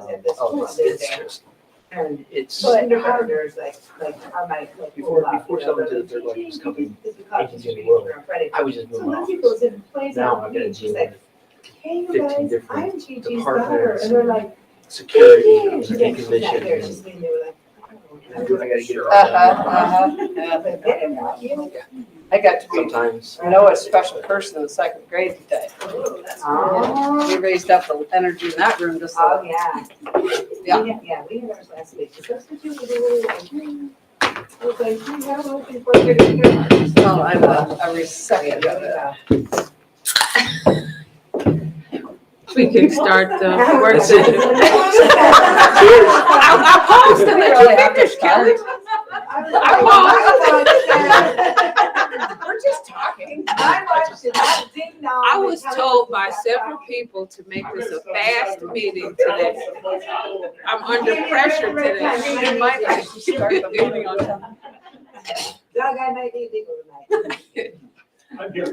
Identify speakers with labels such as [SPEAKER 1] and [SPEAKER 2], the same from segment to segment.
[SPEAKER 1] was at the school
[SPEAKER 2] it's
[SPEAKER 1] this day.
[SPEAKER 2] just,
[SPEAKER 1] And
[SPEAKER 2] it's,
[SPEAKER 1] kindergartners, like I might like.
[SPEAKER 2] before someone to the third largest company, agency in the world, I was just
[SPEAKER 1] So
[SPEAKER 2] moving
[SPEAKER 1] Lindsay
[SPEAKER 2] off.
[SPEAKER 1] goes in and plays
[SPEAKER 2] Now
[SPEAKER 1] out
[SPEAKER 2] I've
[SPEAKER 1] with
[SPEAKER 2] got
[SPEAKER 1] me,
[SPEAKER 2] to
[SPEAKER 1] she's
[SPEAKER 2] deal
[SPEAKER 1] like,
[SPEAKER 2] with
[SPEAKER 1] hey, you
[SPEAKER 2] 15
[SPEAKER 1] guys,
[SPEAKER 2] different
[SPEAKER 1] I'm Gigi's daughter,
[SPEAKER 2] departments
[SPEAKER 1] and they're like,
[SPEAKER 2] security,
[SPEAKER 1] "Hey,
[SPEAKER 2] and
[SPEAKER 1] she's like, she's not there,
[SPEAKER 2] commission.
[SPEAKER 1] she's been there, we're like,
[SPEAKER 2] I gotta get it all done.
[SPEAKER 1] But they didn't want you.
[SPEAKER 3] I got to be
[SPEAKER 2] Sometimes.
[SPEAKER 3] Noah's special person in the second grade today.
[SPEAKER 1] Oh,
[SPEAKER 3] We raised up the energy in that room just
[SPEAKER 1] oh,
[SPEAKER 3] so.
[SPEAKER 1] yeah.
[SPEAKER 3] Yeah.
[SPEAKER 1] We had ours last week. The substitute was a little like, I was like, you have open for your kindergarten.
[SPEAKER 3] Oh, I'm a receptive of it.
[SPEAKER 4] We can start the work
[SPEAKER 2] That's it.
[SPEAKER 4] session.
[SPEAKER 2] Cheers.
[SPEAKER 4] I paused to let
[SPEAKER 3] Really
[SPEAKER 4] you
[SPEAKER 3] have to
[SPEAKER 4] finish, Kelly.
[SPEAKER 1] We're just talking. I watched it. I ding dong.
[SPEAKER 4] I was told by several people to make this a fast meeting today. I'm under pressure today.
[SPEAKER 3] You might actually start the meeting on time.
[SPEAKER 1] Doug, I might be legal tonight.
[SPEAKER 5] I'm here.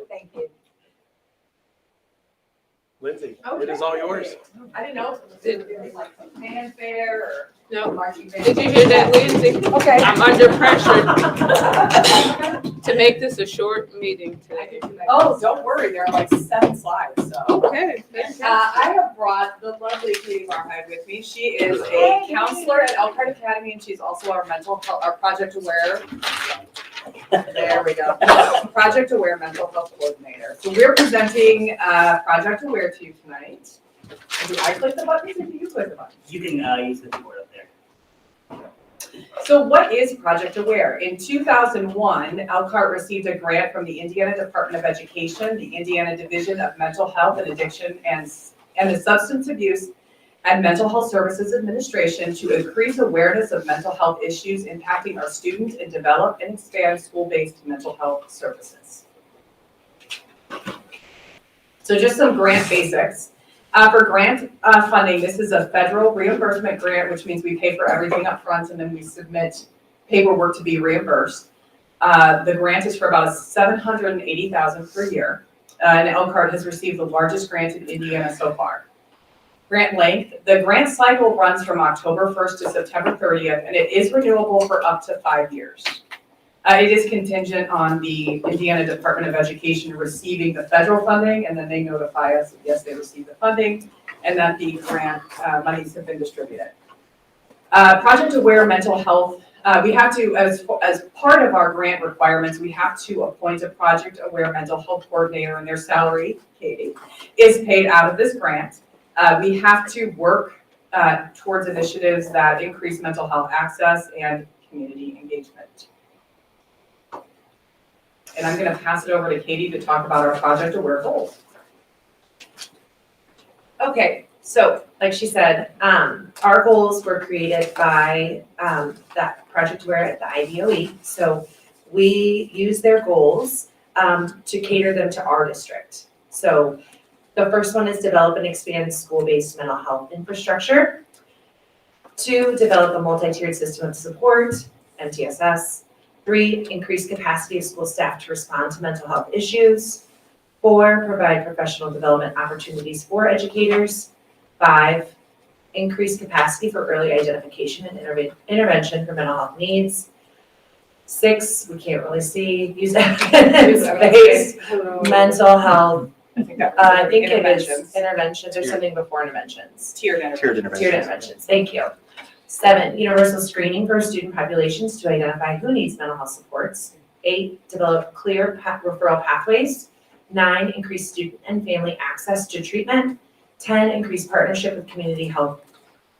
[SPEAKER 1] Thank you.
[SPEAKER 5] Lindsay, it is all yours.
[SPEAKER 6] I didn't know if it was gonna be like some fanfare or
[SPEAKER 4] No,
[SPEAKER 6] marching band.
[SPEAKER 4] did you hear that, Lindsay?
[SPEAKER 3] Okay.
[SPEAKER 4] I'm under pressure to make this a short meeting today.
[SPEAKER 6] Oh, don't worry, there are like 7 slides, so.
[SPEAKER 4] Okay.
[SPEAKER 6] I have brought the lovely Katie Marhide with me. She is a counselor at Elkhart Academy, and she's also our mental health, our Project Aware. There we go. Project Aware Mental Health Coordinator. So we're presenting Project Aware to you tonight. Do I click the buttons or do you click the buttons?
[SPEAKER 7] You can use the keyboard up there.
[SPEAKER 6] So what is Project Aware? In 2001, Elkhart received a grant from the Indiana Department of Education, the Indiana Division of Mental Health and Addiction and the Substance Abuse and Mental Health Services Administration to increase awareness of mental health issues impacting our students and develop and expand school-based mental health services. So just some grant basics. For grant funding, this is a federal reimbursement grant, which means we pay for everything up front and then we submit paperwork to be reimbursed. The grant is for about $780,000 per year, and Elkhart has received the largest grant in Indiana so far. Grant length, the grant cycle runs from October 1st to September 30th, and it is renewable for up to 5 years. It is contingent on the Indiana Department of Education receiving the federal funding, and then they notify us, yes, they received the funding, and that the grant monies have been distributed. Project Aware Mental Health, we have to, as part of our grant requirements, we have to appoint a Project Aware Mental Health Coordinator, and their salary, Katie, is paid out of this grant. We have to work towards initiatives that increase mental health access and community engagement. And I'm going to pass it over to Katie to talk about our Project Aware goals.
[SPEAKER 8] Okay, so like she said, our goals were created by that Project Aware at the IDOE. So we use their goals to cater them to our district. So the first one is develop and expand school-based mental health infrastructure. 2, develop a multi-tiered system of support, MTSS. 3, increase capacity of school staff to respond to mental health issues. 4, provide professional development opportunities for educators. 5, increase capacity for early identification and intervention for mental health needs. 6, we can't really see, use evidence-based mental health. I think it is interventions or something before interventions.
[SPEAKER 6] Tiered
[SPEAKER 8] Tiered interventions, thank you. 7, universal screening for student populations to identify who needs mental health supports. 8, develop clear referral pathways. 9, increase student and family access to treatment. 10, increase partnership with community health,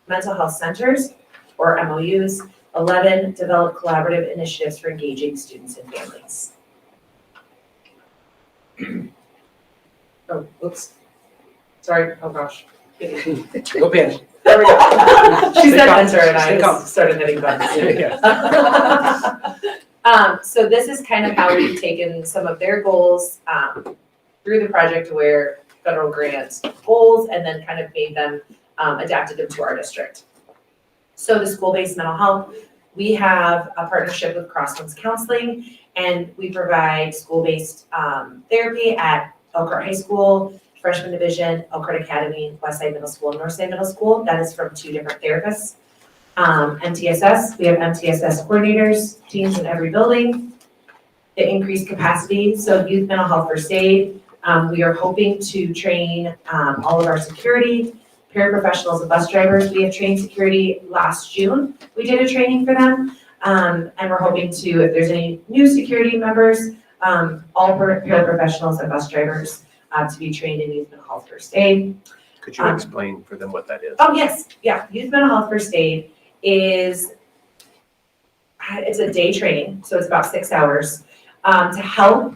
[SPEAKER 8] mental health centers or MOUs. 11, develop collaborative initiatives for engaging students and families. Oh, oops. Sorry, oh gosh.
[SPEAKER 2] Go pin.
[SPEAKER 8] There we go. She said
[SPEAKER 2] calm.
[SPEAKER 8] enter and I
[SPEAKER 2] Stay calm.
[SPEAKER 8] just started hitting buttons. So this is kind of how we've taken some of their goals through the Project Aware federal grant goals and then kind of made them, adapted them to our district. So the school-based mental health, we have a partnership with Crosswinds Counseling, and we provide school-based therapy at Elkhart High School, freshman division, Elkhart Academy, Westside Middle School, and Northside Middle School. That is from 2 different therapists. MTSS, we have MTSS coordinators, teams in every building. The increased capacity, so youth mental health first aid. We are hoping to train all of our security, paraprofessionals and bus drivers. We have trained security last June. We did a training for them. And we're hoping to, if there's any new security members, all paraprofessionals and bus drivers to be trained in youth mental health first aid.
[SPEAKER 5] Could you explain for them what that is?
[SPEAKER 8] Oh, yes, yeah, youth mental health first aid is, it's a day training, so it's about 6 hours, to help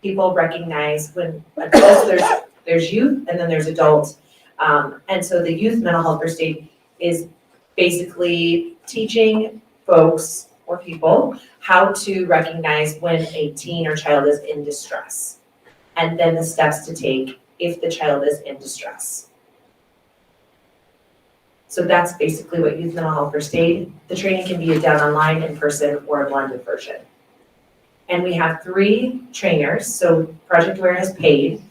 [SPEAKER 8] people recognize when adults, there's youth and then there's adult. And so the youth mental health first aid is basically teaching folks or people how to recognize when a teen or child is in distress, and then the steps to take if the child is in distress. So that's basically what youth mental health first aid. The training can be done online, in person, or a blended version. And we have 3 trainers, so Project Aware has paid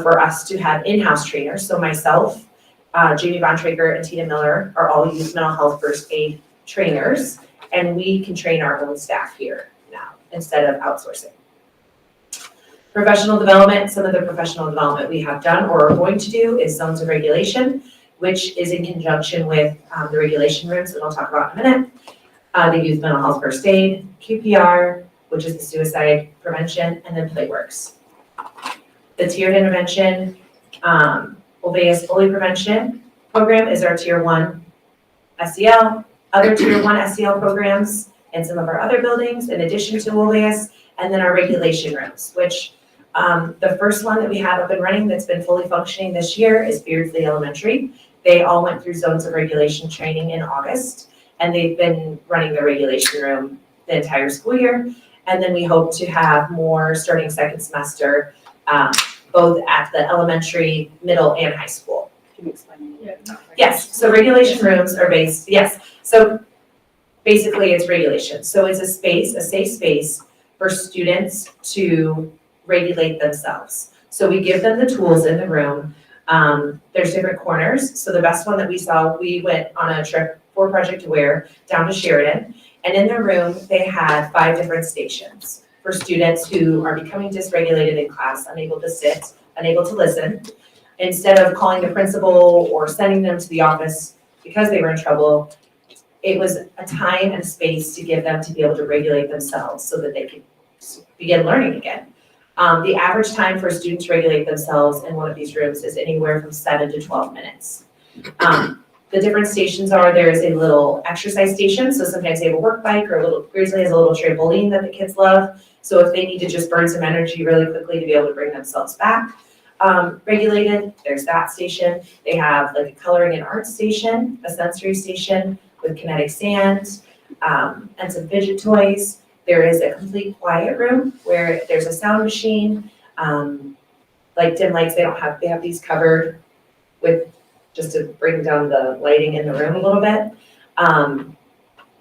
[SPEAKER 8] for us to have in-house trainers. So myself, Jamie Bontrager, and Tina Miller are all youth mental health first aid trainers, and we can train our own staff here now instead of outsourcing. Professional development, some of the professional development we have done or are going to do is zones of regulation, which is in conjunction with the regulation rooms that I'll talk about in a minute, the youth mental health first aid, QPR, which is the suicide prevention, and then PlayWorks. The tiered intervention, Obeas bully prevention program is our tier 1 SEL, other tier 1 SEL programs in some of our other buildings in addition to Obeas, and then our regulation rooms, which the first one that we have up and running that's been fully functioning this year is Beardsley Elementary. They all went through zones of regulation training in August, and they've been running the regulation room the entire school year. And then we hope to have more starting second semester, both at the elementary, middle, and high school.
[SPEAKER 3] Can you explain?
[SPEAKER 8] Yes, so regulation rooms are based, yes. So basically it's regulation. So it's a space, a safe space for students to regulate themselves. So we give them the tools in the room. There's different corners. So the best one that we saw, we went on a trip for Project Aware down to Sheridan. And in their room, they had 5 different stations for students who are becoming dysregulated in class, unable to sit, unable to listen. Instead of calling the principal or sending them to the office because they were in trouble, it was a time and space to give them to be able to regulate themselves so that they could begin learning again. The average time for a student to regulate themselves in one of these rooms is anywhere from 7 to 12 minutes. The different stations are, there is a little exercise station, so sometimes they have a work bike, or a little, Grizzly has a little trampoline that the kids love. So if they need to just burn some energy really quickly to be able to bring themselves back regulated, there's that station. They have like a coloring and art station, a sensory station with kinetic sand, and some fidget toys. There is a complete quiet room where there's a sound machine, like dim lights, they have these covered with, just to bring down the lighting in the room a little bit. And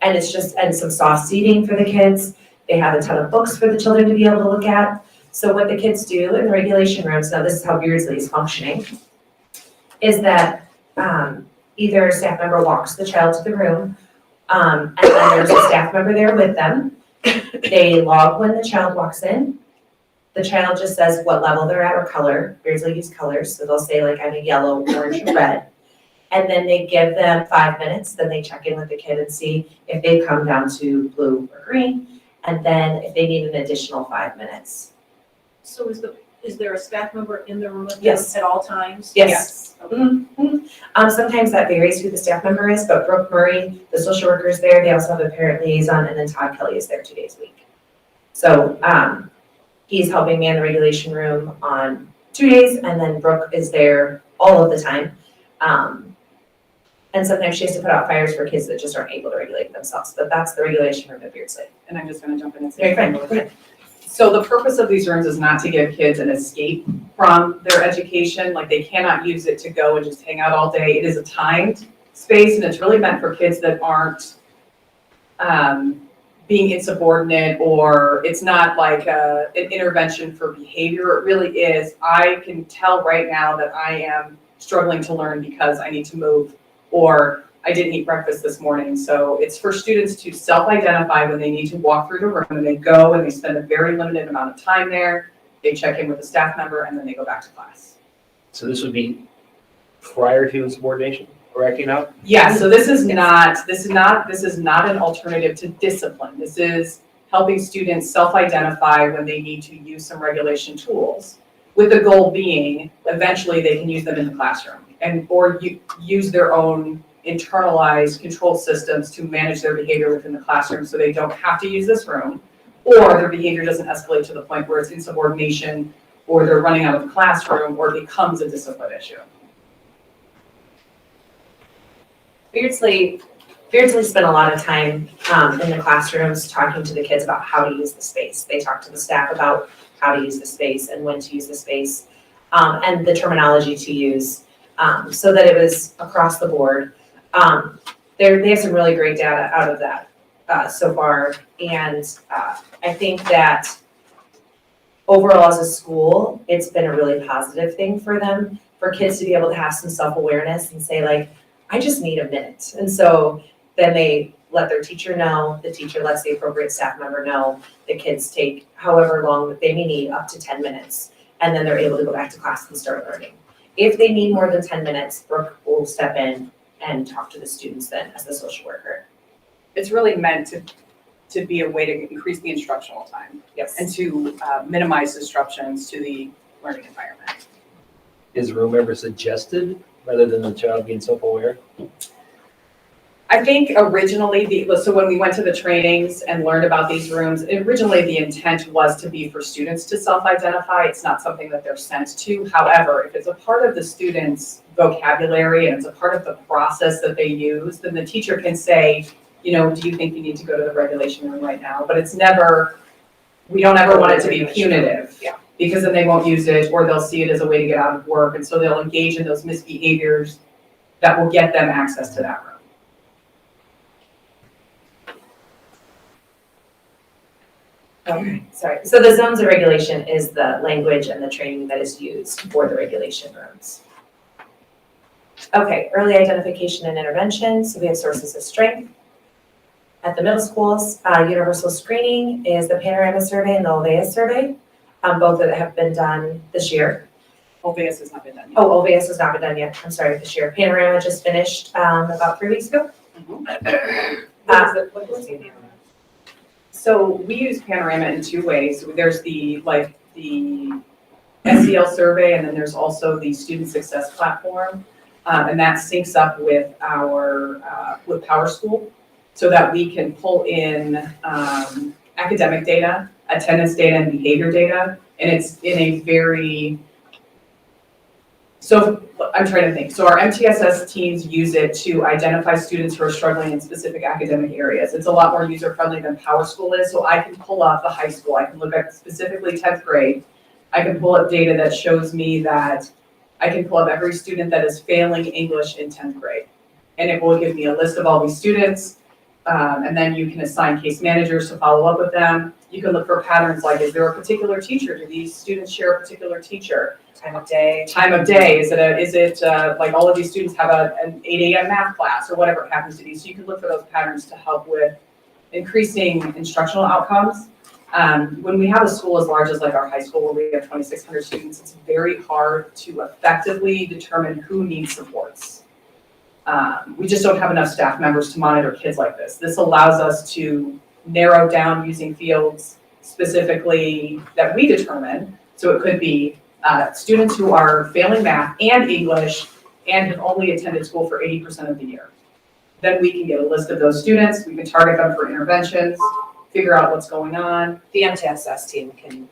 [SPEAKER 8] it's just, and some soft seating for the kids. They have a ton of books for the children to be able to look at. So what the kids do in the regulation rooms, now this is how Beardsley is functioning, is that either a staff member walks the child to the room, and then there's a staff member there with them. They log when the child walks in. The child just says what level they're at or color. Beardsley use colors, so they'll say like I'm a yellow, orange, or red. And then they give them 5 minutes, then they check in with the kid and see if they've come down to blue or green, and then if they need an additional 5 minutes.
[SPEAKER 1] So is there a staff member in the room with them
[SPEAKER 8] Yes.
[SPEAKER 1] at all times?
[SPEAKER 8] Yes.
[SPEAKER 1] Okay.
[SPEAKER 8] Mhm. Sometimes that varies who the staff member is, but Brooke Murray, the social worker, is there. They also have a parent liaison, and then Todd Kelly is there 2 days a week. So he's helping man the regulation room on 2 days, and then Brooke is there all of the time. And sometimes she has to put out fires for kids that just aren't able to regulate themselves, but that's the regulation room at Beardsley.
[SPEAKER 6] And I'm just gonna jump in and
[SPEAKER 8] Very
[SPEAKER 6] say.
[SPEAKER 8] fine, go ahead.
[SPEAKER 6] So the purpose of these rooms is not to give kids an escape from their education, like they cannot use it to go and just hang out all day. It is a timed space, and it's really meant for kids that aren't being insubordinate, or it's not like an intervention for behavior. It really is, I can tell right now that I am struggling to learn because I need to move, or I didn't eat breakfast this morning. So it's for students to self-identify when they need to walk through the room, and they go and they spend a very limited amount of time there. They check in with the staff member and then they go back to class.
[SPEAKER 2] So this would be prior to subordination or acting out?
[SPEAKER 6] Yeah, so this is not an alternative to discipline. This is helping students self-identify when they need to use some regulation tools, with the goal being eventually they can use them in the classroom or use their own internalized control systems to manage their behavior within the classroom, so they don't have to use this room, or their behavior doesn't escalate to the point where it's insubordination, or they're running out of the classroom, or it becomes a discipline issue.
[SPEAKER 8] Beardsley spent a lot of time in the classrooms talking to the kids about how to use the space. They talked to the staff about how to use the space and when to use the space, and the terminology to use, so that it was across the board. They have some really great data out of that so far, and I think that overall as a school, it's been a really positive thing for them, for kids to be able to have some self-awareness and say, like, I just need a minute. And so then they let their teacher know, the teacher lets the appropriate staff member know, the kids take however long that they may need, up to 10 minutes, and then they're able to go back to class and start learning. If they need more than 10 minutes, Brooke will step in and talk to the students then as the social worker.
[SPEAKER 6] It's really meant to be a way to increase the instructional time.
[SPEAKER 8] Yes.
[SPEAKER 6] And to minimize disruptions to the learning environment.
[SPEAKER 2] Is the room ever suggested rather than the child being self-aware?
[SPEAKER 6] I think originally, so when we went to the trainings and learned about these rooms, originally the intent was to be for students to self-identify. It's not something that they're sent to. However, if it's a part of the student's vocabulary and it's a part of the process that they use, then the teacher can say, you know, do you think you need to go to the regulation room right now? But it's never, we don't ever want it to be punitive.
[SPEAKER 8] Yeah.
[SPEAKER 6] Because then they won't use it, or they'll see it as a way to get out of work. And so they'll engage in those misbehaviors that will get them access to that room.
[SPEAKER 8] Okay, sorry. So the zones of regulation is the language and the training that is used for the regulation rooms. Okay, early identification and intervention. So we have sources of strength. At the middle schools, universal screening is the Panorama survey and the Olvea survey. Both of them have been done this year.
[SPEAKER 6] Olveas has not been done yet.
[SPEAKER 8] Oh, Olvea has not been done yet. I'm sorry, this year. Panorama just finished about 3 weeks ago.
[SPEAKER 6] So we use Panorama in two ways. There's the SEL survey, and then there's also the student success platform. And that syncs up with our with PowerSchool, so that we can pull in academic data, attendance data, and behavior data. And it's in a very, so I'm trying to think. So our MTSS teams use it to identify students who are struggling in specific academic areas. It's a lot more user-friendly than PowerSchool is. So I can pull up the high school. I can look at specifically 10th grade. I can pull up data that shows me that I can pull up every student that is failing English in 10th grade. And it will give me a list of all these students. And then you can assign case managers to follow up with them. You can look for patterns like, is there a particular teacher? Do these students share a particular teacher?
[SPEAKER 8] Time of day.
[SPEAKER 6] Time of day, is it like all of these students have an 8 a.m. math class or whatever it happens to be. So you can look for those patterns to help with increasing instructional outcomes. When we have a school as large as like our high school where we have 2,600 students, it's very hard to effectively determine who needs supports. We just don't have enough staff members to monitor kids like this. This allows us to narrow down using fields specifically that we determine. So it could be students who are failing math and English and have only attended school for 80% of the year. Then we can get a list of those students, we can target them for interventions, figure out what's going on.
[SPEAKER 8] The MTSS team can,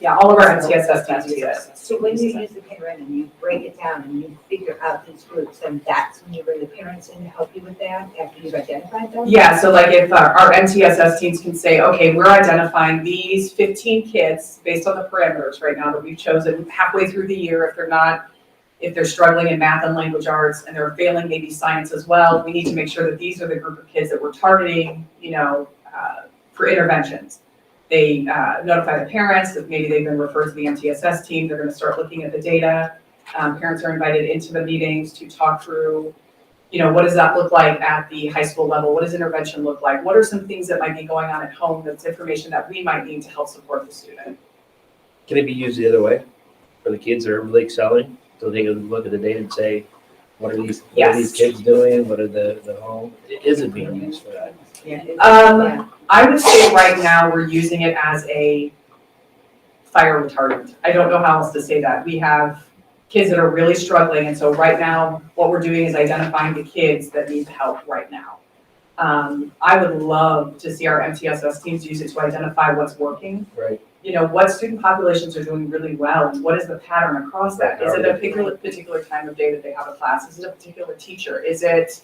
[SPEAKER 6] Yeah, all of our MTSS teams do this.
[SPEAKER 3] So when you use the panorama and you break it down and you figure out these groups, and that's when you bring the parents in to help you with that after you've identified them?
[SPEAKER 6] Yeah, so like if our MTSS teams can say, okay, we're identifying these 15 kids based on the parameters right now that we've chosen halfway through the year. If they're struggling in math and language arts and they're failing maybe science as well, we need to make sure that these are the group of kids that we're targeting, for interventions. They notify the parents that maybe they've been referred to the MTSS team, they're gonna start looking at the data. Parents are invited into the meetings to talk through, what does that look like at the high school level? What does intervention look like? What are some things that might be going on at home that's information that we might need to help support the student?
[SPEAKER 2] Can it be used the other way? For the kids that are really excelling, so they can look at the data and say, what are these
[SPEAKER 6] Yes.
[SPEAKER 2] kids doing? What are the home? Is it being used for that?
[SPEAKER 6] I would say right now, we're using it as a fire retardant. I don't know how else to say that. We have kids that are really struggling, and so right now, what we're doing is identifying the kids that need help right now. I would love to see our MTSS teams use it to identify what's working.
[SPEAKER 2] Right.
[SPEAKER 6] What student populations are doing really well, and what is the pattern across that? Is it a particular time of day that they have a class? Is it a particular teacher? Is it,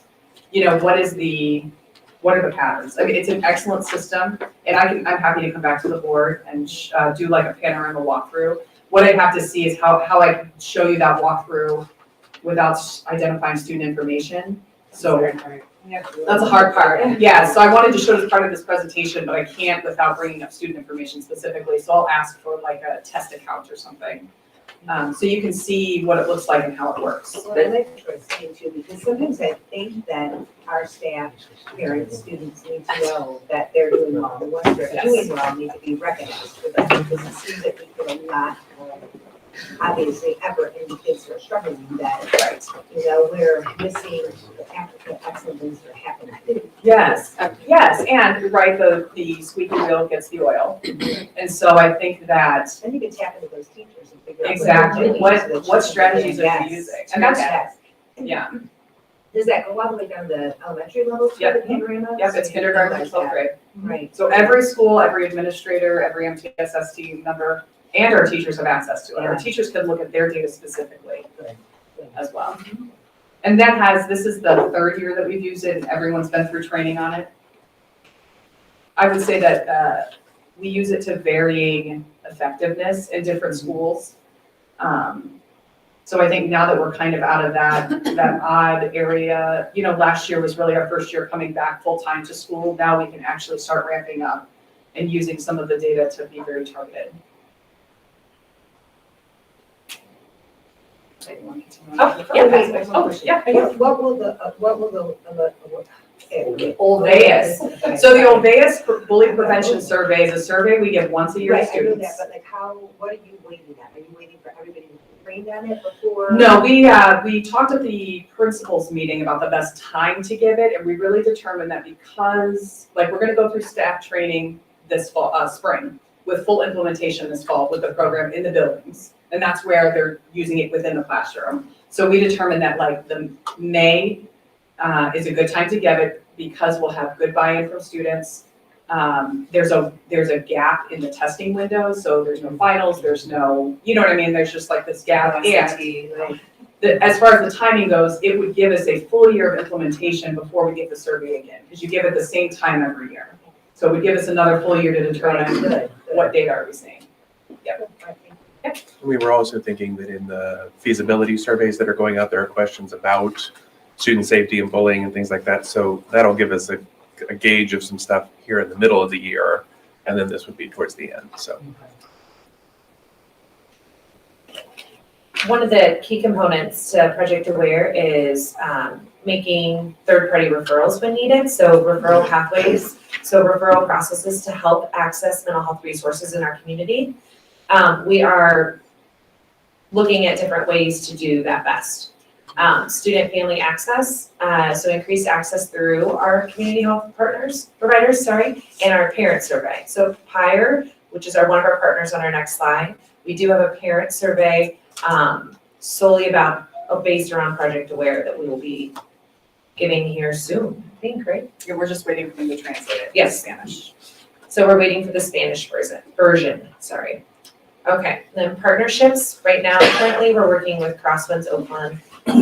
[SPEAKER 6] what are the patterns? I mean, it's an excellent system, and I'm happy to come back to the board and do like a panorama walkthrough. What I'd have to see is how I can show you that walkthrough without identifying student information. So that's a hard part. Yeah, so I wanted to show this part of this presentation, but I can't without bringing up student information specifically. So I'll ask for like a test account or something. So you can see what it looks like and how it works.
[SPEAKER 3] Well, I like what you're saying too, because sometimes I think that our staff, parents, students need to know that they're doing well. The ones that are doing well need to be recognized for that, because it seems that we put a lot of, obviously, effort into kids who are struggling that, we're missing the African excellent things that are happening.
[SPEAKER 6] Yes, and right, the squeaky wheel gets the oil. And so I think that
[SPEAKER 3] And you can tap into those teachers and figure out.
[SPEAKER 6] exactly,
[SPEAKER 3] what they're doing so that
[SPEAKER 6] what
[SPEAKER 3] you can
[SPEAKER 6] strategies
[SPEAKER 3] get
[SPEAKER 6] are
[SPEAKER 3] a
[SPEAKER 6] you
[SPEAKER 3] yes.
[SPEAKER 6] using? And that's,
[SPEAKER 3] Yes.
[SPEAKER 6] yeah,
[SPEAKER 3] Does that go all the way down to elementary level too,
[SPEAKER 6] Yep.
[SPEAKER 3] the panorama?
[SPEAKER 6] yep, it's kindergarten to 12th grade.
[SPEAKER 3] Right.
[SPEAKER 6] So every school, every administrator, every MTSS team member, and our teachers have access to it. Our
[SPEAKER 3] Yeah.
[SPEAKER 6] teachers can look at their data specifically
[SPEAKER 3] Good.
[SPEAKER 6] as well. And this is the third year that we've used it, and everyone's been through training on it. I would say that we use it to varying effectiveness in different schools. So I think now that we're kind of out of that odd area, last year was really our first year coming back full-time to school. Now we can actually start ramping up and using some of the data to be very targeted.
[SPEAKER 3] What will the
[SPEAKER 6] Olveus. So the Olveus Bully Prevention Survey is a survey we give once a year to
[SPEAKER 3] Right, I know
[SPEAKER 6] students.
[SPEAKER 3] that, but what are you waiting at? Are you waiting for everybody to be trained on it before?
[SPEAKER 6] No, we talked at the principals meeting about the best time to give it, and we really determined that because, we're gonna go through staff training this fall, spring, with full implementation this fall with the program in the buildings. And that's where they're using it within the classroom. So we determined that the May is a good time to give it because we'll have good buy-in from students. There's a gap in the testing window, so there's no finals, there's no, you know what I mean? There's just this gap. And as far as the timing goes, it would give us a full year of implementation before we get the survey again, because you give it the same time every year. So it would give us another full year to determine what data are we seeing. Yep.
[SPEAKER 5] We were also thinking that in the feasibility surveys that are going out, there are questions about student safety and bullying and things like that. So that'll give us a gauge of some stuff here in the middle of the year, and then this would be towards the end, so.
[SPEAKER 8] One of the key components to Project Aware is making third-party referrals when needed, so referral pathways, so referral processes to help access mental health resources in our community. We are looking at different ways to do that best. Student family access, so increased access through our community health providers, and our parent survey. So PIRE, which is one of our partners on our next slide, we do have a parent survey solely based around Project Aware that we will be giving here soon, I think, right?
[SPEAKER 6] Yeah, we're just waiting for them to translate it.
[SPEAKER 8] Yes.
[SPEAKER 6] Spanish.
[SPEAKER 8] So we're waiting for the Spanish version. Okay, then partnerships, right now, currently, we're working with Crosswinds Oakland,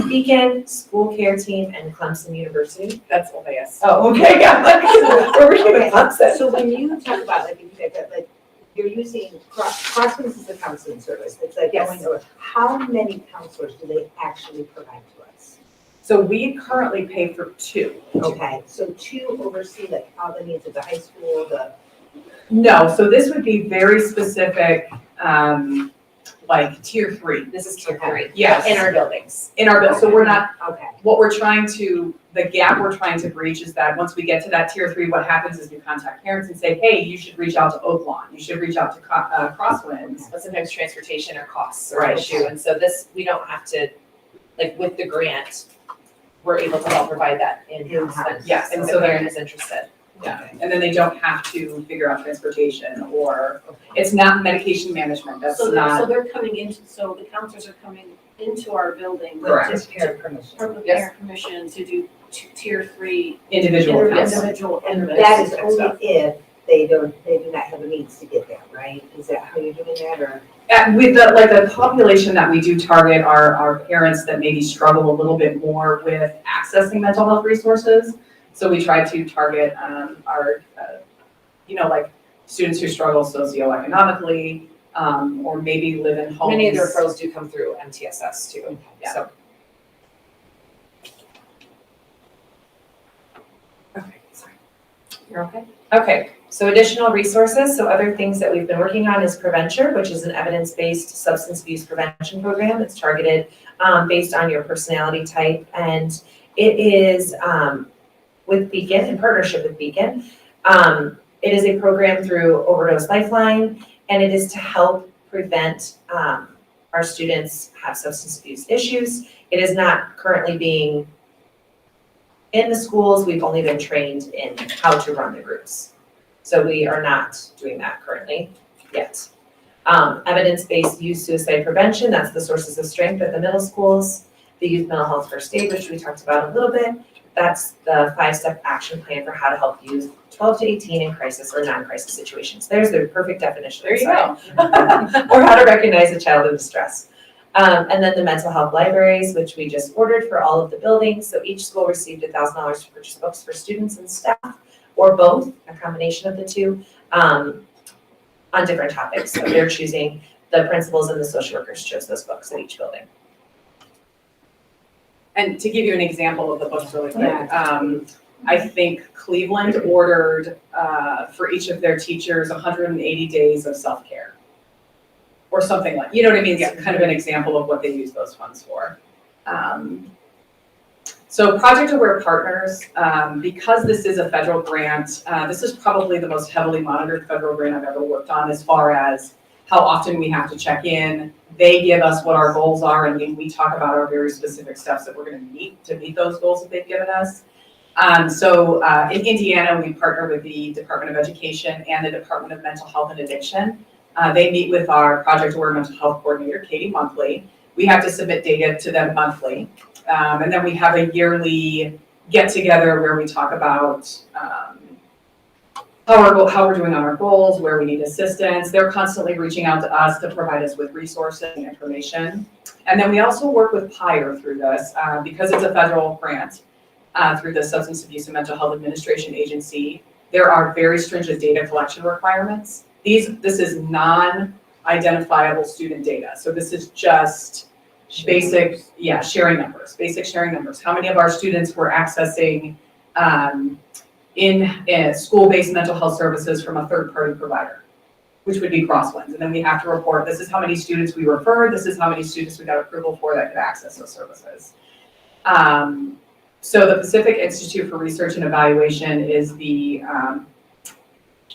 [SPEAKER 8] Beacon, School Care Team, and Clemson University.
[SPEAKER 6] That's Olveus.
[SPEAKER 8] Oh, okay, yeah, we're working with Clemson.
[SPEAKER 3] So when you talk about, you're using, Crosswinds is the counseling service, it's going over, how many counselors do they actually provide to us?
[SPEAKER 6] So we currently pay for 2.
[SPEAKER 3] Okay, so 2 oversee all the needs of the high school,
[SPEAKER 6] No, so this would be very specific, like tier 3.
[SPEAKER 8] This is tier 3.
[SPEAKER 6] Yes.
[SPEAKER 8] In our buildings.
[SPEAKER 6] In our bill, so we're not,
[SPEAKER 3] Okay.
[SPEAKER 6] what we're trying to, the gap we're trying to breach is that once we get to that tier 3, what happens is we contact parents and say, hey, you should reach out to Oak Lawn, you should reach out to Crosswinds.
[SPEAKER 8] But sometimes transportation or costs are
[SPEAKER 6] Right.
[SPEAKER 8] an issue, and so this, we don't have to, like with the grant, we're able to help provide that in-house.
[SPEAKER 3] In-house.
[SPEAKER 6] Yes,
[SPEAKER 8] And
[SPEAKER 6] and
[SPEAKER 8] so
[SPEAKER 6] so
[SPEAKER 8] the
[SPEAKER 6] they're,
[SPEAKER 8] parent is interested.
[SPEAKER 6] yeah, and then they don't have to figure out transportation or, it's not medication management, that's
[SPEAKER 1] So
[SPEAKER 6] not,
[SPEAKER 1] they're coming into, so the counselors are coming into our building.
[SPEAKER 3] With
[SPEAKER 6] Correct.
[SPEAKER 3] just parent permission.
[SPEAKER 1] From the
[SPEAKER 6] Yes.
[SPEAKER 1] parent permission to do tier 3.
[SPEAKER 6] individual counseling.
[SPEAKER 1] Individual.
[SPEAKER 3] And
[SPEAKER 1] and
[SPEAKER 3] that is
[SPEAKER 1] specific
[SPEAKER 3] only
[SPEAKER 1] stuff.
[SPEAKER 3] if they do not have the means to get there, right? Is that how you're doing that, or?
[SPEAKER 6] And with the, like the population that we do target are parents that maybe struggle a little bit more with accessing mental health resources. So we try to target our, like students who struggle socioeconomically, or maybe live in homes.
[SPEAKER 8] Many of the referrals do come through MTSS too,
[SPEAKER 6] Yeah.
[SPEAKER 8] so. Okay, sorry. You're okay? Okay, so additional resources, so other things that we've been working on is Preventure, which is an evidence-based substance abuse prevention program that's targeted based on your personality type. And it is with Beacon, in partnership with Beacon. It is a program through Overdose Lifeline, and it is to help prevent our students have substance abuse issues. It is not currently being in the schools. We've only been trained in how to run the groups. So we are not doing that currently yet. Evidence-based youth suicide prevention, that's the sources of strength at the middle schools. The youth mental health first aid, which we talked about a little bit. That's the 5-step action plan for how to help youth 12 to 18 in crisis or non-crisis situations. There's the perfect definition.
[SPEAKER 6] There you go.
[SPEAKER 8] Or how to recognize a child in distress. And then the mental health libraries, which we just ordered for all of the buildings. So each school received $1,000 to purchase books for students and staff, or both, a combination of the two, on different topics. So they're choosing, the principals and the social workers chose those books at each building.
[SPEAKER 6] And to give you an example of the books really quick, I think Cleveland ordered for each of their teachers 180 days of self-care. Or something like, you know what I mean? It's kind of an example of what they use those funds for. So Project Aware Partners, because this is a federal grant, this is probably the most heavily monitored federal grant I've ever worked on as far as how often we have to check in. They give us what our goals are, and then we talk about our very specific steps that we're going to meet those goals that they've given us. So in Indiana, we partner with the Department of Education and the Department of Mental Health and Addiction. They meet with our Project Aware Mental Health Coordinator, Katie, monthly. We have to submit data to them monthly. And then we have a yearly get-together where we talk about how we're doing on our goals, where we need assistance. They're constantly reaching out to us to provide us with resources and information. And then we also work with PIRE through this, because it's a federal grant, through the Substance Abuse and Mental Health Administration Agency. There are very stringent data collection requirements. This is non-identifiable student data. So this is just basic, sharing numbers, basic sharing numbers. How many of our students were accessing in school-based mental health services from a third-party provider, which would be Crosswinds. And then we have to report, this is how many students we referred, this is how many students we got approval for that could access those services. So the Pacific Institute for Research and Evaluation is the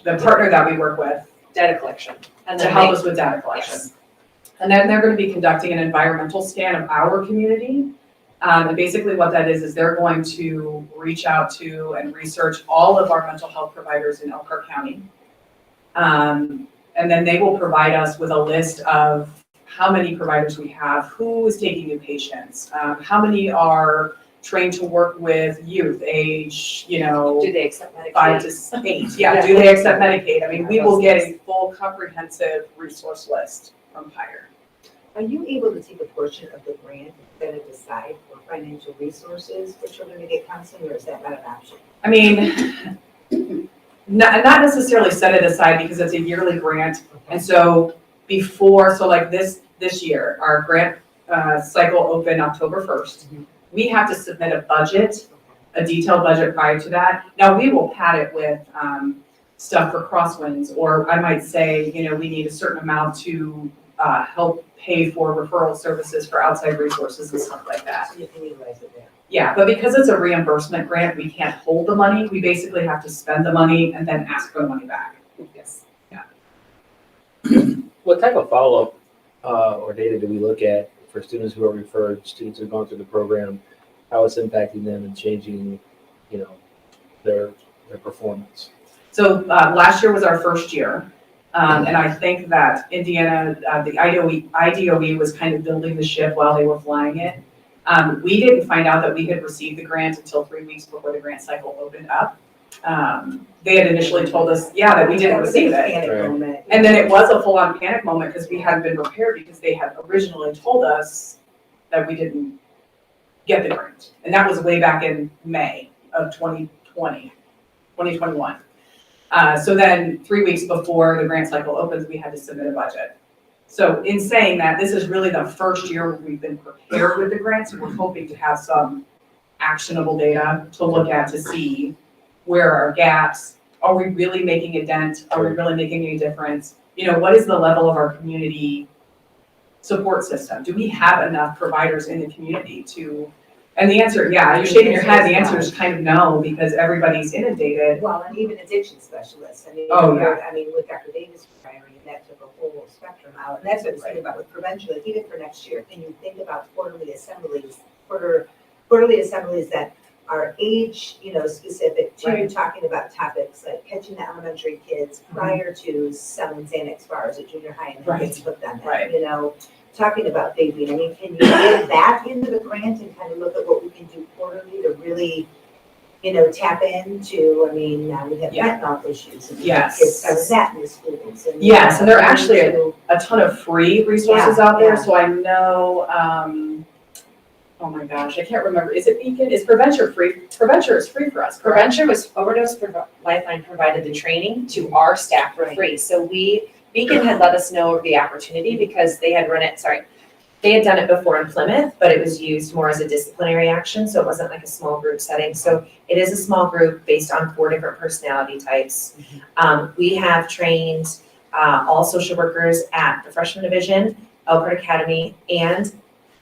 [SPEAKER 6] partner that we work with.
[SPEAKER 8] Data collection. And
[SPEAKER 6] To
[SPEAKER 8] then
[SPEAKER 6] help us with data collection.
[SPEAKER 8] Yes.
[SPEAKER 6] And then they're going to be conducting an environmental scan of our community. And basically what that is they're going to reach out to and research all of our mental health providers in Elkhart County. And then they will provide us with a list of how many providers we have, who is taking new patients, how many are trained to work with youth, age,
[SPEAKER 8] Do they accept Medicaid?
[SPEAKER 6] 5 to 8. Yeah, do they accept Medicaid? I mean, we will get a full comprehensive resource list from PIRE.
[SPEAKER 3] Are you able to take a portion of the grant and set it aside for financial resources for children to get counseling, or is that not an option?
[SPEAKER 6] I mean, not necessarily set it aside because it's a yearly grant. And so like this year, our grant cycle opened October 1st. We have to submit a budget, a detailed budget prior to that. Now, we will pad it with stuff for crosswinds, or I might say, you know, we need a certain amount to help pay for referral services for outside resources and stuff like that.
[SPEAKER 3] So you can utilize it there.
[SPEAKER 6] Yeah, but because it's a reimbursement grant, we can't hold the money. We basically have to spend the money and then ask for the money back.
[SPEAKER 8] Yes.
[SPEAKER 2] What type of follow-up or data do we look at for students who are referred, students who are going through the program, how it's impacting them and changing, you know, their performance?
[SPEAKER 6] So last year was our first year. And I think that Indiana, the IDOE was kind of building the ship while they were flying it. We didn't find out that we had received the grant until 3 weeks before the grant cycle opened up. They had initially told us, yeah, that we didn't receive it.
[SPEAKER 3] Panic
[SPEAKER 2] Right.
[SPEAKER 3] moment.
[SPEAKER 6] And then it was a full-on panic moment because we hadn't been prepared because they had originally told us that we didn't get the grant. And that was way back in May of 2021. So then 3 weeks before the grant cycle opens, we had to submit a budget. So in saying that, this is really the first year where we've been prepared with the grants. We're hoping to have some actionable data to look at to see where are our gaps. Are we really making a dent? Are we really making a difference? You know, what is the level of our community support system? Do we have enough providers in the community to, and the answer, yeah, you're shaking your head, the answer is kind of no, because everybody's inundated.
[SPEAKER 3] Well, and even addiction specialists, I mean,
[SPEAKER 6] Oh, yeah.
[SPEAKER 3] I mean, with Dr. Davis retiring, that took a whole spectrum out, and that's what I was thinking about with prevention, like even for next year, can you think about quarterly assemblies that are age, you know, specific to
[SPEAKER 6] Right.
[SPEAKER 3] talking about topics like catching the elementary kids prior to selling Xanax bars at junior high and then just put them in,
[SPEAKER 6] Right.
[SPEAKER 3] you know, talking about vaping, I mean, can you get that into the grant and kind of look at what we can do quarterly to really, you know, tap into, I mean, now we have
[SPEAKER 6] Yeah.
[SPEAKER 3] fentanyl issues and
[SPEAKER 6] Yes.
[SPEAKER 3] kids selling that in the schools and.
[SPEAKER 6] Yes, and there are actually
[SPEAKER 3] to-
[SPEAKER 6] a ton of free resources
[SPEAKER 3] Yeah,
[SPEAKER 6] out there,
[SPEAKER 3] yeah.
[SPEAKER 6] so I know, oh my gosh, I can't remember, is it Beacon, is Preventure free? Preventure is free for us, correct?
[SPEAKER 8] Prevention was Overdose Lifeline provided the training to our staff for
[SPEAKER 3] Right.
[SPEAKER 8] free. So Beacon had let us know of the opportunity because they had they had done it before in Plymouth, but it was used more as a disciplinary action, so it wasn't like a small group setting. So it is a small group based on 4 different personality types. We have trained all social workers at the freshman division, Elkhart Academy, and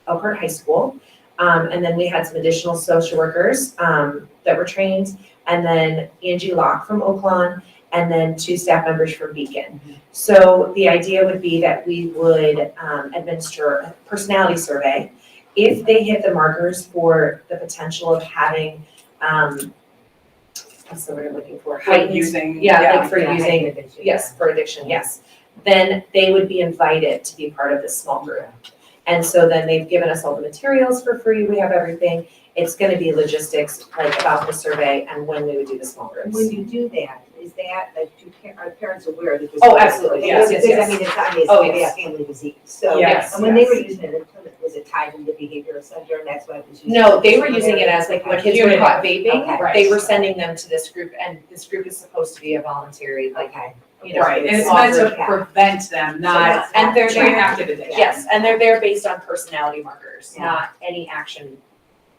[SPEAKER 8] Elkhart High School. And then we had some additional social workers that were trained, and then Angie Locke from Oaklawn, and then 2 staff members from Beacon. So the idea would be that we would administer a personality survey. If they hit the markers for the potential of having, what's the word I'm looking for? Heightened-
[SPEAKER 6] Using.
[SPEAKER 8] like for
[SPEAKER 3] Yeah,
[SPEAKER 8] using,
[SPEAKER 3] addiction,
[SPEAKER 8] yes, for addiction, yes. Then they would be invited to be part of this small group. And so then they've given us all the materials for free, we have everything. It's gonna be logistics, like about the survey and when we would do the small groups.
[SPEAKER 3] When you do that, is that, like, are parents aware that this?
[SPEAKER 8] Oh, absolutely, yes, yes,
[SPEAKER 3] Because,
[SPEAKER 8] yes.
[SPEAKER 3] I mean, it's
[SPEAKER 8] Oh,
[SPEAKER 3] obviously a
[SPEAKER 8] yes.
[SPEAKER 3] family disease, so.
[SPEAKER 6] Yes,
[SPEAKER 3] And when they
[SPEAKER 6] yes.
[SPEAKER 3] were using it in Plymouth, was it tied into behavioral center, and that's why it was used?
[SPEAKER 8] No, they were using it as like when kids were caught vaping,
[SPEAKER 3] Okay.
[SPEAKER 8] they were sending them to this group, and this group is supposed to be a voluntary, like,
[SPEAKER 3] Okay.
[SPEAKER 8] you know.
[SPEAKER 6] Right, and it's
[SPEAKER 8] small
[SPEAKER 6] meant to
[SPEAKER 8] group.
[SPEAKER 6] prevent them, not
[SPEAKER 8] And they're
[SPEAKER 6] train
[SPEAKER 8] there,
[SPEAKER 6] after the day.
[SPEAKER 8] yes, and they're there based on personality markers,
[SPEAKER 3] Yeah.
[SPEAKER 8] not any action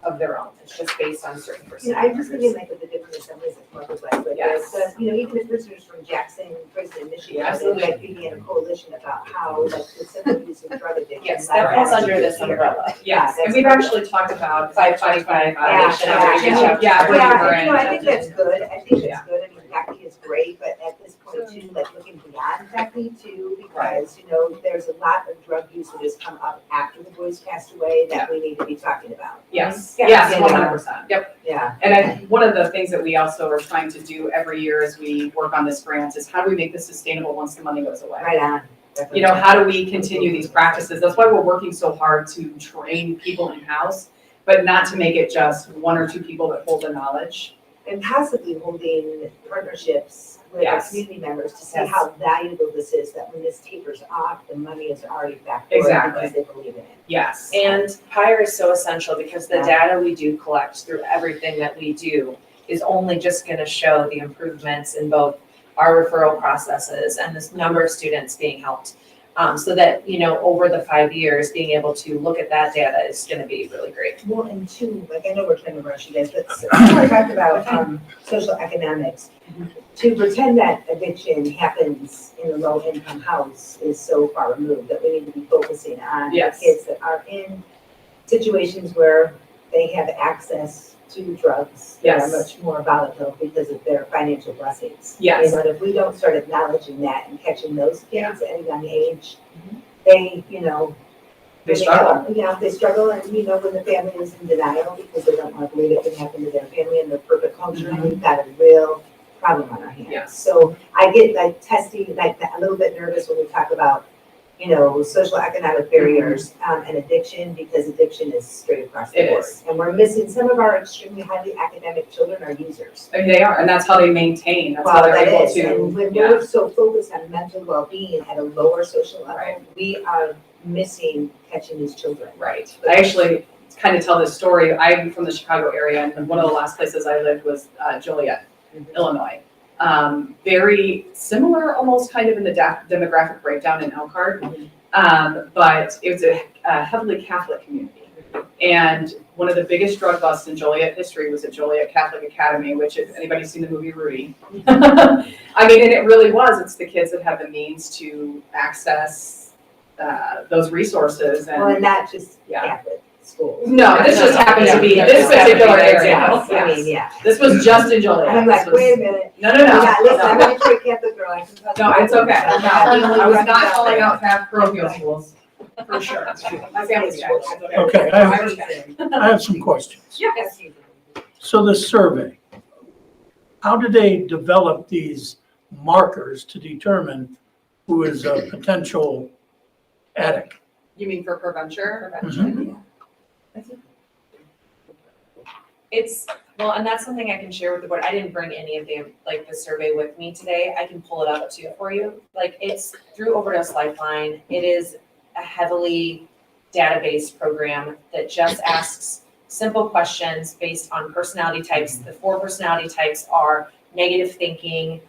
[SPEAKER 8] of their own. It's just based on certain
[SPEAKER 3] You know,
[SPEAKER 8] personality
[SPEAKER 3] I'm just
[SPEAKER 8] markers.
[SPEAKER 3] thinking like with the different assemblies of Marcos West, but
[SPEAKER 6] Yes.
[SPEAKER 3] there's, you know, even the prisoners from Jackson, prison, Michigan,
[SPEAKER 6] Yeah,
[SPEAKER 3] they
[SPEAKER 6] absolutely.
[SPEAKER 3] like being in a coalition about how like the simple use of drug addiction.
[SPEAKER 8] Yes,
[SPEAKER 3] like,
[SPEAKER 8] that falls
[SPEAKER 3] that's
[SPEAKER 8] under this
[SPEAKER 3] here.
[SPEAKER 8] umbrella.
[SPEAKER 6] Yes, and
[SPEAKER 3] that's
[SPEAKER 6] we've
[SPEAKER 3] good.
[SPEAKER 6] actually talked about 525
[SPEAKER 3] Yeah,
[SPEAKER 6] Foundation.
[SPEAKER 3] yeah,
[SPEAKER 6] Yeah, bringing her
[SPEAKER 3] Yeah,
[SPEAKER 6] in.
[SPEAKER 3] no, I think that's good, I think
[SPEAKER 6] Yeah.
[SPEAKER 3] it's good, I mean, Becky is great, but at this point too, like looking beyond Becky too, because, you know, there's a lot of drug use that has come up after the boys passed away that we need to be talking about.
[SPEAKER 6] Yes,
[SPEAKER 8] Yeah.
[SPEAKER 6] yes,
[SPEAKER 3] Yeah.
[SPEAKER 6] 100%.
[SPEAKER 3] Yeah.
[SPEAKER 6] And one of the things that we also are trying to do every year as we work on this grant is how do we make this sustainable once the money goes away?
[SPEAKER 3] Right on.
[SPEAKER 6] You know, how do we continue these practices? That's why we're working so hard to train people in-house, but not to make it just 1 or 2 people that hold the knowledge.
[SPEAKER 3] And possibly holding partnerships with our
[SPEAKER 6] Yes.
[SPEAKER 3] community members to see
[SPEAKER 6] Yes.
[SPEAKER 3] how valuable this is, that when this tapers off, the money is already back
[SPEAKER 6] Exactly.
[SPEAKER 3] because they believe in it.
[SPEAKER 6] Yes.
[SPEAKER 8] And PIRE is so essential because the
[SPEAKER 3] Yeah.
[SPEAKER 8] data we do collect through everything that we do is only just gonna show the improvements in both our referral processes and this number of students being helped. So that, you know, over the 5 years, being able to look at that data is gonna be really great.
[SPEAKER 3] Well, and two, like, I know we're trying to rush you guys, but before I talked about, social economics, to pretend that addiction happens in a low-income house is so far removed that we need to be focusing on the
[SPEAKER 6] Yes.
[SPEAKER 3] kids that are in situations where they have access to drugs that are
[SPEAKER 6] Yes.
[SPEAKER 3] much more volatile because of their financial blessings.
[SPEAKER 6] Yes.
[SPEAKER 3] And if we don't start acknowledging that and catching those kids at a young age, they,
[SPEAKER 6] They struggle.
[SPEAKER 3] they struggle, and when the family is in denial because they don't want to believe it can happen to their family in their perfect culture, we've got a real problem on our hands.
[SPEAKER 6] Yes.
[SPEAKER 3] So I get testing, a little bit nervous when we talk about, social economic barriers, and addiction, because addiction is straight across the
[SPEAKER 6] It
[SPEAKER 3] board.
[SPEAKER 6] is.
[SPEAKER 3] And we're missing, some of our extremely highly academic children are users.
[SPEAKER 6] I mean, they are, and that's how they maintain, that's how
[SPEAKER 3] Well,
[SPEAKER 6] they're
[SPEAKER 3] that
[SPEAKER 6] able
[SPEAKER 3] is,
[SPEAKER 6] to,
[SPEAKER 3] and when
[SPEAKER 6] yeah.
[SPEAKER 3] we're so focused on mental well-being at a lower social level,
[SPEAKER 6] Right.
[SPEAKER 3] we are missing catching these children.
[SPEAKER 6] Right. I actually kind of tell this story. I'm from the Chicago area, and one of the last places I lived was Joliet, Illinois. Very similar, almost kind of in the demographic breakdown in Elkhart, but it was a heavily Catholic community. And one of the biggest drug busts in Joliet history was at Joliet Catholic Academy, which, if anybody's seen the movie Rudy, I mean, and it really was. It's the kids that have the means to access those resources. And
[SPEAKER 3] Well, and not just
[SPEAKER 6] Yeah.
[SPEAKER 3] Catholic schools.
[SPEAKER 6] no, this just happened to be this particular area.
[SPEAKER 3] I mean, yeah.
[SPEAKER 6] This was just in Joliet.
[SPEAKER 3] And I'm like,
[SPEAKER 6] This was-
[SPEAKER 3] wait a minute.
[SPEAKER 6] No.
[SPEAKER 3] Listen, I'm a Detroit Catholic girl. I can tell you.
[SPEAKER 6] No, it's okay.
[SPEAKER 3] I'm
[SPEAKER 6] No,
[SPEAKER 3] not the only
[SPEAKER 6] I was
[SPEAKER 3] one
[SPEAKER 6] not
[SPEAKER 3] out
[SPEAKER 6] calling
[SPEAKER 3] there.
[SPEAKER 6] out parochial schools, for sure. My family's Catholic. it's okay.
[SPEAKER 9] Okay, I have,
[SPEAKER 6] Irish Catholic.
[SPEAKER 9] I have some questions.
[SPEAKER 6] Yes.
[SPEAKER 9] So this survey, how do they develop these markers to determine who is a potential addict?
[SPEAKER 6] You mean for prevention?
[SPEAKER 8] Well, and that's something I can share with the board. I didn't bring any of the survey with me today. I can pull it up too for you. It's through Overdose Lifeline. It is a heavily database program that just asks simple questions based on personality types. The 4 personality types are negative thinking,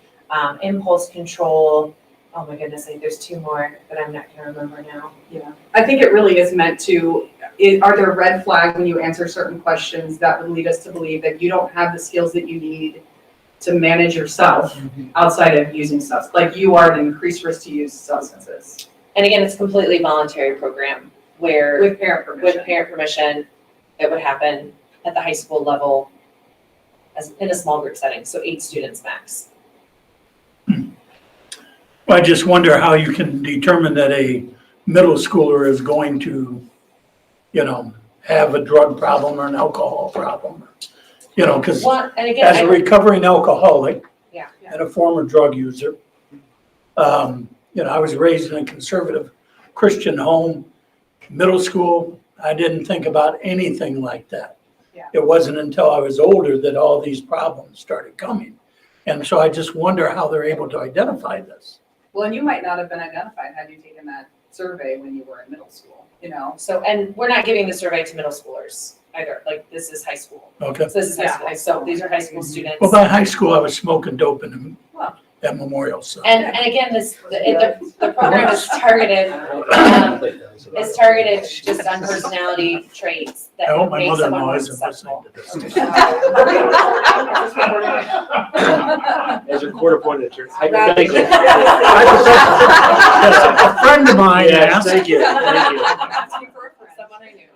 [SPEAKER 8] impulse control. Oh my goodness, there's 2 more that I'm not gonna remember now.
[SPEAKER 6] Yeah. I think it really is meant to, are there red flags when you answer certain questions that would lead us to believe that you don't have the skills that you need to manage yourself outside of using substances? Like you are at an increased risk to use substances.
[SPEAKER 8] And again, it's a completely voluntary program where
[SPEAKER 6] With parent permission.
[SPEAKER 8] with parent permission, that would happen at the high school level as in a small group setting, so 8 students max.
[SPEAKER 9] I just wonder how you can determine that a middle schooler is going to, have a drug problem or an alcohol problem. Because
[SPEAKER 8] Well, and again,
[SPEAKER 9] as a recovering alcoholic
[SPEAKER 8] Yeah.
[SPEAKER 9] and a former drug user, I was raised in a conservative Christian home, middle school, I didn't think about anything like that.
[SPEAKER 6] Yeah.
[SPEAKER 9] It wasn't until I was older that all these problems started coming. And so I just wonder how they're able to identify this.
[SPEAKER 6] Well, and you might not have been identified had you taken that survey when you were in middle school,
[SPEAKER 8] So, and we're not giving the survey to middle schoolers either, this is high school.
[SPEAKER 9] Okay.
[SPEAKER 8] So this is high school, so these are high school students.
[SPEAKER 9] Well, by high school, I was smoking dope in
[SPEAKER 6] Wow.
[SPEAKER 9] at Memorial. So.
[SPEAKER 8] And again, the program is targeted, is targeted just on personality traits that
[SPEAKER 9] I hope my
[SPEAKER 8] make someone
[SPEAKER 9] mother-in-law
[SPEAKER 8] more
[SPEAKER 9] isn't listening
[SPEAKER 8] successful.
[SPEAKER 9] to this.
[SPEAKER 2] As your court appointed attorney. Hypothetically.
[SPEAKER 9] Yes, a friend of mine
[SPEAKER 2] Yes,
[SPEAKER 9] asked.
[SPEAKER 2] thank you, thank you.
[SPEAKER 8] Someone I knew.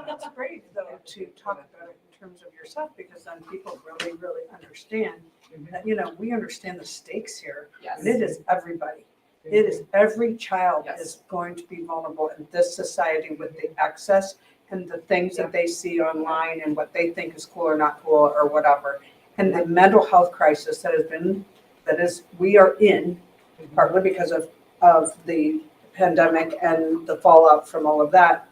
[SPEAKER 1] It's great though to talk about it in terms of yourself, because then people really understand that, we understand the stakes here.
[SPEAKER 6] Yes.
[SPEAKER 1] And it is everybody. It is every child
[SPEAKER 6] Yes.
[SPEAKER 1] is going to be vulnerable in this society with the access and the things that they see online and what they think is cool or not cool or whatever. And the mental health crisis we are in, partly because of the pandemic and the fallout from all of that.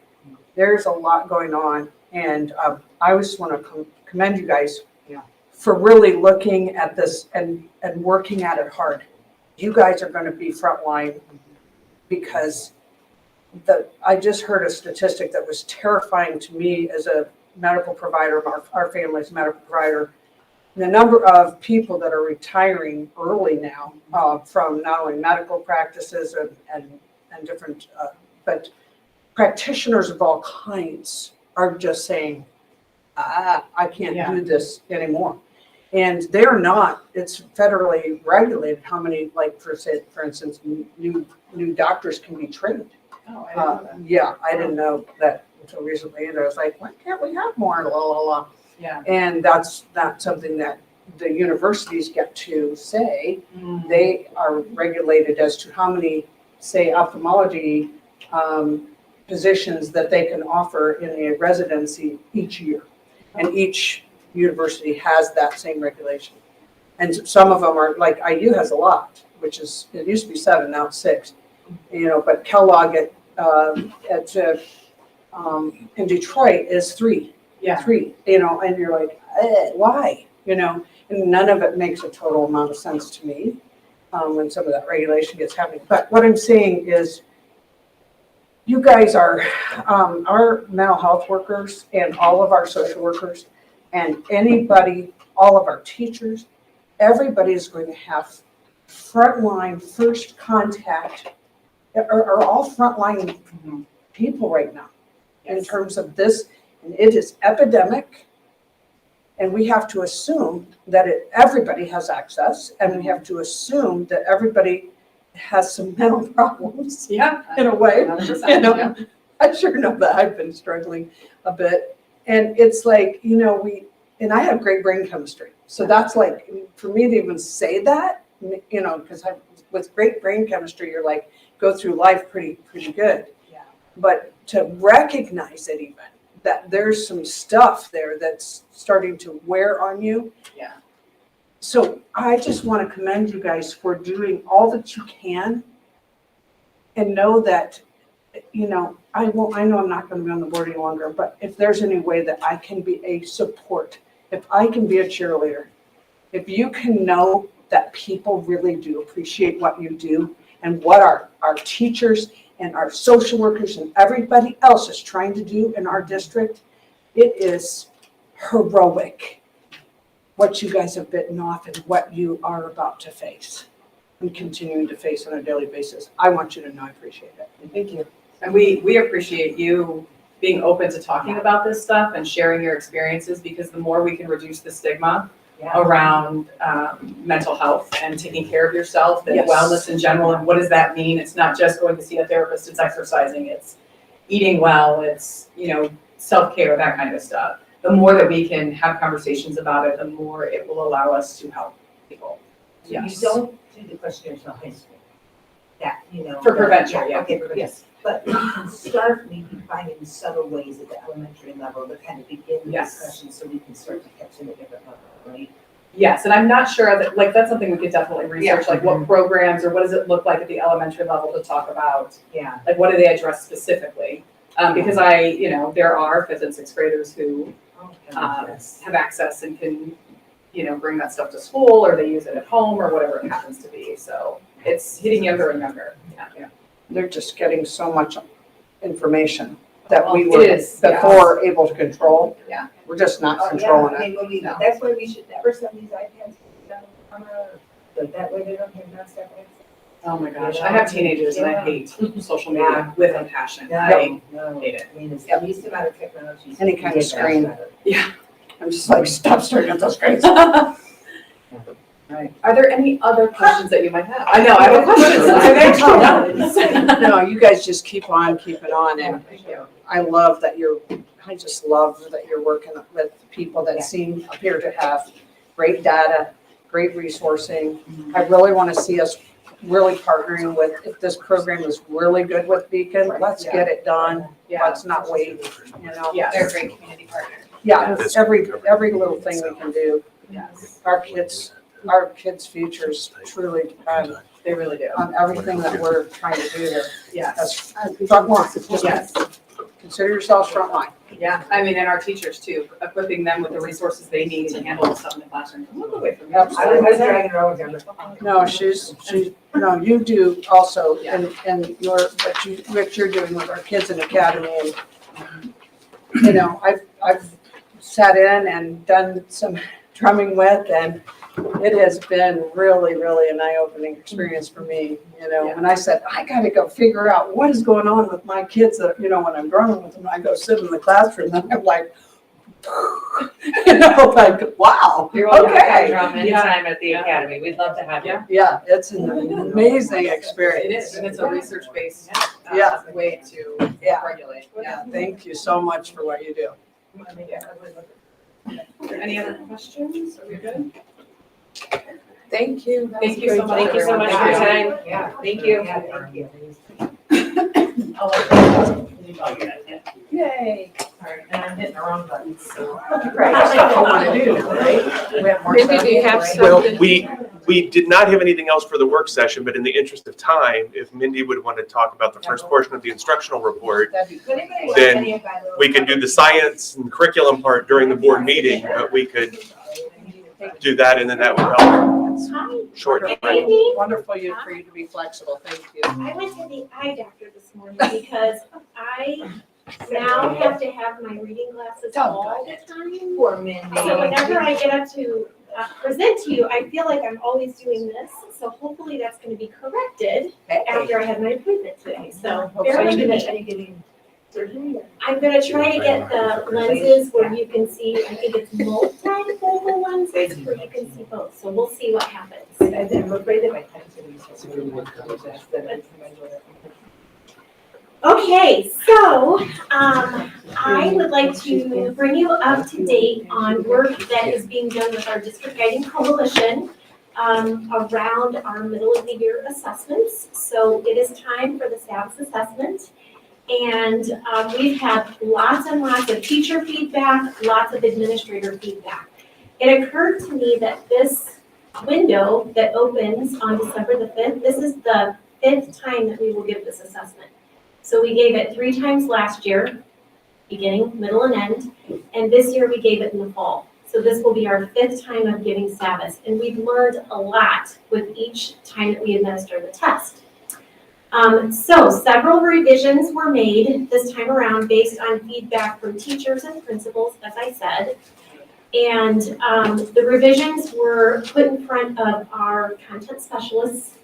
[SPEAKER 1] There's a lot going on, and I just want to commend you guys for really looking at this and working at it hard. You guys are going to be frontline, because I just heard a statistic that was terrifying to me as a medical provider. Our family's medical provider. The number of people that are retiring early now from not only medical practices and different, but practitioners of all kinds are just saying, I can't do this anymore. And they're not, it's federally regulated how many, like, for instance, new doctors can be trained.
[SPEAKER 6] Oh, I didn't know that.
[SPEAKER 1] Yeah, I didn't know that until recently either. I was like, why can't we have more, la, la, la.
[SPEAKER 6] Yeah.
[SPEAKER 1] And that's not something that the universities get to say. They are regulated as to how many, say, ophthalmology positions that they can offer in a residency each year. And each university has that same regulation. And some of them are, like IU has a lot, which is, it used to be 7, now it's 6. You know, but Kellogg in Detroit is 3.
[SPEAKER 6] Yeah.
[SPEAKER 1] 3, you know, and you're like, why? You know, and none of it makes a total amount of sense to me when some of that regulation gets happening. But what I'm saying is, you guys are our mental health workers and all of our social workers and anybody, all of our teachers, everybody is going to have frontline first contact, are all frontline people right now in terms of this. And it is epidemic. And we have to assume that everybody has access, and we have to assume that everybody has some mental problems.
[SPEAKER 6] Yeah.
[SPEAKER 1] In a way.
[SPEAKER 6] 100%,
[SPEAKER 1] You know,
[SPEAKER 6] yeah.
[SPEAKER 1] I sure know that I've been struggling a bit. And it's like, you know, and I have great brain chemistry. So that's like, for me to even say that, you know, because with great brain chemistry, you're like, go through life pretty good.
[SPEAKER 6] Yeah.
[SPEAKER 1] But to recognize it even, that there's some stuff there that's starting to wear on you.
[SPEAKER 6] Yeah.
[SPEAKER 1] So I just want to commend you guys for doing all that you can, and know that, you know, I know I'm not going to be on the board any longer, but if there's any way that I can be a support, if I can be a cheerleader, if you can know that people really do appreciate what you do and what our teachers and our social workers and everybody else is trying to do in our district, it is heroic what you guys have bitten off and what you are about to face and continuing to face on a daily basis. I want you to know I appreciate it.
[SPEAKER 6] Thank you. And we appreciate you being open to talking about this stuff and sharing your experiences, because the more we can reduce the stigma around mental health and taking care of yourself and
[SPEAKER 1] Yes.
[SPEAKER 6] wellness in general, and what does that mean? It's not just going to see a therapist, it's exercising, it's eating well, it's, you know, self-care, that kind of stuff. The more that we can have conversations about it, the more it will allow us to help people. Yes.
[SPEAKER 3] You don't do the questionnaires till high school. That, you know.
[SPEAKER 6] For prevention, yeah.
[SPEAKER 3] Okay, prevention.
[SPEAKER 6] Yes.
[SPEAKER 3] But you can start maybe finding subtle ways at the elementary level to kind of begin the
[SPEAKER 6] Yes.
[SPEAKER 3] discussion, so we can start to catch them at different levels, right?
[SPEAKER 6] Yes, and I'm not sure that, like, that's something we could definitely research, like what programs or what does it look like at the elementary level to talk about,
[SPEAKER 3] Yeah.
[SPEAKER 6] like what do they address specifically? Because you know, there are 5th and 6th graders who have access and can, you know, bring that stuff to school, or they use it at home, or whatever it happens to be. So it's hitting younger and younger. Yeah.
[SPEAKER 1] They're just getting so much information that we
[SPEAKER 6] It
[SPEAKER 1] were
[SPEAKER 6] is, yeah.
[SPEAKER 1] before able to control.
[SPEAKER 6] Yeah.
[SPEAKER 1] We're just not
[SPEAKER 3] Oh, yeah,
[SPEAKER 1] controlling
[SPEAKER 3] I
[SPEAKER 1] it.
[SPEAKER 3] mean, when we,
[SPEAKER 6] No.
[SPEAKER 3] that's why we should never send these iPads down the camera, so that way they don't have nonstop access.
[SPEAKER 6] Oh my gosh, I have teenagers and I hate social media
[SPEAKER 3] Yeah.
[SPEAKER 6] with a passion. I
[SPEAKER 3] No,
[SPEAKER 6] hate it.
[SPEAKER 3] I mean, it's
[SPEAKER 1] Yep.
[SPEAKER 3] the least amount of technology.
[SPEAKER 1] Any kind of screen.
[SPEAKER 6] Yeah.
[SPEAKER 1] I'm just like, stop staring at those screens.
[SPEAKER 6] Right. Are there any other questions that you might have? I know, I have a question.
[SPEAKER 1] No, you guys just keep on keeping on, and
[SPEAKER 6] Thank you.
[SPEAKER 1] I just love that you're working with people that appear to have great data, great resourcing. I really want to see us really partnering with, if this program is really good with Beacon, let's get it done.
[SPEAKER 6] Yeah.
[SPEAKER 1] Let's not wait, you know?
[SPEAKER 6] Yeah.
[SPEAKER 8] They're a great community partner.
[SPEAKER 1] Yeah,
[SPEAKER 5] This
[SPEAKER 1] every
[SPEAKER 5] covering
[SPEAKER 1] little thing we can do.
[SPEAKER 6] Yes,
[SPEAKER 1] Our kids' futures truly depend
[SPEAKER 6] they really do.
[SPEAKER 1] on everything that we're trying to do here.
[SPEAKER 6] Yes.
[SPEAKER 1] That's frontline. Just
[SPEAKER 6] Yes.
[SPEAKER 1] consider yourselves frontline.
[SPEAKER 6] Yeah, I mean, and our teachers too, equipping them with the resources they need to handle the stuff in the classroom. Look away from me.
[SPEAKER 3] I was dragging her over there.
[SPEAKER 1] No, no, you do also, and what you're doing with our kids in academy, and, you know, I've sat in and done some drumming with, and it has been really, really an eye-opening experience for me, you know, when I said, I gotta go figure out what is going on with my kids that, you know, when I'm drumming with them, I go sit in the classroom, and I'm like, You know, like, wow,
[SPEAKER 10] You're welcome to come
[SPEAKER 1] okay.
[SPEAKER 10] drum
[SPEAKER 1] Yeah.
[SPEAKER 10] anytime at the academy. We'd love to have you.
[SPEAKER 1] Yeah, it's an amazing experience.
[SPEAKER 6] It is, and it's a research-based
[SPEAKER 1] Yeah.
[SPEAKER 6] way to
[SPEAKER 1] Yeah.
[SPEAKER 6] regulate.
[SPEAKER 1] Yeah, thank you so much for what you do.
[SPEAKER 6] Any other questions? Are we good?
[SPEAKER 4] Thank you. That was
[SPEAKER 6] Thank you
[SPEAKER 4] a
[SPEAKER 6] so
[SPEAKER 4] great
[SPEAKER 6] much.
[SPEAKER 10] Thank you so much for your time.
[SPEAKER 3] Yeah.
[SPEAKER 10] Thank you.
[SPEAKER 3] Yeah, thank you.
[SPEAKER 7] Oh, yeah, yeah.
[SPEAKER 6] Yay. All right, and I'm hitting the wrong buttons, so.
[SPEAKER 4] Maybe do you have
[SPEAKER 5] Well,
[SPEAKER 4] something?
[SPEAKER 5] we did not have anything else for the work session, but in the interest of time, if Mindy would want to talk about the first portion of the instructional report, then we could do the science and curriculum part during the board meeting, but we could do that and then that would help shorten the time.
[SPEAKER 1] Wonderful for you to be flexible, thank you.
[SPEAKER 11] I went to the eye doctor this morning because I now have to have my reading glasses all the time.
[SPEAKER 3] Poor Mindy.
[SPEAKER 11] So whenever I get up to present to you, I feel like I'm always doing this. So hopefully that's going to be corrected after I have my appointment today. So bear with me. I'm going to try to get the lenses where you can see, I think it's multifocal lenses where you can see both. So we'll see what happens.
[SPEAKER 3] I'm afraid that my
[SPEAKER 11] Okay, so I would like to bring you up to date on work that is being done with our district guiding coalition around our middle of the year assessments. So it is time for the status assessment. And we've had lots and lots of teacher feedback, lots of administrator feedback. It occurred to me that this window that opens on December the 5th, this is the 5th time that we will give this assessment. So we gave it 3 times last year, beginning, middle, and end, and this year we gave it in the fall. So this will be our 5th time of giving status, and we've learned a lot with each time that we administer the test. So several revisions were made this time around based on feedback from teachers and principals, as I said. And the revisions were put in front of our content specialists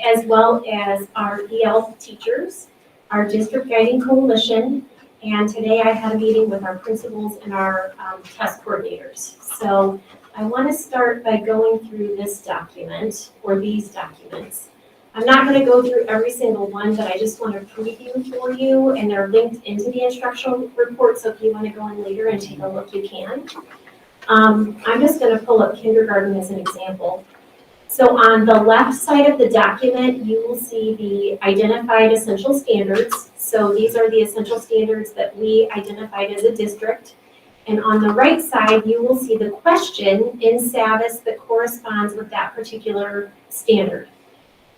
[SPEAKER 11] as well as our EL teachers, our district guiding coalition, and today I had a meeting with our principals and our test coordinators. So I want to start by going through this document, or these documents. I'm not going to go through every single one, but I just want to preview for you, and they're linked into the instructional report, so if you want to go in later and take a look, you can. I'm just going to pull up kindergarten as an example. So on the left side of the document, you will see the identified essential standards. So these are the essential standards that we identified as a district. And on the right side, you will see the question in SAVIS that corresponds with that particular standard.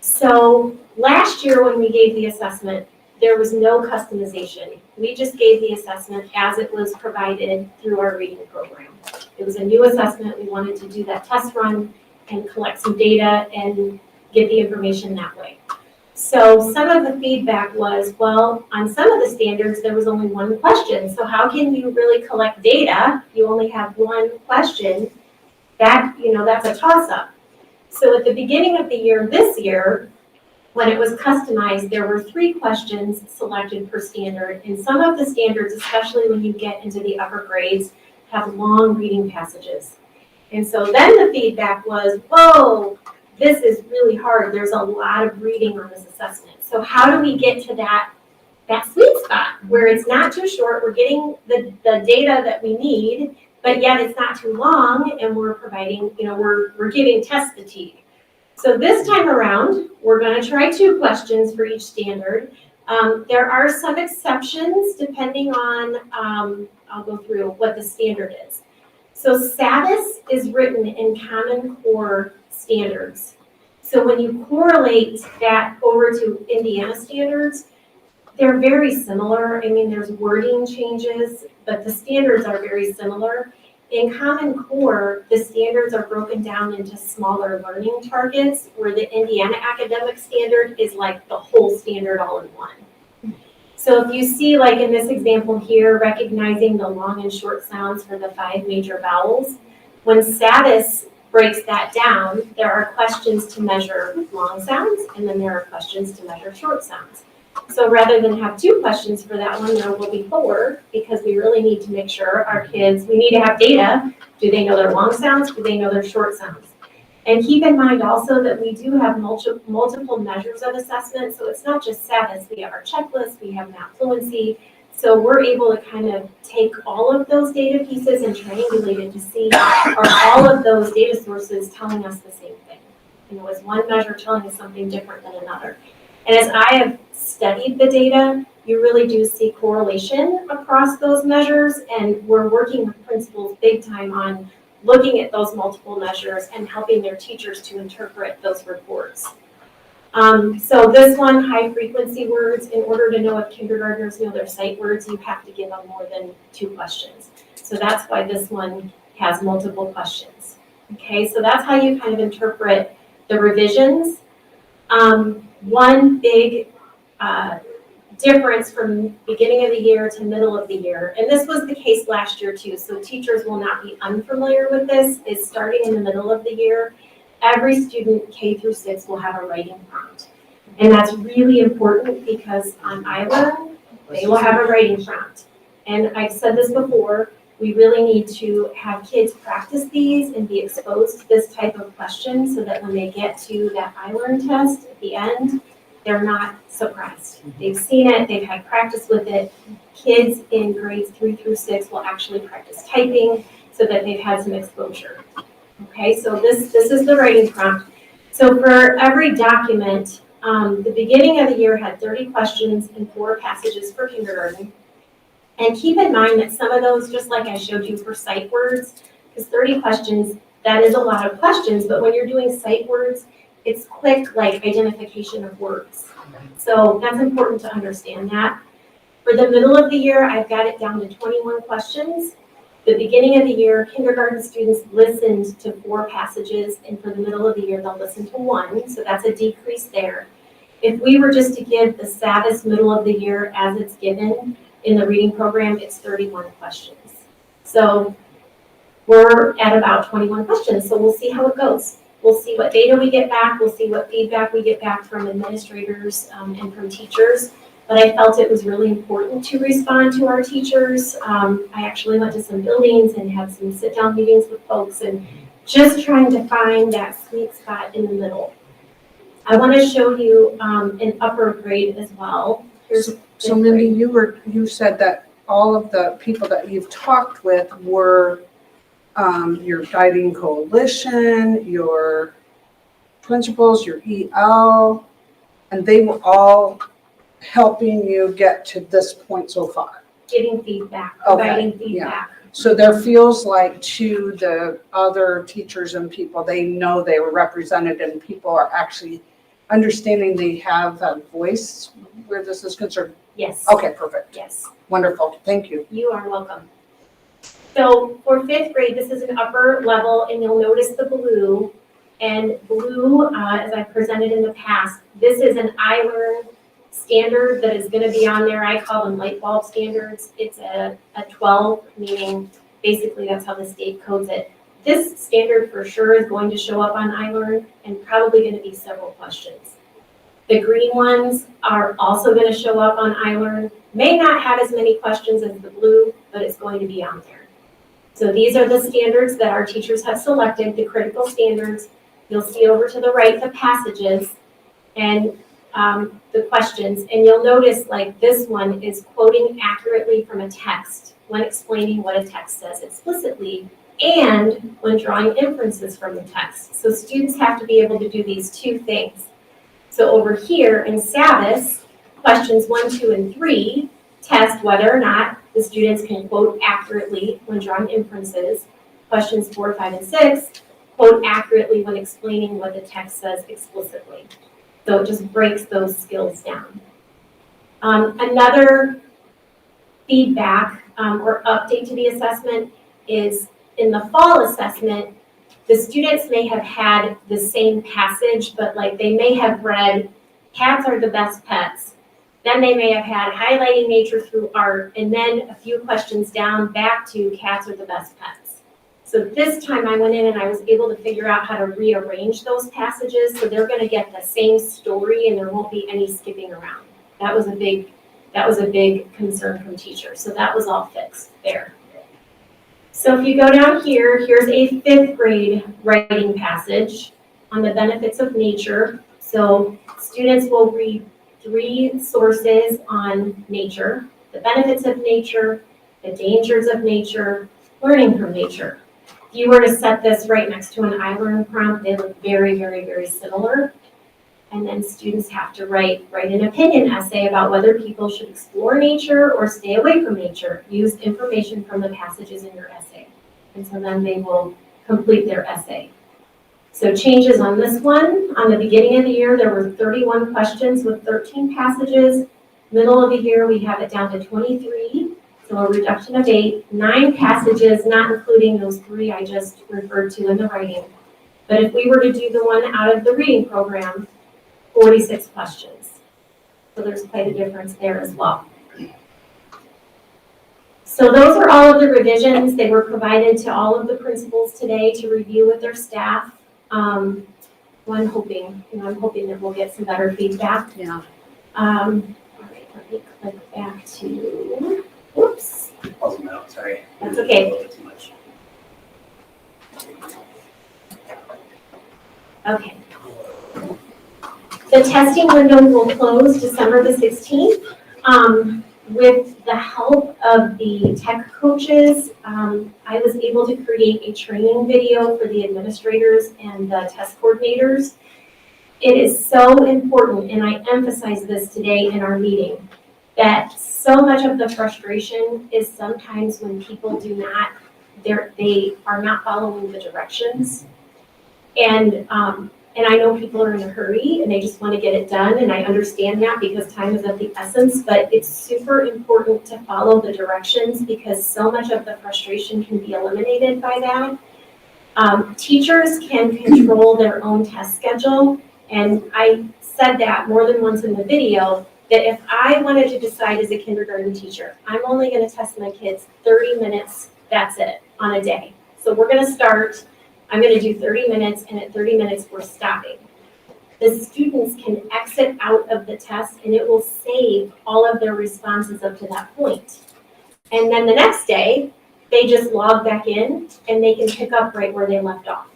[SPEAKER 11] So last year when we gave the assessment, there was no customization. We just gave the assessment as it was provided through our reading program. It was a new assessment. We wanted to do that test run and collect some data and get the information that way. So some of the feedback was, well, on some of the standards, there was only one question. So how can you really collect data? You only have one question. That, that's a toss-up. So at the beginning of the year, this year, when it was customized, there were 3 questions selected per standard. And some of the standards, especially when you get into the upper grades, have long reading passages. And so then the feedback was, whoa, this is really hard. There's a lot of reading on this assessment. So how do we get to that sweet spot where it's not too short, we're getting the data that we need, but yet it's not too long, and we're providing, we're giving test fatigue. So this time around, we're going to try 2 questions for each standard. There are some exceptions depending on, I'll go through what the standard is. So SAVIS is written in Common Core standards. So when you correlate that over to Indiana standards, they're very similar. I mean, there's wording changes, but the standards are very similar. In Common Core, the standards are broken down into smaller learning targets, where the Indiana academic standard is like the whole standard all in one. So if you see, like in this example here, recognizing the long and short sounds for the 5 major vowels, when SAVIS breaks that down, there are questions to measure long sounds, and then there are questions to measure short sounds. So rather than have 2 questions for that one, there will be 4, because we really need to make sure our kids, we need to have data. Do they know their long sounds? Do they know their short sounds? And keep in mind also that we do have multiple measures of assessment, so it's not just SAVIS. We have our checklist, we have math fluency. So we're able to kind of take all of those data pieces and triangulate it to see, are all of those data sources telling us the same thing? You know, is one measure telling us something different than another? And as I have studied the data, you really do see correlation across those measures, and we're working with principals big time on looking at those multiple measures and helping their teachers to interpret those reports. So this one, high frequency words, in order to know if kindergartners know their sight words, you have to give them more than 2 questions. So that's why this one has multiple questions. Okay, so that's how you kind of interpret the revisions. One big difference from beginning of the year to middle of the year, and this was the case last year too, so teachers will not be unfamiliar with this, is starting in the middle of the year, every student K through 6 will have a writing prompt. And that's really important because on iLearn, they will have a writing prompt. And I've said this before, we really need to have kids practice these and be exposed to this type of question so that when they get to that iLearn test at the end, they're not surprised. They've seen it, they've had practice with it. Kids in grades 3 through 6 will actually practice typing so that they've had some exposure. Okay, so this is the writing prompt. So for every document, the beginning of the year had 30 questions and 4 passages for kindergarten. And keep in mind that some of those, just like I showed you for sight words, because 30 questions, that is a lot of questions, but when you're doing sight words, it's quick, like identification of words. So that's important to understand that. For the middle of the year, I've got it down to 21 questions. The beginning of the year, kindergarten students listened to 4 passages, and for the middle of the year, they'll listen to 1, so that's a decrease there. If we were just to give the SAVIS middle of the year as it's given in the reading program, it's 31 questions. So we're at about 21 questions, so we'll see how it goes. We'll see what data we get back, we'll see what feedback we get back from administrators and from teachers. But I felt it was really important to respond to our teachers. I actually went to some buildings and had some sit-down meetings with folks and just trying to find that sweet spot in the middle. I want to show you an upper grade as well.
[SPEAKER 1] So Mindy, you said that all of the people that you've talked with were your guiding coalition, your principals, your EL, and they were all helping you get to this point so far.
[SPEAKER 11] Giving feedback,
[SPEAKER 1] Okay,
[SPEAKER 11] providing feedback.
[SPEAKER 1] So there feels like to the other teachers and people, they know they were represented and people are actually understanding they have a voice where this is concerned.
[SPEAKER 11] Yes.
[SPEAKER 1] Okay, perfect.
[SPEAKER 11] Yes.
[SPEAKER 1] Wonderful. Thank you.
[SPEAKER 11] You are welcome. So for 5th grade, this is an upper level, and you'll notice the blue. And blue, as I presented in the past, this is an iLearn standard that is going to be on there. I call them light bulb standards. It's a 12, meaning basically that's how the state codes it. This standard for sure is going to show up on iLearn and probably going to be several questions. The green ones are also going to show up on iLearn. May not have as many questions as the blue, but it's going to be on there. So these are the standards that our teachers have selected, the critical standards. You'll see over to the right the passages and the questions, and you'll notice like this one is quoting accurately from a text when explaining what a text says explicitly and when drawing inferences from the text. So students have to be able to do these 2 things. So over here in SAVIS, questions 1, 2, and 3 test whether or not the students can quote accurately when drawing inferences. Questions 4, 5, and 6 quote accurately when explaining what the text says explicitly. So it just breaks those skills down. Another feedback or update to the assessment is in the fall assessment, the students may have had the same passage, but like they may have read, cats are the best pets. Then they may have had highlighting nature through art, and then a few questions down back to cats are the best pets. So this time I went in and I was able to figure out how to rearrange those passages so they're going to get the same story and there won't be any skipping around. That was a big concern from teachers, so that was all fixed there. So if you go down here, here's a 5th grade writing passage on the benefits of nature. So students will read 3 sources on nature, the benefits of nature, the dangers of nature, learning from nature. If you were to set this right next to an iLearn prompt, they look very, very, very similar. And then students have to write an opinion essay about whether people should explore nature or stay away from nature. Use information from the passages in your essay. And so then they will complete their essay. So changes on this one, on the beginning of the year, there were 31 questions with 13 passages. Middle of the year, we have it down to 23, so a reduction of 8. 9 passages, not including those 3 I just referred to in the writing. But if we were to do the one out of the reading program, 46 questions. So there's quite a difference there as well. So those are all of the revisions. They were provided to all of the principals today to review with their staff. I'm hoping that we'll get some better feedback.
[SPEAKER 1] Yeah.
[SPEAKER 11] All right, let me click back to, whoops,
[SPEAKER 7] Puzzle out, sorry.
[SPEAKER 11] That's okay.
[SPEAKER 7] A little bit too much.
[SPEAKER 11] okay. The testing window will close December the 16th. With the help of the tech coaches, I was able to create a training video for the administrators and the test coordinators. It is so important, and I emphasize this today in our meeting, that so much of the frustration is sometimes when people they are not following the directions. And I know people are in a hurry and they just want to get it done, and I understand that because time is of the essence, but it's super important to follow the directions because so much of the frustration can be eliminated by that. Teachers can control their own test schedule, and I said that more than once in the video, that if I wanted to decide as a kindergarten teacher, I'm only going to test my kids 30 minutes, that's it, on a day. So we're going to start, I'm going to do 30 minutes, and at 30 minutes, we're stopping. The students can exit out of the test, and it will save all of their responses up to that point. And then the next day, they just log back in, and they can pick up right where they left off.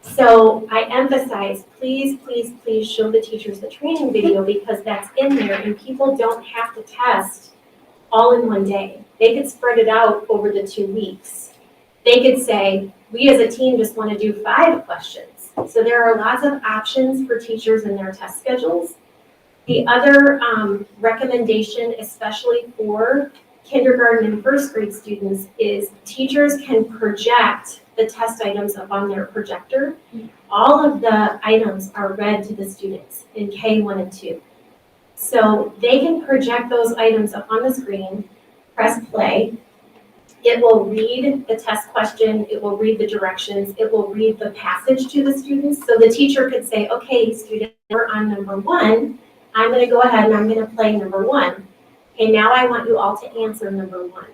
[SPEAKER 11] So I emphasize, please, please, please show the teachers the training video because that's in there, and people don't have to test all in one day. They could spread it out over the 2 weeks. They could say, we as a team just want to do 5 questions. So there are lots of options for teachers in their test schedules. The other recommendation, especially for kindergarten and 1st grade students, is teachers can project the test items up on their projector. All of the items are read to the students in K1 and 2. So they can project those items up on the screen, press play. It will read the test question, it will read the directions, it will read the passage to the students. So the teacher could say, okay, student, we're on number 1. I'm going to go ahead and I'm going to play number 1. Okay, now I want you all to answer number 1.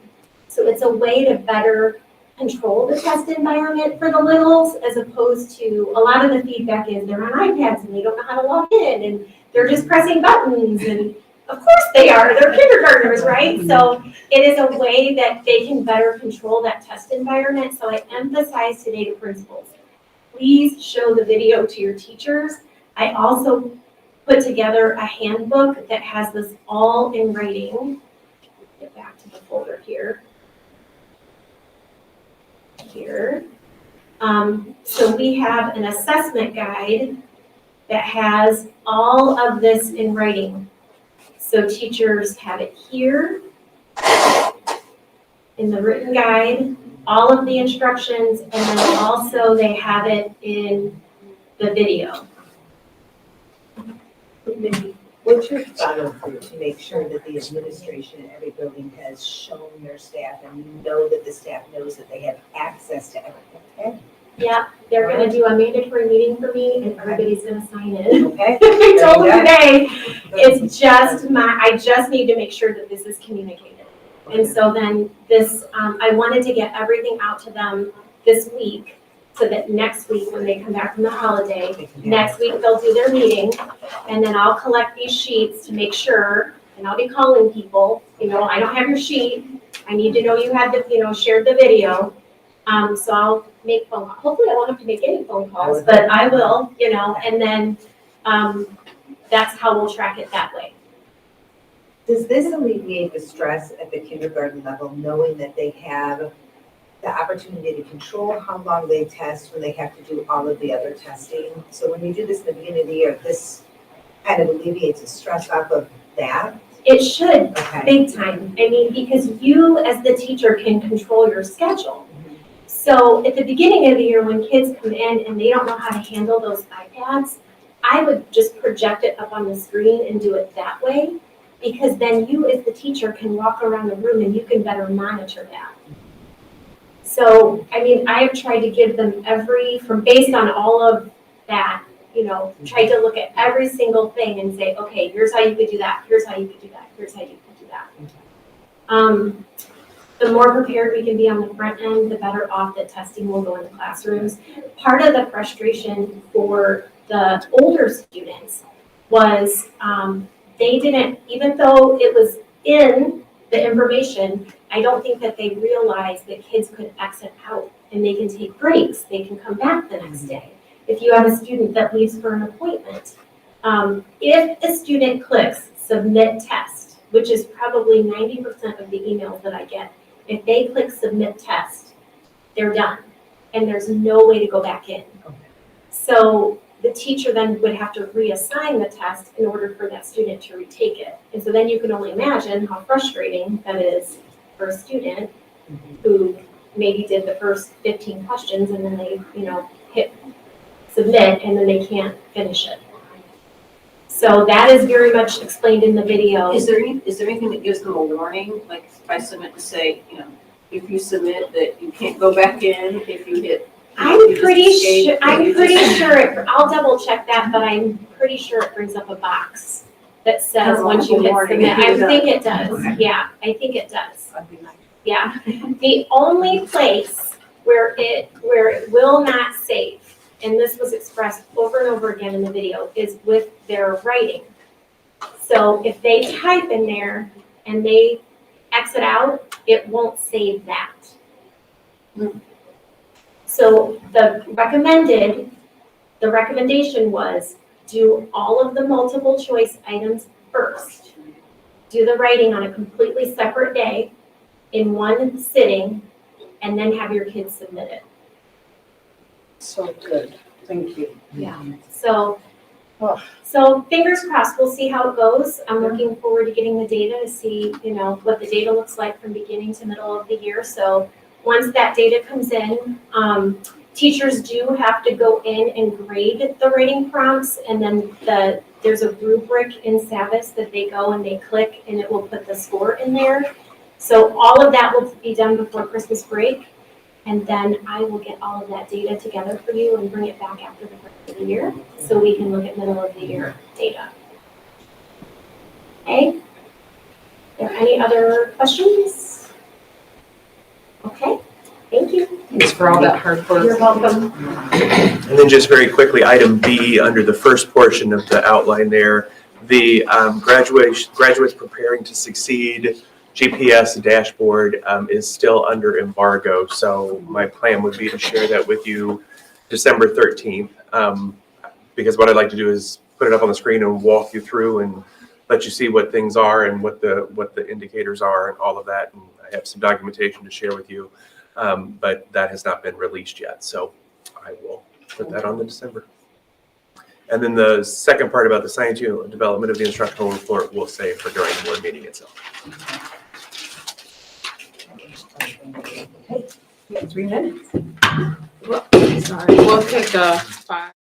[SPEAKER 11] So it's a way to better control the test environment for the littles, as opposed to a lot of the feedback is they're on iPads and they don't know how to log in and they're just pressing buttons, and of course they are, they're kindergartners, right? So it is a way that they can better control that test environment. So I emphasize today to principals, please show the video to your teachers. I also put together a handbook that has this all in writing. Get back to the folder here. So we have an assessment guide that has all of this in writing. So teachers have it here in the written guide, all of the instructions, and then also they have it in the video.
[SPEAKER 3] What's your follow-through to make sure that the administration at every building has shown their staff and you know that the staff knows that they have access to everything?
[SPEAKER 11] Yeah, they're gonna do a mandatory meeting for me and everybody's gonna sign in.
[SPEAKER 3] Okay.
[SPEAKER 11] I told them today, it's just I just need to make sure that this is communicated. And so then this, I wanted to get everything out to them this week so that next week, when they come back from the holiday, next week they'll do their meeting, and then I'll collect these sheets to make sure, and I'll be calling people, I don't have your sheet, I need to know you had shared the video. So I'll make phone calls, hopefully I won't have to make any phone calls, but I will, and then, that's how we'll track it that way.
[SPEAKER 3] Does this alleviate the stress at the kindergarten level, knowing that they have the opportunity to control how long they test when they have to do all of the other testing? So when you do this in the beginning of the year, this kind of alleviates the stress off of that?
[SPEAKER 11] It should,
[SPEAKER 3] Okay.
[SPEAKER 11] big time. I mean, because you as the teacher can control your schedule. So at the beginning of the year, when kids come in and they don't know how to handle those iPads, I would just project it up on the screen and do it that way, because then you as the teacher can walk around the room and you can better monitor that. So, I mean, I have tried to give them based on all of that, tried to look at every single thing and say, okay, here's how you could do that, here's how you could do that, here's how you could do that. The more prepared we can be on the front end, the better off that testing will go in the classrooms. Part of the frustration for the older students was they didn't, even though it was in the information, I don't think that they realized that kids could exit out and they can take breaks, they can come back the next day. If you have a student that leaves for an appointment, if a student clicks submit test, which is probably 90% of the emails that I get, if they click submit test, they're done, and there's no way to go back in. So the teacher then would have to reassign the test in order for that student to retake it. And so then you can only imagine how frustrating that is for a student who maybe did the first 15 questions and then they, hit submit and then they can't finish it. So that is very much explained in the video.
[SPEAKER 12] Is there anything that gives them a warning, like if I submit to say, if you submit that you can't go back in, if you hit?
[SPEAKER 11] I'm pretty sure, I'll double check that, but I'm pretty sure it brings up a box that says once you hit submit. I think it does, yeah, I think it does. Yeah, the only place where it will not save, and this was expressed over and over again in the video, is with their writing. So if they type in there and they exit out, it won't save that. So the recommendation was do all of the multiple choice items first. Do the writing on a completely separate day in one sitting, and then have your kids submit it.
[SPEAKER 1] So good, thank you.
[SPEAKER 11] Yeah. So fingers crossed, we'll see how it goes. I'm looking forward to getting the data to see, what the data looks like from beginning to middle of the year. So once that data comes in, teachers do have to go in and grade the writing prompts, and then there's a rubric in Savvis that they go and they click and it will put the score in there. So all of that will be done before Christmas break, and then I will get all of that data together for you and bring it back after the first of the year so we can look at middle of the year data. Okay? Are there any other questions? Okay, thank you.
[SPEAKER 4] Thanks for all that hard work.
[SPEAKER 11] You're welcome.
[SPEAKER 5] And then just very quickly, item B, under the first portion of the outline there, the graduates preparing to succeed GPS dashboard is still under embargo. So my plan would be to share that with you December 13th. Because what I'd like to do is put it up on the screen and walk you through and let you see what things are and what the indicators are and all of that. And I have some documentation to share with you. But that has not been released yet. So I will put that on the December. And then the second part about the scientific development of the instructional report we'll save for during the board meeting itself.
[SPEAKER 1] Okay, we have 3 minutes.
[SPEAKER 4] Sorry, we'll take a 5.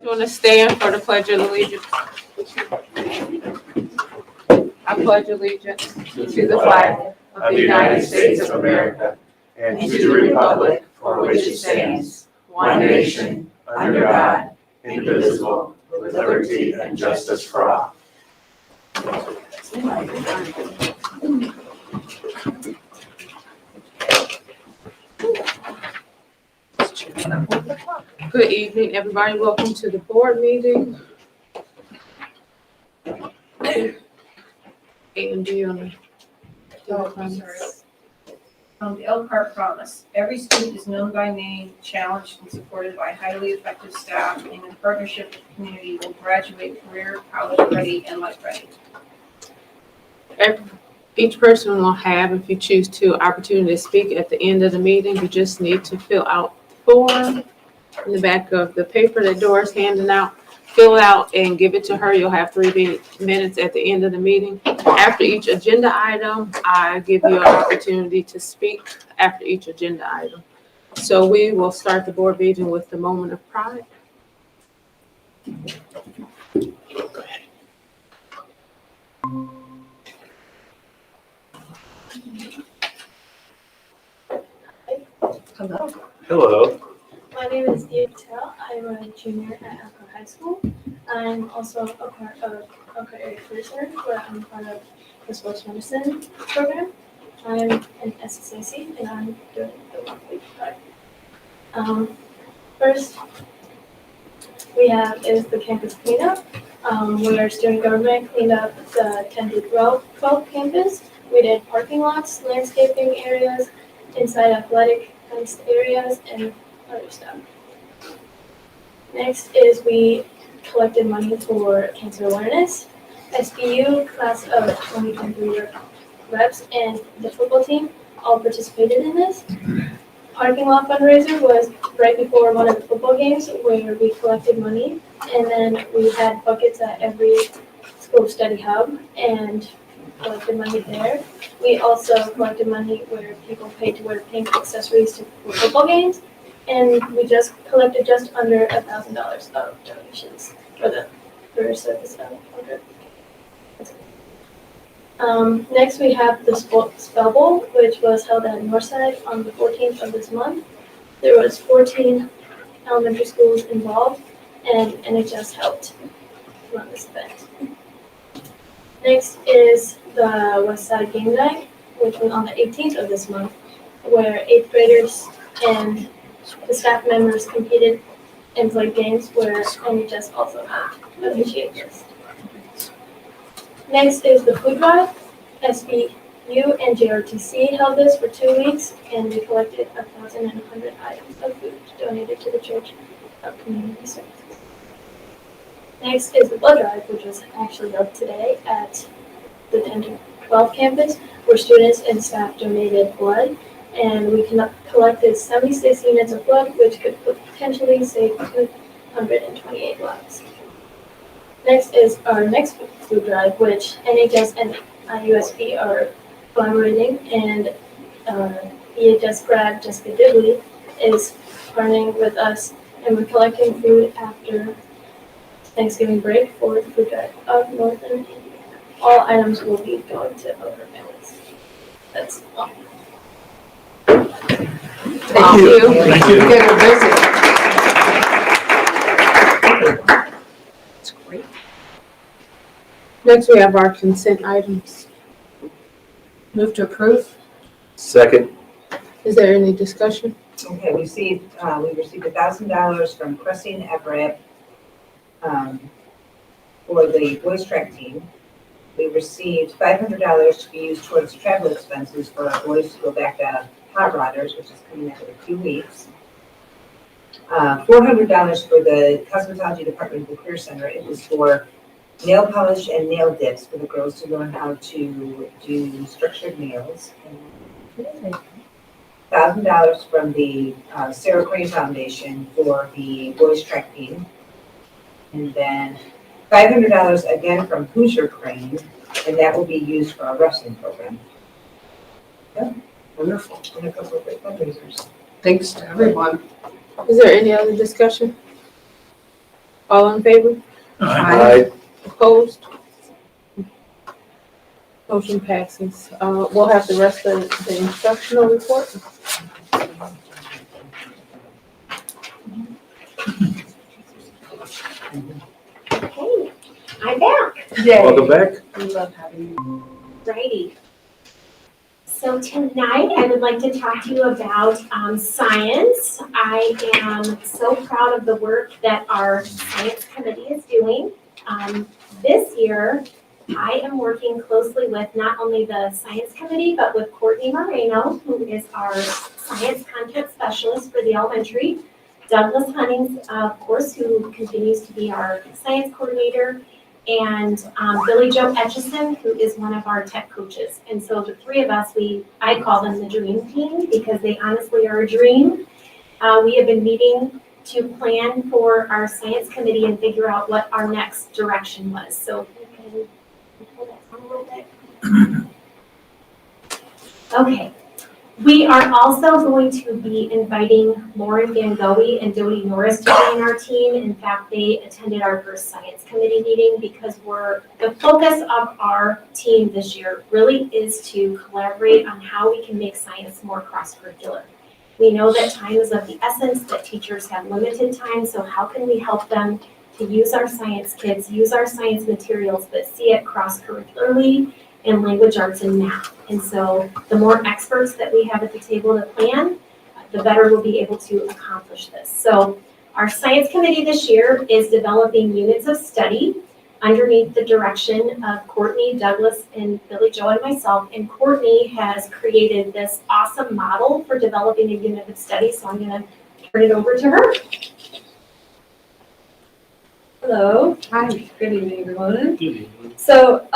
[SPEAKER 4] You want to stand for the Pledge of Allegiance? I pledge allegiance to the flag of the United States of America and to the republic for which it stands, one nation, under God, indivisible, with liberty and justice for all. Good evening, everybody. Welcome to the board meeting. A and D on the.
[SPEAKER 12] Oh, I'm sorry. The Elkhart promise. Every student is known by name, challenged, and supported by highly effective staff, and in partnership with the community will graduate career, college ready, and life ready.
[SPEAKER 4] Each person will have, if you choose to, opportunity to speak at the end of the meeting. You just need to fill out the form in the back of the paper that Dora's handing out. Fill it out and give it to her. You'll have 3 minutes at the end of the meeting. After each agenda item, I give you an opportunity to speak after each agenda item. So we will start the board meeting with the moment of pride.
[SPEAKER 2] Hello. Hello.
[SPEAKER 11] My name is Dia Patel. I'm a junior at Elkhart High School. I'm also a part of Elkhart Area Career Center, where I'm part of the sports medicine program. I'm an SSAC, and I'm doing the 1 week part. First, we have is the campus cleanup, where student government cleaned up the 10 to 12 campus. We did parking lots, landscaping areas, inside athletic fenced areas, and other stuff. Next is we collected money for cancer awareness. SBU class of 2023 reps and the football team all participated in this. Parking lot fundraiser was right before one of the football games where we collected money, and then we had buckets at every school study hub and collected money there. We also collected money where people paid to wear pink accessories for football games, and we just collected just under $1,000 of donations for service of 100. Next, we have the Spell Bowl, which was held at Northside on the 14th of this month. There was 14 elementary schools involved, and NHS helped run this event. Next is the Westside Game Night, which was on the 18th of this month, where 8th graders and the staff members competed and played games where NHS also helped initiate this. Next is the food drive. SBU and JRTC held this for 2 weeks, and we collected 1,100 items of food donated to the Church of Community Services. Next is the blood drive, which was actually held today at the 10 to 12 campus, where students and staff donated blood, and we collected 76 units of blood, which could potentially save 228 lives. Next is our next food drive, which NHS and IUSP are collaborating, and EHS grad Jessica Dibley is partnering with us, and we're collecting food after Thanksgiving break for the food drive of Northern Indiana. All items will be going to other families. That's all.
[SPEAKER 1] Thank you.
[SPEAKER 9] Thank you.
[SPEAKER 1] Get her busy. That's great.
[SPEAKER 4] Next, we have our consent items.
[SPEAKER 1] Move to approve.
[SPEAKER 2] Second.
[SPEAKER 4] Is there any discussion?
[SPEAKER 3] Okay, we received $1,000 from Christine Everett for the boys track team. We received $500 to be used towards travel expenses for our boys to go back to Hot Rodders, which is coming up in a few weeks. $400 for the cosmetology department of the Career Center. It was for nail polish and nail dips for the girls to learn how to do structured nails. $1,000 from the Sarah Crane Foundation for the boys track team. And then $500 again from Hoosier Crane, and that will be used for our wrestling program. Yeah, wonderful. And a couple of great fundraisers.
[SPEAKER 1] Thanks to everyone.
[SPEAKER 4] Is there any other discussion? All in favor?
[SPEAKER 9] Aye.
[SPEAKER 4] Opposed? Motion passes. We'll have the rest of the instructional report.
[SPEAKER 11] Okay, I'm back.
[SPEAKER 2] Welcome back.
[SPEAKER 1] We love having you.
[SPEAKER 11] Righty. So tonight, I would like to talk to you about science. I am so proud of the work that our science committee is doing. This year, I am working closely with not only the science committee, but with Courtney Moreno, who is our science content specialist for the elementary. Douglas Hunnings, of course, who continues to be our science coordinator, and Billy Joe Etchison, who is one of our tech coaches. And so the three of us, I call them the dream team because they honestly are a dream. We have been meeting to plan for our science committee and figure out what our next direction was. So if you can pull that down a little bit. Okay. We are also going to be inviting Lauren Van Goey and Dodie Norris to join our team. In fact, they attended our first science committee meeting because the focus of our team this year really is to collaborate on how we can make science more cross-curricular. We know that time is of the essence, that teachers have limited time, so how can we help them to use our science kits, use our science materials, but see it cross-curricularly in language arts and math. And so the more experts that we have at the table to plan, the better we'll be able to accomplish this. So our science committee this year is developing units of study underneath the direction of Courtney, Douglas, and Billy Joe and myself. And Courtney has created this awesome model for developing a unit of study. So I'm gonna turn it over to her.
[SPEAKER 10] Hello.
[SPEAKER 1] Hi.
[SPEAKER 10] Good evening, everyone. So,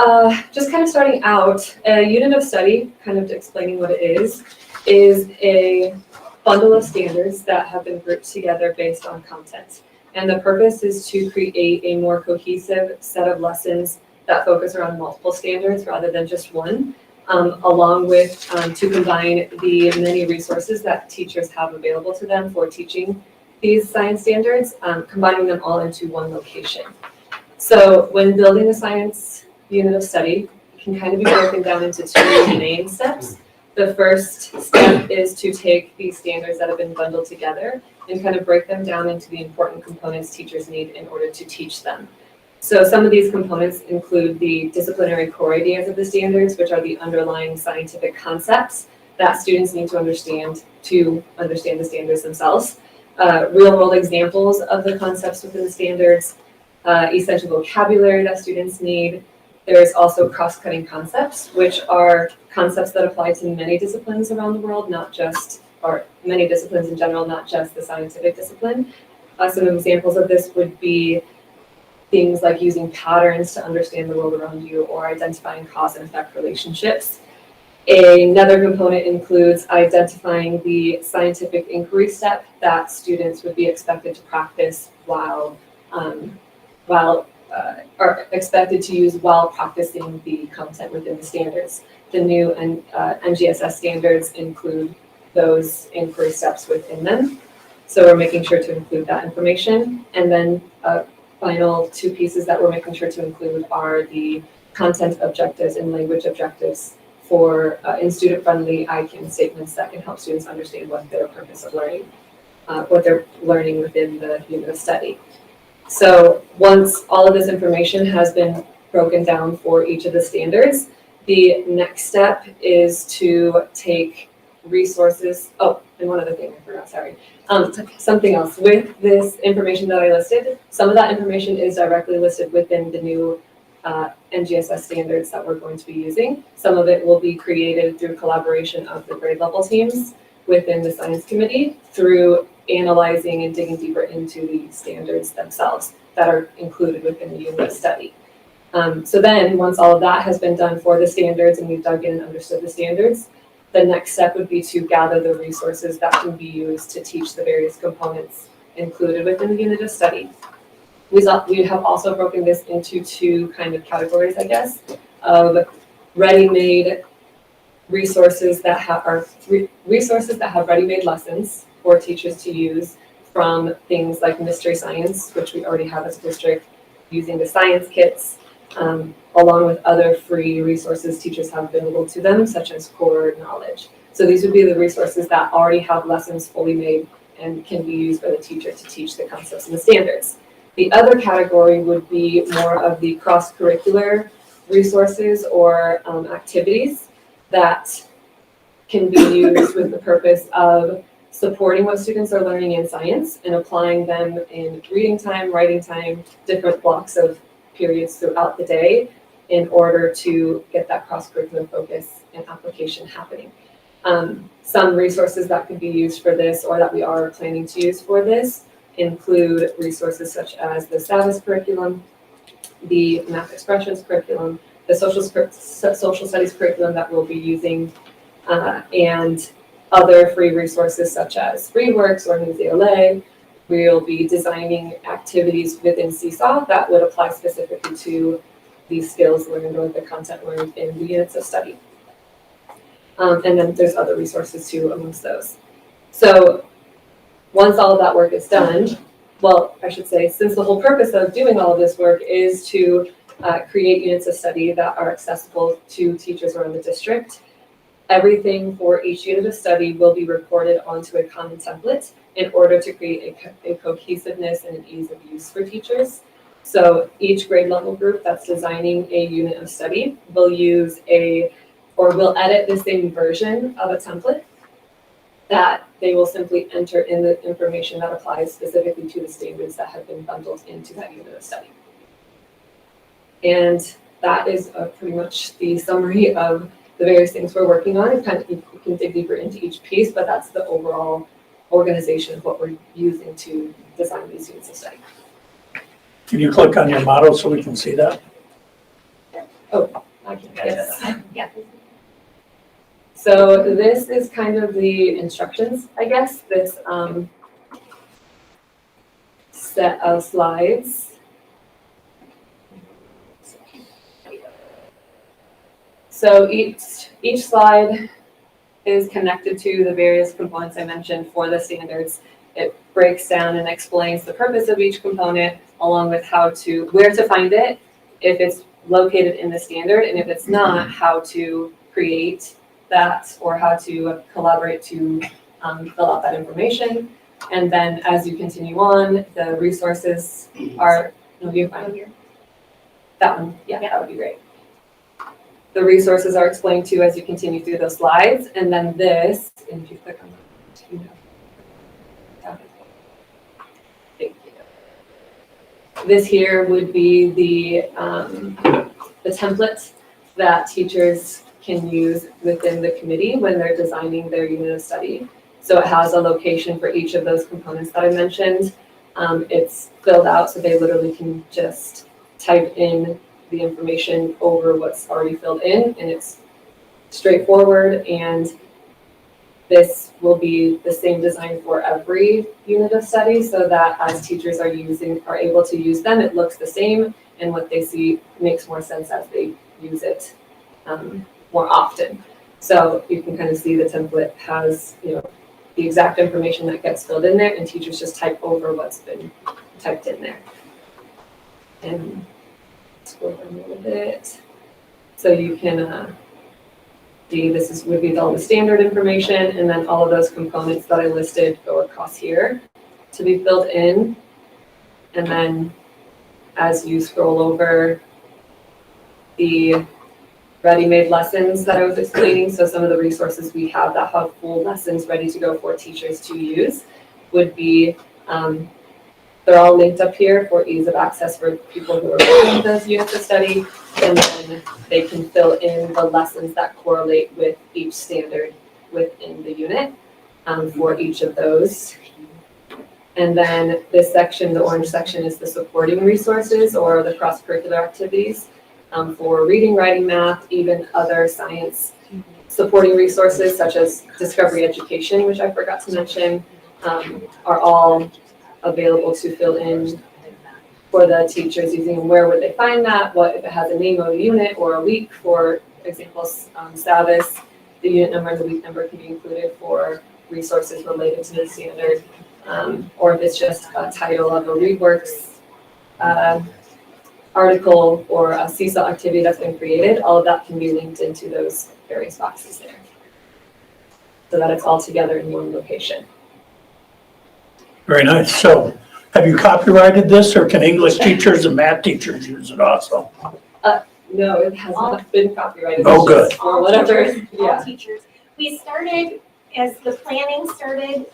[SPEAKER 10] just kind of starting out, a unit of study, kind of explaining what it is a bundle of standards that have been grouped together based on content. And the purpose is to create a more cohesive set of lessons that focus around multiple standards rather than just one, along with to combine the many resources that teachers have available to them for teaching these science standards, combining them all into one location. So when building a science unit of study, it can kind of be broken down into two main steps. The first step is to take these standards that have been bundled together and kind of break them down into the important components teachers need in order to teach them. So some of these components include the disciplinary core ideas of the standards, which are the underlying scientific concepts that students need to understand the standards themselves. Real world examples of the concepts within the standards, essential vocabulary that students need. There's also cross-cutting concepts, which are concepts that apply to many disciplines around the world, or many disciplines in general, not just the scientific discipline. Some examples of this would be things like using patterns to understand the world around you or identifying cause and effect relationships. Another component includes identifying the scientific inquiry step that students would be expected to practice are expected to use while practicing the content within the standards. The new NGSS standards include those inquiry steps within them. So we're making sure to include that information. And then final two pieces that we're making sure to include are the content objectives and language objectives for in student-friendly I-CAN statements that can help students understand what their purpose of learning, what they're learning within the unit of study. So once all of this information has been broken down for each of the standards, the next step is to take resources. Oh, and one other thing I forgot, sorry. Something else. With this information that I listed, some of that information is directly listed within the new NGSS standards that we're going to be using. Some of it will be created through collaboration of the grade level teams within the science committee through analyzing and digging deeper into the standards themselves that are included within the unit of study. So then once all of that has been done for the standards and we've dug in and understood the standards, the next step would be to gather the resources that can be used to teach the various components included within the unit of study. We have also broken this into two kind of categories, I guess, of ready-made resources that have ready-made lessons for teachers to use from things like mystery science, which we already have as a district, using the science kits, along with other free resources teachers have available to them, such as core knowledge. So these would be the resources that already have lessons fully made and can be used by the teacher to teach the concepts and the standards. The other category would be more of the cross-curricular resources or activities that can be used with the purpose of supporting what students are learning in science and applying them in reading time, writing time, different blocks of periods throughout the day in order to get that cross-curricular focus and application happening. Some resources that could be used for this or that we are planning to use for this include resources such as the STAVIS curriculum, the math expressions curriculum, the social studies curriculum that we'll be using, and other free resources such as FreeWorks or Newsela. We'll be designing activities within Seesaw that would apply specifically to these skills learned or the content learned in the units of study. And then there's other resources too amongst those. So once all of that work is done, well, I should say, since the whole purpose of doing all of this work is to create units of study that are accessible to teachers around the district, everything for each unit of study will be recorded onto a common template in order to create a cohesiveness and an ease of use for teachers. So each grade level group that's designing a unit of study will use will edit the same version of a template that they will simply enter in the information that applies specifically to the standards that have been bundled into that unit of study. And that is pretty much the summary of the various things we're working on. And kind of you can dig deeper into each piece, but that's the overall organization of what we're using to design these units of study.
[SPEAKER 9] Can you click on your model so we can see that?
[SPEAKER 10] Oh, I can, yes.
[SPEAKER 11] Yeah.
[SPEAKER 10] So this is kind of the instructions, I guess, this set of slides. So each slide is connected to the various components I mentioned for the standards. It breaks down and explains the purpose of each component along with where to find it, if it's located in the standard, and if it's not, how to create that or how to collaborate to fill out that information. And then as you continue on, the resources are, that one, yeah, that would be great. The resources are explained to you as you continue through those slides. And then this, and if you click on that, thank you. This here would be the template that teachers can use within the committee when they're designing their unit of study. So it has a location for each of those components that I mentioned. It's filled out so they literally can just type in the information over what's already filled in, and it's straightforward. And this will be the same design for every unit of study so that as teachers are able to use them, it looks the same, and what they see makes more sense as they use it more often. So you can kind of see the template has, the exact information that gets filled in there, and teachers just type over what's been typed in there. And scroll down a little bit. So you can would be all the standard information, and then all of those components that I listed go across here to be filled in. And then as you scroll over, the ready-made lessons that I was explaining, so some of the resources we have that have full lessons ready to go for teachers to use would be, they're all linked up here for ease of access for people who are working with those units of study, and then they can fill in the lessons that correlate with each standard within the unit for each of those. And then this section, the orange section, is the supporting resources or the cross-curricular activities for reading, writing, math, even other science supporting resources such as Discovery Education, which I forgot to mention, are all available to fill in for the teachers using where would they find that, what if it has a name of a unit or a week, for example, STAVIS the unit number and the week number can be included for resources related to the standard. Or if it's just a title of a ReadWorks article or a CSEL activity that's been created, all of that can be linked into those various boxes there. So that it's all together in one location.
[SPEAKER 9] Very nice. So have you copyrighted this, or can English teachers and math teachers use it also?
[SPEAKER 10] No, it has not been copyrighted.
[SPEAKER 9] Oh,
[SPEAKER 10] It's just or whatever,
[SPEAKER 11] All
[SPEAKER 10] yeah.
[SPEAKER 11] teachers. We started, as the planning started,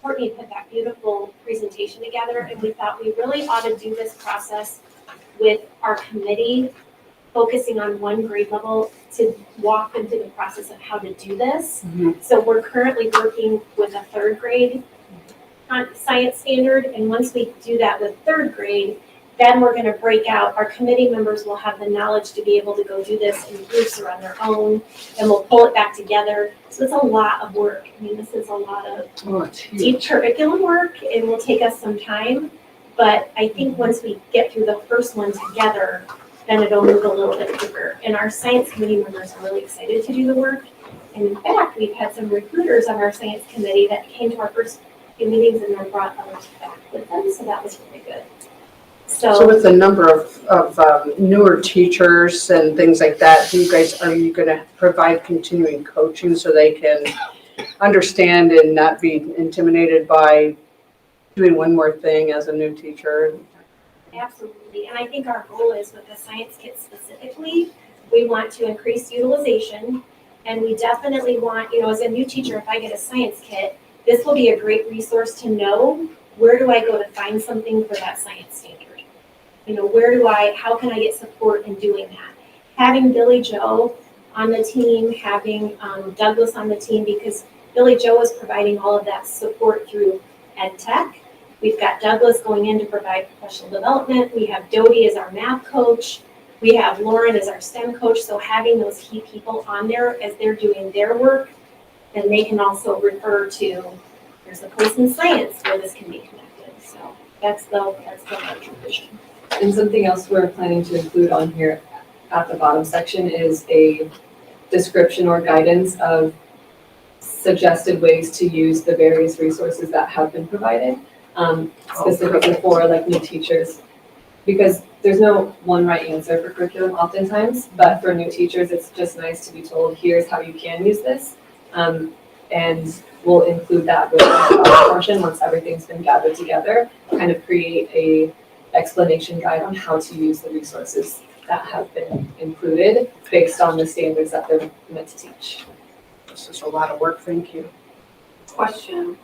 [SPEAKER 11] Courtney put that beautiful presentation together, and we thought we really ought to do this process with our committee, focusing on one grade level to walk them through the process of how to do this. So we're currently working with a third grade on science standard, and once we do that with third grade, then we're gonna break out, our committee members will have the knowledge to be able to go do this in groups or on their own, and we'll pull it back together. So it's a lot of work. I mean, this is a lot of deep curriculum work, and will take us some time. But I think once we get through the first one together, then it'll move a little bit quicker. And our science committee members are really excited to do the work. And in fact, we've had some recruiters on our science committee that came to our first few meetings and then brought others back with them, so that was really good.
[SPEAKER 1] So with the number of newer teachers and things like that, are you gonna provide continuing coaching so they can understand and not be intimidated by doing one more thing as a new teacher?
[SPEAKER 11] Absolutely, and I think our goal is with the science kit specifically, we want to increase utilization, and we definitely want, as a new teacher, if I get a science kit, this will be a great resource to know, where do I go to find something for that science standard? How can I get support in doing that? Having Billy Joe on the team, having Douglas on the team, because Billy Joe is providing all of that support through Ed Tech. We've got Douglas going in to provide professional development. We have Dodie as our math coach. We have Lauren as our STEM coach. So having those key people on there as they're doing their work, then they can also refer to, there's a place in science where this can be connected. So that's the larger vision.
[SPEAKER 10] And something else we're planning to include on here at the bottom section is a description or guidance of suggested ways to use the various resources that have been provided, specifically for like new teachers. Because there's no one right answer for curriculum oftentimes, but for new teachers, it's just nice to be told, here's how you can use this. And we'll include that with the portion once everything's been gathered together, kind of create a explanation guide on how to use the resources that have been included based on the standards that they're meant to teach.
[SPEAKER 1] This is a lot of work, thank you.
[SPEAKER 12] Question,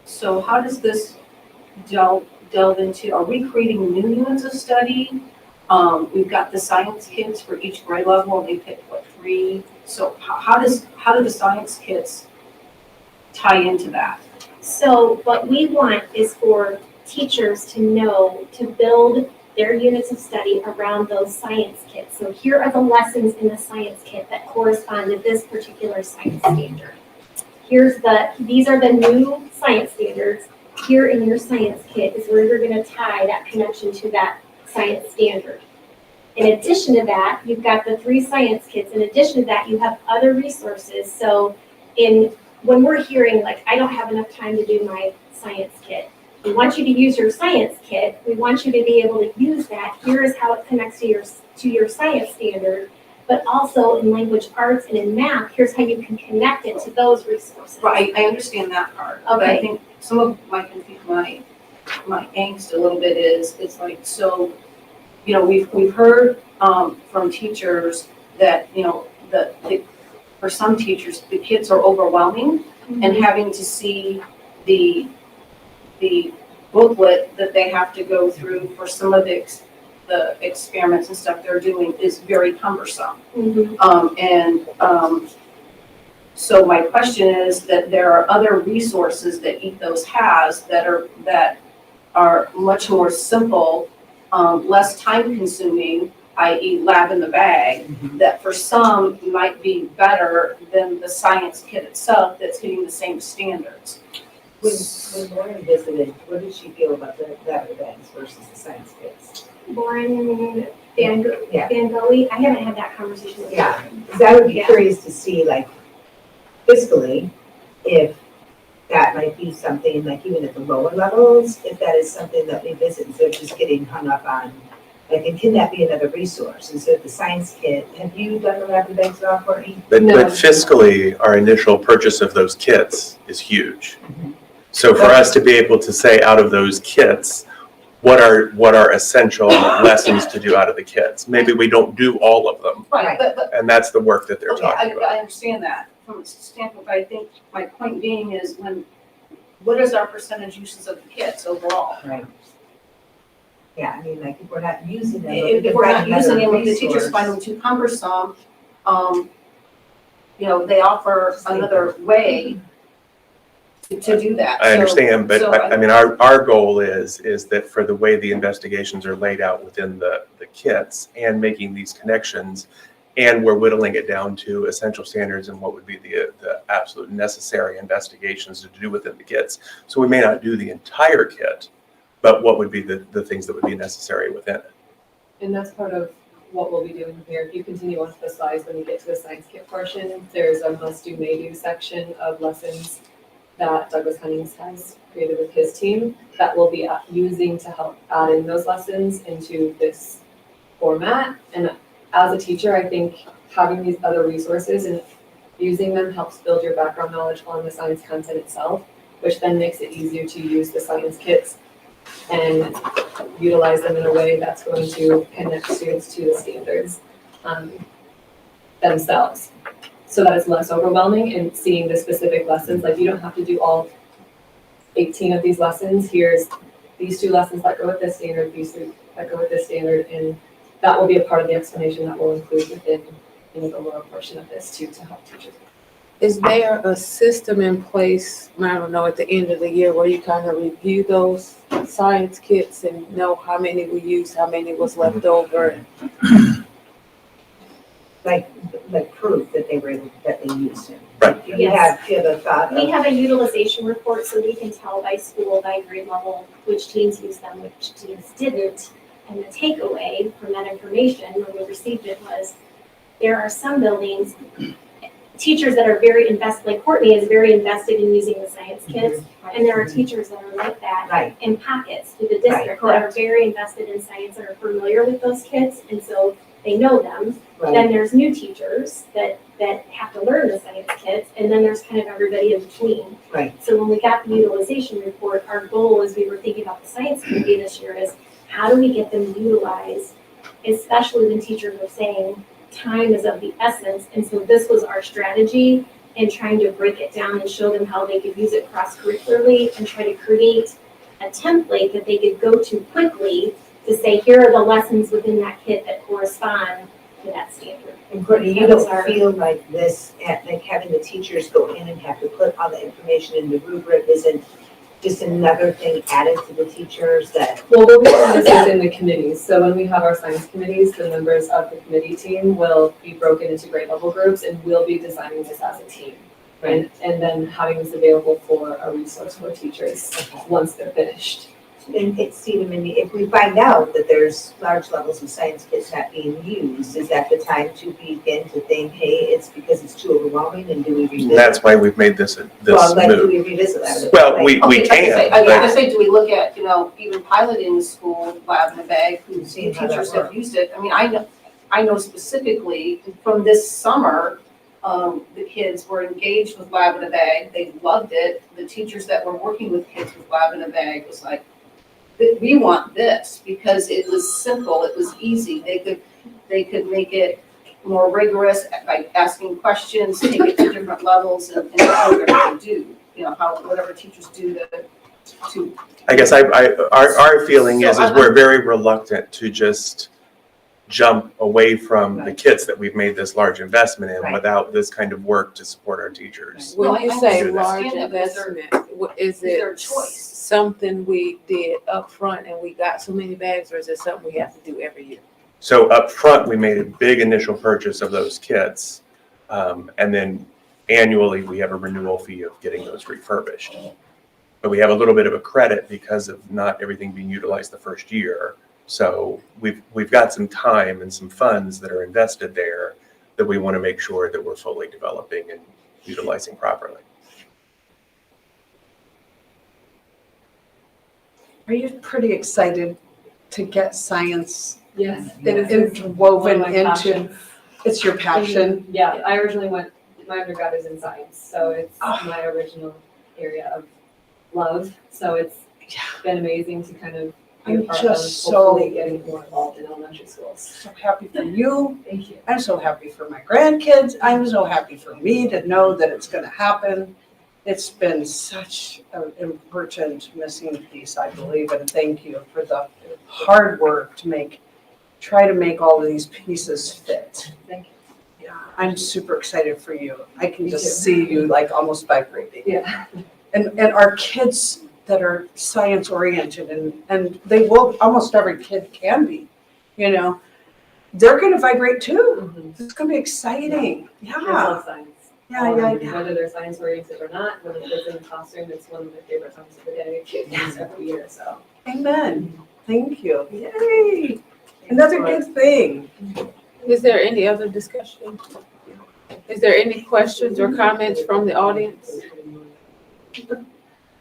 [SPEAKER 12] so how does this delve into, are we creating new units of study? We've got the science kits for each grade level, and they pick 3. So how do the science kits tie into that?
[SPEAKER 11] So what we want is for teachers to know to build their units of study around those science kits. So here are the lessons in the science kit that correspond to this particular science standard. These are the new science standards. Here in your science kit is where you're going to tie that connection to that science standard. In addition to that, you've got the 3 science kits. In addition to that, you have other resources. So when we're hearing, like, I don't have enough time to do my science kit, we want you to use your science kit. We want you to be able to use that. Here is how it connects to your science standard, but also in language arts and in math, here's how you can connect it to those resources.
[SPEAKER 12] Right, I understand that part. But I think some of my angst a little bit is like, so, we've heard from teachers that, for some teachers, the kits are overwhelming, and having to see the booklet that they have to go through for some of the experiments and stuff they're doing is very cumbersome. So my question is that there are other resources that Ethos has that are much more simple, less time consuming, i.e. lab in the bag, that for some might be better than the science kit itself that's hitting the same standards.
[SPEAKER 3] When Lauren visited, what did she feel about that event versus the science kits?
[SPEAKER 11] Lauren
[SPEAKER 3] Yeah.
[SPEAKER 11] Fangoli, I haven't had that conversation with
[SPEAKER 3] Yeah.
[SPEAKER 11] him.
[SPEAKER 3] Because I would be
[SPEAKER 11] Yeah.
[SPEAKER 3] curious to see, like, fiscally, if that might be something, like, even at the lower levels, if that is something that we visit instead of just getting hung up on, like, and can that be another resource? Instead of the science kit, have you done the rapid bags at all, Courtney?
[SPEAKER 5] But
[SPEAKER 4] No.
[SPEAKER 5] fiscally, our initial purchase of those kits is huge.
[SPEAKER 3] Mhm.
[SPEAKER 5] So for us to be able to say out of those kits, what are essential lessons to do out of the kits? Maybe we don't do all of them,
[SPEAKER 12] Right, but,
[SPEAKER 5] and that's the work that they're
[SPEAKER 12] okay, I
[SPEAKER 5] talking about.
[SPEAKER 12] understand that from a standpoint, but I think my point being is what is our percentage uses of the kits overall?
[SPEAKER 3] Right. Yeah, I mean, like, if we're not using them.
[SPEAKER 12] If we're not using them, if the teachers find them too cumbersome, they offer another way to do that.
[SPEAKER 5] I
[SPEAKER 12] So-
[SPEAKER 5] understand, but
[SPEAKER 12] so
[SPEAKER 5] I mean, our goal is that for the way the investigations are laid out within the kits and making these connections, and we're whittling it down to essential standards and what would be the absolute necessary investigations to do within the kits. So we may not do the entire kit, but what would be the things that would be necessary within it.
[SPEAKER 10] And that's part of what we'll be doing here. If you continue on to the slides, when you get to the science kit portion, there's a must-do, may-do section of lessons that Douglas Cunnings has created with his team that we'll be using to help add in those lessons into this format. And as a teacher, I think having these other resources and using them helps build your background knowledge on the science content itself, which then makes it easier to use the science kits and utilize them in a way that's going to connect students to the standards themselves. So that it's less overwhelming and seeing the specific lessons, like you don't have to do all 18 of these lessons. Here's these 2 lessons that go with this standard, these 3 that go with this standard, and that will be a part of the explanation that we'll include within the lower portion of this too, to help teachers.
[SPEAKER 4] Is there a system in place, I don't know, at the end of the year where you kind of review those science kits and know how many we used, how many was left over?
[SPEAKER 3] Like proof that they were able, that they used it.
[SPEAKER 5] Right.
[SPEAKER 3] Do you have a thought
[SPEAKER 11] We
[SPEAKER 3] of,
[SPEAKER 11] have a utilization report, so we can tell by school, by grade level, which teams used them, which teams didn't. And the takeaway from that information when we received it was, there are some buildings, teachers that are very invested, like Courtney is very invested in using the science kits. And there are teachers that are like that
[SPEAKER 3] right,
[SPEAKER 11] in pockets through the district that are very invested in science and are familiar with those kits. And so they know them.
[SPEAKER 3] right,
[SPEAKER 11] Then there's new teachers that have to learn the science kits, and then there's kind of everybody in between.
[SPEAKER 3] right.
[SPEAKER 11] So when we got the utilization report, our goal as we were thinking about the science committee this year is, how do we get them utilized, especially when teachers are saying time is of the essence. And so this was our strategy in trying to break it down and show them how they could use it cross-curricularly and try to create a template that they could go to quickly to say, here are the lessons within that kit that correspond to that standard.
[SPEAKER 3] And Courtney, you don't feel like this, like having the teachers go in and have to put all the information in the rubric isn't just another thing added to the teachers that,
[SPEAKER 10] Well, we'll be doing this within the committees. So when we have our science committees, the members of the committee team will be broken into grade level groups, and we'll be designing this as a team. And then having this available for a resource for teachers once they're finished.
[SPEAKER 3] and it's, Stephen, if we find out that there's large levels of science kits not being used, is that the time to begin to think, hey, it's because it's too overwhelming, and do we revisit?
[SPEAKER 5] That's why we've made this
[SPEAKER 3] Well, like, do
[SPEAKER 5] move.
[SPEAKER 3] we revisit that?
[SPEAKER 5] Well, we
[SPEAKER 12] Okay,
[SPEAKER 5] can,
[SPEAKER 12] I was
[SPEAKER 5] but
[SPEAKER 12] gonna say, do we look at, even piloting the school lab in a bag, who
[SPEAKER 3] See how that
[SPEAKER 12] teachers have
[SPEAKER 3] works.
[SPEAKER 12] used it? I mean, I know specifically from this summer, the kids were engaged with lab in a bag, they loved it. The teachers that were working with kids with lab in a bag was like, we want this, because it was simple, it was easy, they could make it more rigorous by asking questions, take it to different levels, and whatever they do, whatever teachers do to.
[SPEAKER 5] I guess our feeling is we're very reluctant to just jump away from the kits that we've made this large investment in
[SPEAKER 3] Right.
[SPEAKER 5] without this kind of work to support our teachers.
[SPEAKER 4] When you say
[SPEAKER 12] understand
[SPEAKER 4] large
[SPEAKER 12] that, but is there-
[SPEAKER 4] investment, is
[SPEAKER 12] there a
[SPEAKER 4] it
[SPEAKER 12] choice?
[SPEAKER 4] something we did up front and we got so many bags, or is it something we have to do every year?
[SPEAKER 5] So up front, we made a big initial purchase of those kits. And then annually, we have a renewal fee of getting those refurbished. But we have a little bit of a credit because of not everything being utilized the first year. So we've got some time and some funds that are invested there that we want to make sure that we're fully developing and utilizing properly.
[SPEAKER 1] Are you pretty excited to get science
[SPEAKER 10] Yes.
[SPEAKER 1] woven into,
[SPEAKER 10] passions.
[SPEAKER 1] it's your passion?
[SPEAKER 10] Yeah, I originally my undergrad is in science, so it's
[SPEAKER 1] Oh.
[SPEAKER 10] my original area of love. So it's been amazing to kind of be a
[SPEAKER 1] I'm
[SPEAKER 10] part of
[SPEAKER 1] just
[SPEAKER 10] hopefully
[SPEAKER 1] so,
[SPEAKER 10] getting more involved in elementary schools.
[SPEAKER 1] so happy for you.
[SPEAKER 10] Thank you.
[SPEAKER 1] I'm so happy for my grandkids. I'm so happy for me to know that it's gonna happen. It's been such an important missing piece, I believe, and thank you for the hard work to try to make all of these pieces fit.
[SPEAKER 10] Thank you.
[SPEAKER 1] Yeah, I'm super excited for you. I can
[SPEAKER 10] Me
[SPEAKER 1] just
[SPEAKER 10] too.
[SPEAKER 1] see you like almost vibrating.
[SPEAKER 10] Yeah.
[SPEAKER 1] And our kids that are science oriented and they will, almost every kid can be, they're gonna vibrate too.
[SPEAKER 10] Mm-hmm.
[SPEAKER 1] It's gonna be exciting.
[SPEAKER 10] I
[SPEAKER 1] Yeah,
[SPEAKER 10] love science.
[SPEAKER 1] yeah.
[SPEAKER 10] Whether they're science oriented or not, when the kids in the classroom, it's one of my favorite times of the day. It's every year, so.
[SPEAKER 1] Amen. Thank you. Yay. Another good thing.
[SPEAKER 4] Is there any other discussion? Is there any questions or comments from the audience?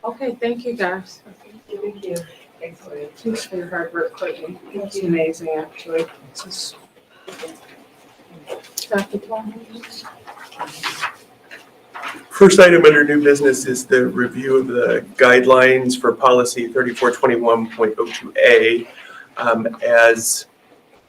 [SPEAKER 4] Okay, thank you, guys.
[SPEAKER 3] Thank you. Thanks, William.
[SPEAKER 1] Thanks for your hard work, Courtney. It's amazing, actually. It's just-
[SPEAKER 4] Dr. Twain?
[SPEAKER 5] First item under new business is the review of the guidelines for policy 3421.02A. As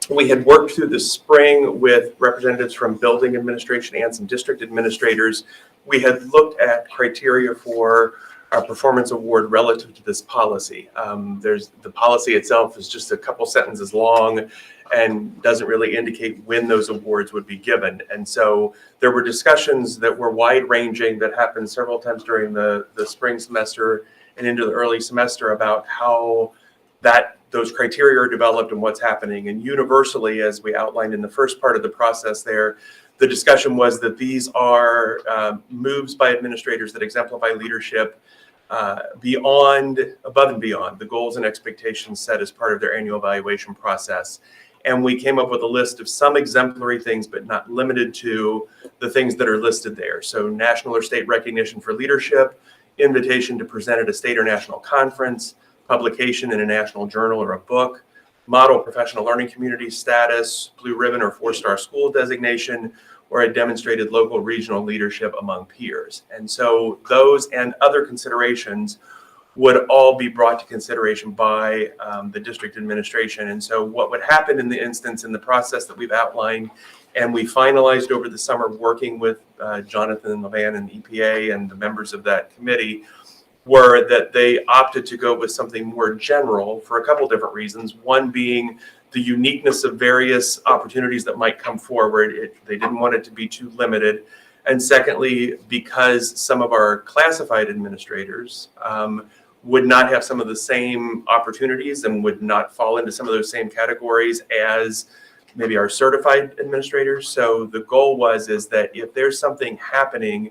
[SPEAKER 5] we had worked through the spring with representatives from building administration and some district administrators, we had looked at criteria for our performance award relative to this policy. The policy itself is just a couple sentences long and doesn't really indicate when those awards would be given. And so there were discussions that were wide ranging that happened several times during the spring semester and into the early semester about how those criteria are developed and what's happening. And universally, as we outlined in the first part of the process there, the discussion was that these are moves by administrators that exemplify leadership above and beyond the goals and expectations set as part of their annual evaluation process. And we came up with a list of some exemplary things, but not limited to the things that are listed there. So national or state recognition for leadership, invitation to present at a state or national conference, publication in a national journal or a book, model professional learning community status, blue ribbon or 4-star school designation, or a demonstrated local regional leadership among peers. And so those and other considerations would all be brought to consideration by the district administration. And so what would happen in the instance in the process that we've outlined and we finalized over the summer working with Jonathan Levan and EPA and the members of that committee were that they opted to go with something more general for a couple different reasons. One being the uniqueness of various opportunities that might come forward. They didn't want it to be too limited. And secondly, because some of our classified administrators would not have some of the same opportunities and would not fall into some of those same categories as maybe our certified administrators. So the goal is that if there's something happening,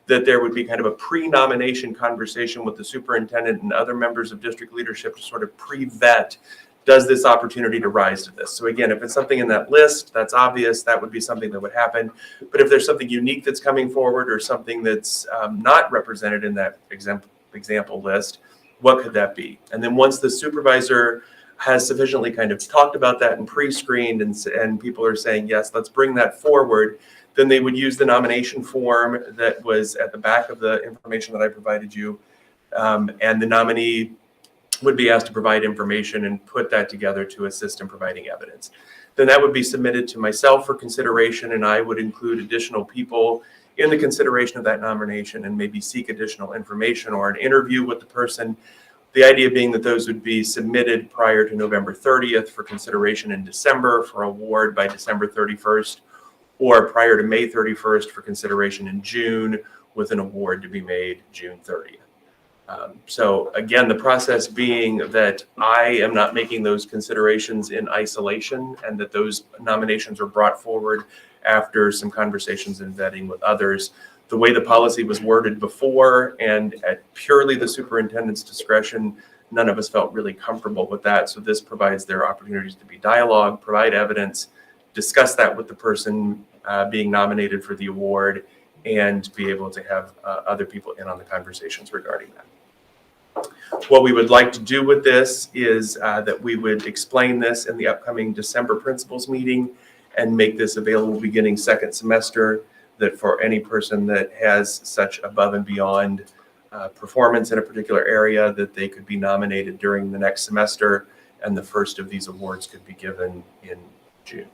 [SPEAKER 5] that there would be kind of a pre-nomination conversation with the superintendent and other members of district leadership to sort of pre-vet, does this opportunity to rise to this? So again, if it's something in that list, that's obvious, that would be something that would happen. But if there's something unique that's coming forward or something that's not represented in that example list, what could that be? And then once the supervisor has sufficiently kind of talked about that and pre-screened and people are saying, yes, let's bring that forward, then they would use the nomination form that was at the back of the information that I provided you. And the nominee would be asked to provide information and put that together to assist in providing evidence. Then that would be submitted to myself for consideration, and I would include additional people in the consideration of that nomination and maybe seek additional information or an interview with the person. The idea being that those would be submitted prior to November 30th for consideration in December for award by December 31st, or prior to May 31st for consideration in June with an award to be made June 30th. So again, the process being that I am not making those considerations in isolation and that those nominations are brought forward after some conversations and vetting with others. The way the policy was worded before and at purely the superintendent's discretion none of us felt really comfortable with that. So this provides their opportunities to be dialogue, provide evidence, discuss that with the person being nominated for the award, and be able to have other people in on the conversations regarding that. What we would like to do with this is that we would explain this in the upcoming December principals meeting and make this available beginning second semester, that for any person that has such above and beyond performance in a particular area, that they could be nominated during the next semester, and the first of these awards could be given in June.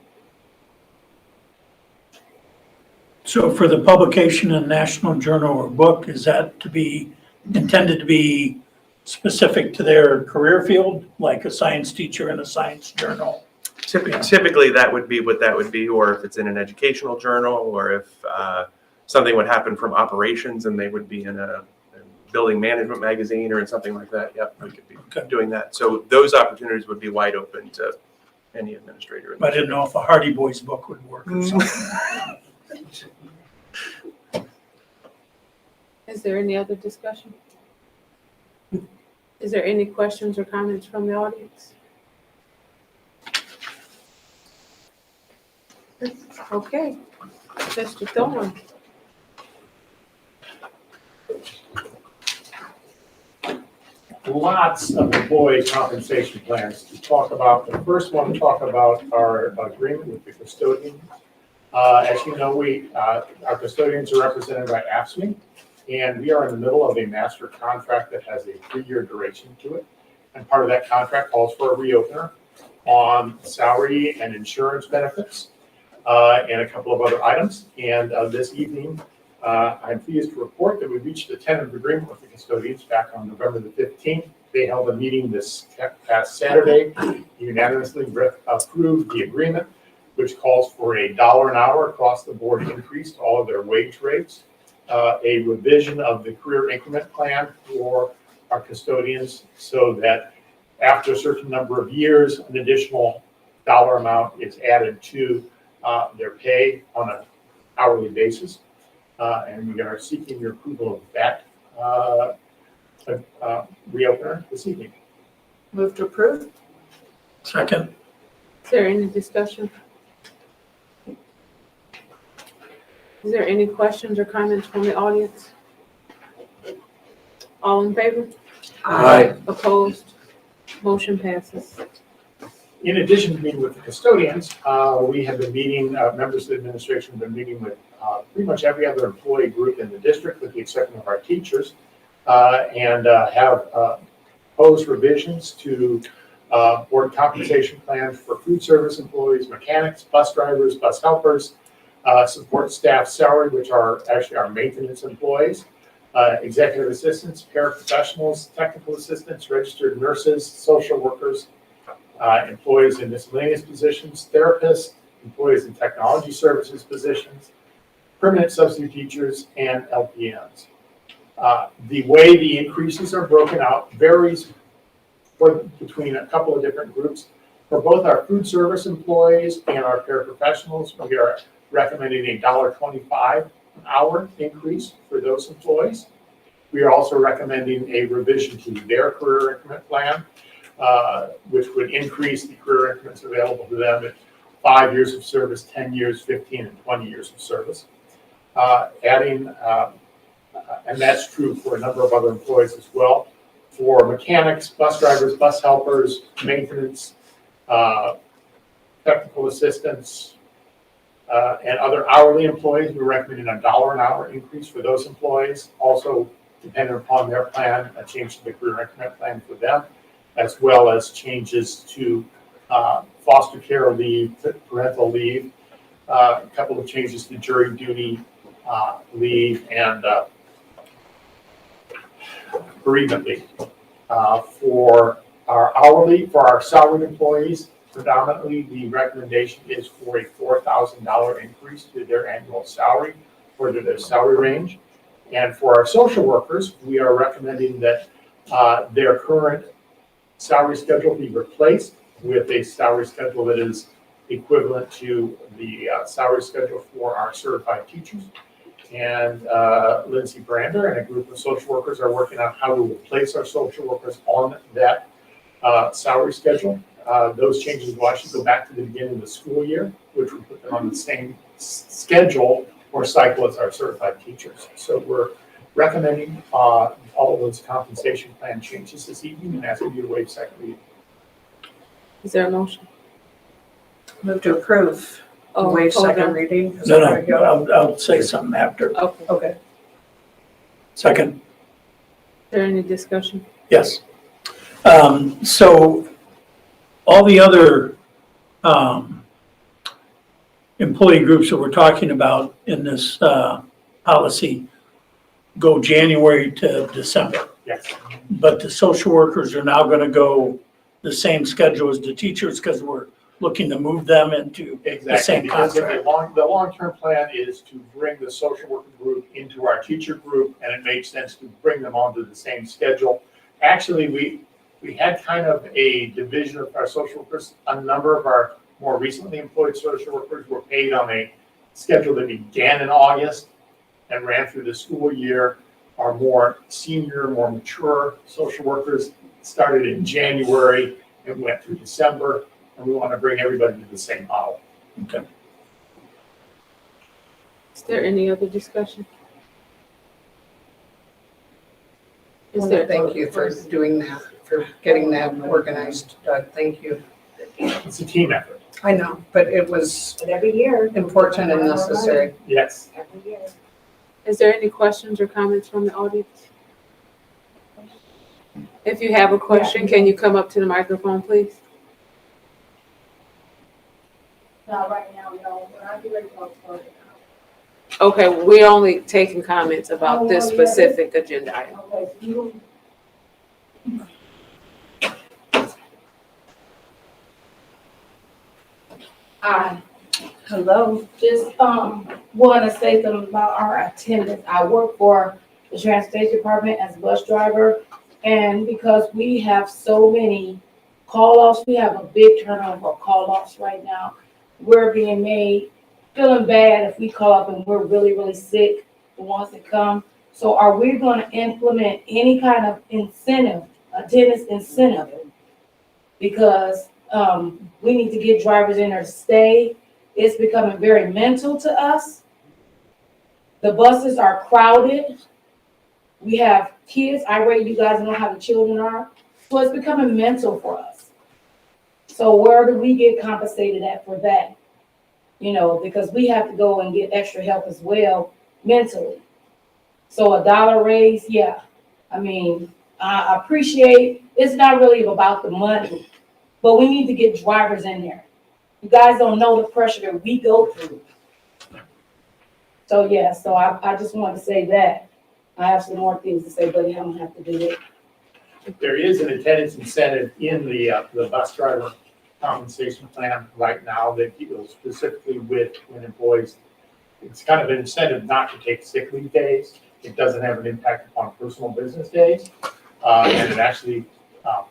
[SPEAKER 9] So for the publication in National Journal or book, is that to be intended to be specific to their career field, like a science teacher in a science journal?
[SPEAKER 5] Typically, that would be what that would be, or if it's in an educational journal, or if something would happen from operations and they would be in a building management magazine or in something like that. Yep, we could be doing that. So those opportunities would be wide open to any administrator.
[SPEAKER 9] I didn't know if a Hardy Boys book would work or something.
[SPEAKER 4] Is there any other discussion? Is there any questions or comments from the audience? Okay, Mr. Thorne.
[SPEAKER 13] Lots of employee compensation plans to talk about. The first one to talk about our agreement with the custodian. As you know, our custodians are represented by AFSCME, and we are in the middle of a master contract that has a 3-year duration to it. And part of that contract calls for a reopener on salary and insurance benefits and a couple of other items. And this evening, I'm pleased to report that we reached a tentative agreement with the custodians back on November the 15th. They held a meeting this past Saturday, unanimously approved the agreement, which calls for $1 an hour across the board increase to all of their wage rates, a revision of the career increment plan for our custodians so that after a certain number of years, an additional dollar amount is added to their pay on an hourly basis. And we are seeking your approval of that reopener this evening.
[SPEAKER 1] Move to approve.
[SPEAKER 9] Second.
[SPEAKER 4] Is there any discussion? Is there any questions or comments from the audience? All in favor?
[SPEAKER 2] Aye.
[SPEAKER 4] Opposed? Motion passes.
[SPEAKER 13] In addition to meeting with the custodians, we have been meeting, members of the administration have been meeting with pretty much every other employee group in the district, with the exception of our teachers, and have proposed revisions to board compensation plans for food service employees, mechanics, bus drivers, bus helpers, support staff salary, which are actually our maintenance employees, executive assistants, paraprofessionals, technical assistants, registered nurses, social workers, employees in miscellaneous positions, therapists, employees in technology services positions, permanent substitute teachers, and LPNs. The way the increases are broken out varies between a couple of different groups. For both our food service employees and our paraprofessionals, we are recommending a $1.25 an hour increase for those employees. We are also recommending a revision to their career increment plan, which would increase the career increments available to them at 5 years of service, 10 years, 15, and 20 years of service. And that's true for a number of other employees as well. For mechanics, bus drivers, bus helpers, maintenance, technical assistants, and other hourly employees, we're recommending a $1 an hour increase for those employees. Also, depending upon their plan, a change to the career increment plan for them, as well as changes to foster care leave, parental leave, a couple of changes to jury duty leave, and bereavement leave. For our salaried employees, predominantly the recommendation is for a $4,000 increase to their annual salary or to their salary range. And for our social workers, we are recommending that their current salary schedule be replaced with a salary schedule that is equivalent to the salary schedule for our certified teachers. and Lindsay Brander and a group of social workers are working on how to replace our social workers on that salary schedule. Those changes will actually go back to the beginning of the school year, which will put them on the same schedule or cycle as our certified teachers. So we're recommending all of those compensation plan changes this evening and asking you to waive second reading.
[SPEAKER 4] Is there a motion?
[SPEAKER 1] Move to approve.
[SPEAKER 4] Oh,
[SPEAKER 1] Waive
[SPEAKER 4] hold
[SPEAKER 1] second
[SPEAKER 4] on.
[SPEAKER 1] reading. Is
[SPEAKER 9] No,
[SPEAKER 1] that how you go?
[SPEAKER 9] I'll say something after.
[SPEAKER 4] Okay.
[SPEAKER 1] Okay.
[SPEAKER 9] Second,
[SPEAKER 4] Is there any discussion?
[SPEAKER 9] yes. So all the other employee groups that we're talking about in this policy go January to December.
[SPEAKER 13] Yes.
[SPEAKER 9] But the social workers are now going to go the same schedule as the teachers because we're looking to move them into the
[SPEAKER 13] Exactly,
[SPEAKER 9] same
[SPEAKER 13] because
[SPEAKER 9] contract.
[SPEAKER 13] the long-term plan is to bring the social worker group into our teacher group, and it makes sense to bring them onto the same schedule. Actually, we had kind of a division of our social workers. A number of our more recently employed social workers were paid on a schedule that began in August and ran through the school year. Our more senior, more mature social workers started in January and went through December. And we want to bring everybody to the same model.
[SPEAKER 9] Okay.
[SPEAKER 4] Is there any other discussion?
[SPEAKER 1] I
[SPEAKER 4] Is
[SPEAKER 1] want to
[SPEAKER 4] there,
[SPEAKER 1] thank you for doing that, for getting that organized, Doug. Thank you.
[SPEAKER 13] It's a team effort.
[SPEAKER 1] I know, but it was
[SPEAKER 3] But every year.
[SPEAKER 1] important and necessary.
[SPEAKER 13] Yes.
[SPEAKER 3] Every year.
[SPEAKER 4] is there any questions or comments from the audience? If you have a question, can you come up to the microphone, please?
[SPEAKER 12] Not right now, no, but I'll be ready to go for it.
[SPEAKER 4] Okay, we're only taking comments about this specific agenda item.
[SPEAKER 12] Okay, so you. Hi,
[SPEAKER 1] Hello.
[SPEAKER 12] just, want to say something about our attendance. I work for the transportation department as a bus driver. And because we have so many call-offs, we have a big turnover of call-offs right now. We're being made, feeling bad if we call up and we're really, really sick, the ones that come. So are we going to implement any kind of incentive, attendance incentive? Because we need to get drivers in there to stay. It's becoming very mental to us. The buses are crowded. We have kids, you guys know how the children are. So it's becoming mental for us. So where do we get compensated at for that? You know, because we have to go and get extra help as well mentally. So $1 raise, yeah. I mean, I appreciate, it's not really about the money, but we need to get drivers in there. You guys don't know the pressure that we go through. So yeah, so I just wanted to say that. I have some more things to say, but I don't have to do it.
[SPEAKER 13] There is an attendance incentive in the bus driver compensation plan right now that deals specifically with when employees, it's kind of an incentive not to take sick leave days. It doesn't have an impact upon personal business days. And it actually, about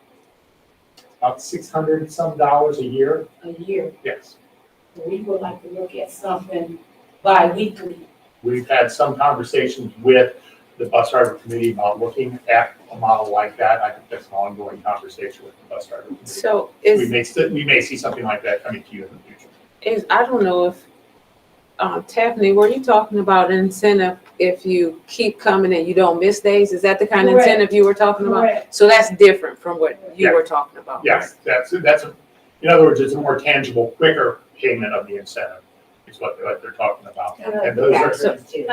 [SPEAKER 13] $600 and some a year.
[SPEAKER 12] A year.
[SPEAKER 13] Yes.
[SPEAKER 12] We would like to look at something bi-weekly.
[SPEAKER 13] We've had some conversations with the bus driver committee about looking at a model like that. I think that's an ongoing conversation with the bus driver committee.
[SPEAKER 4] So
[SPEAKER 13] We may see something like that coming to you in the future.
[SPEAKER 4] I don't know if, Tiffany, were you talking about an incentive if you keep coming and you don't miss days? Is that the kind of
[SPEAKER 12] Correct.
[SPEAKER 4] incentive you were talking about?
[SPEAKER 12] Correct.
[SPEAKER 4] So that's different from what you
[SPEAKER 13] Yeah.
[SPEAKER 4] were talking about?
[SPEAKER 13] Yes, in other words, it's a more tangible, quicker payment of the incentive is what they're talking about.
[SPEAKER 3] Kind of like
[SPEAKER 13] And
[SPEAKER 3] the
[SPEAKER 13] those are,
[SPEAKER 3] factories too.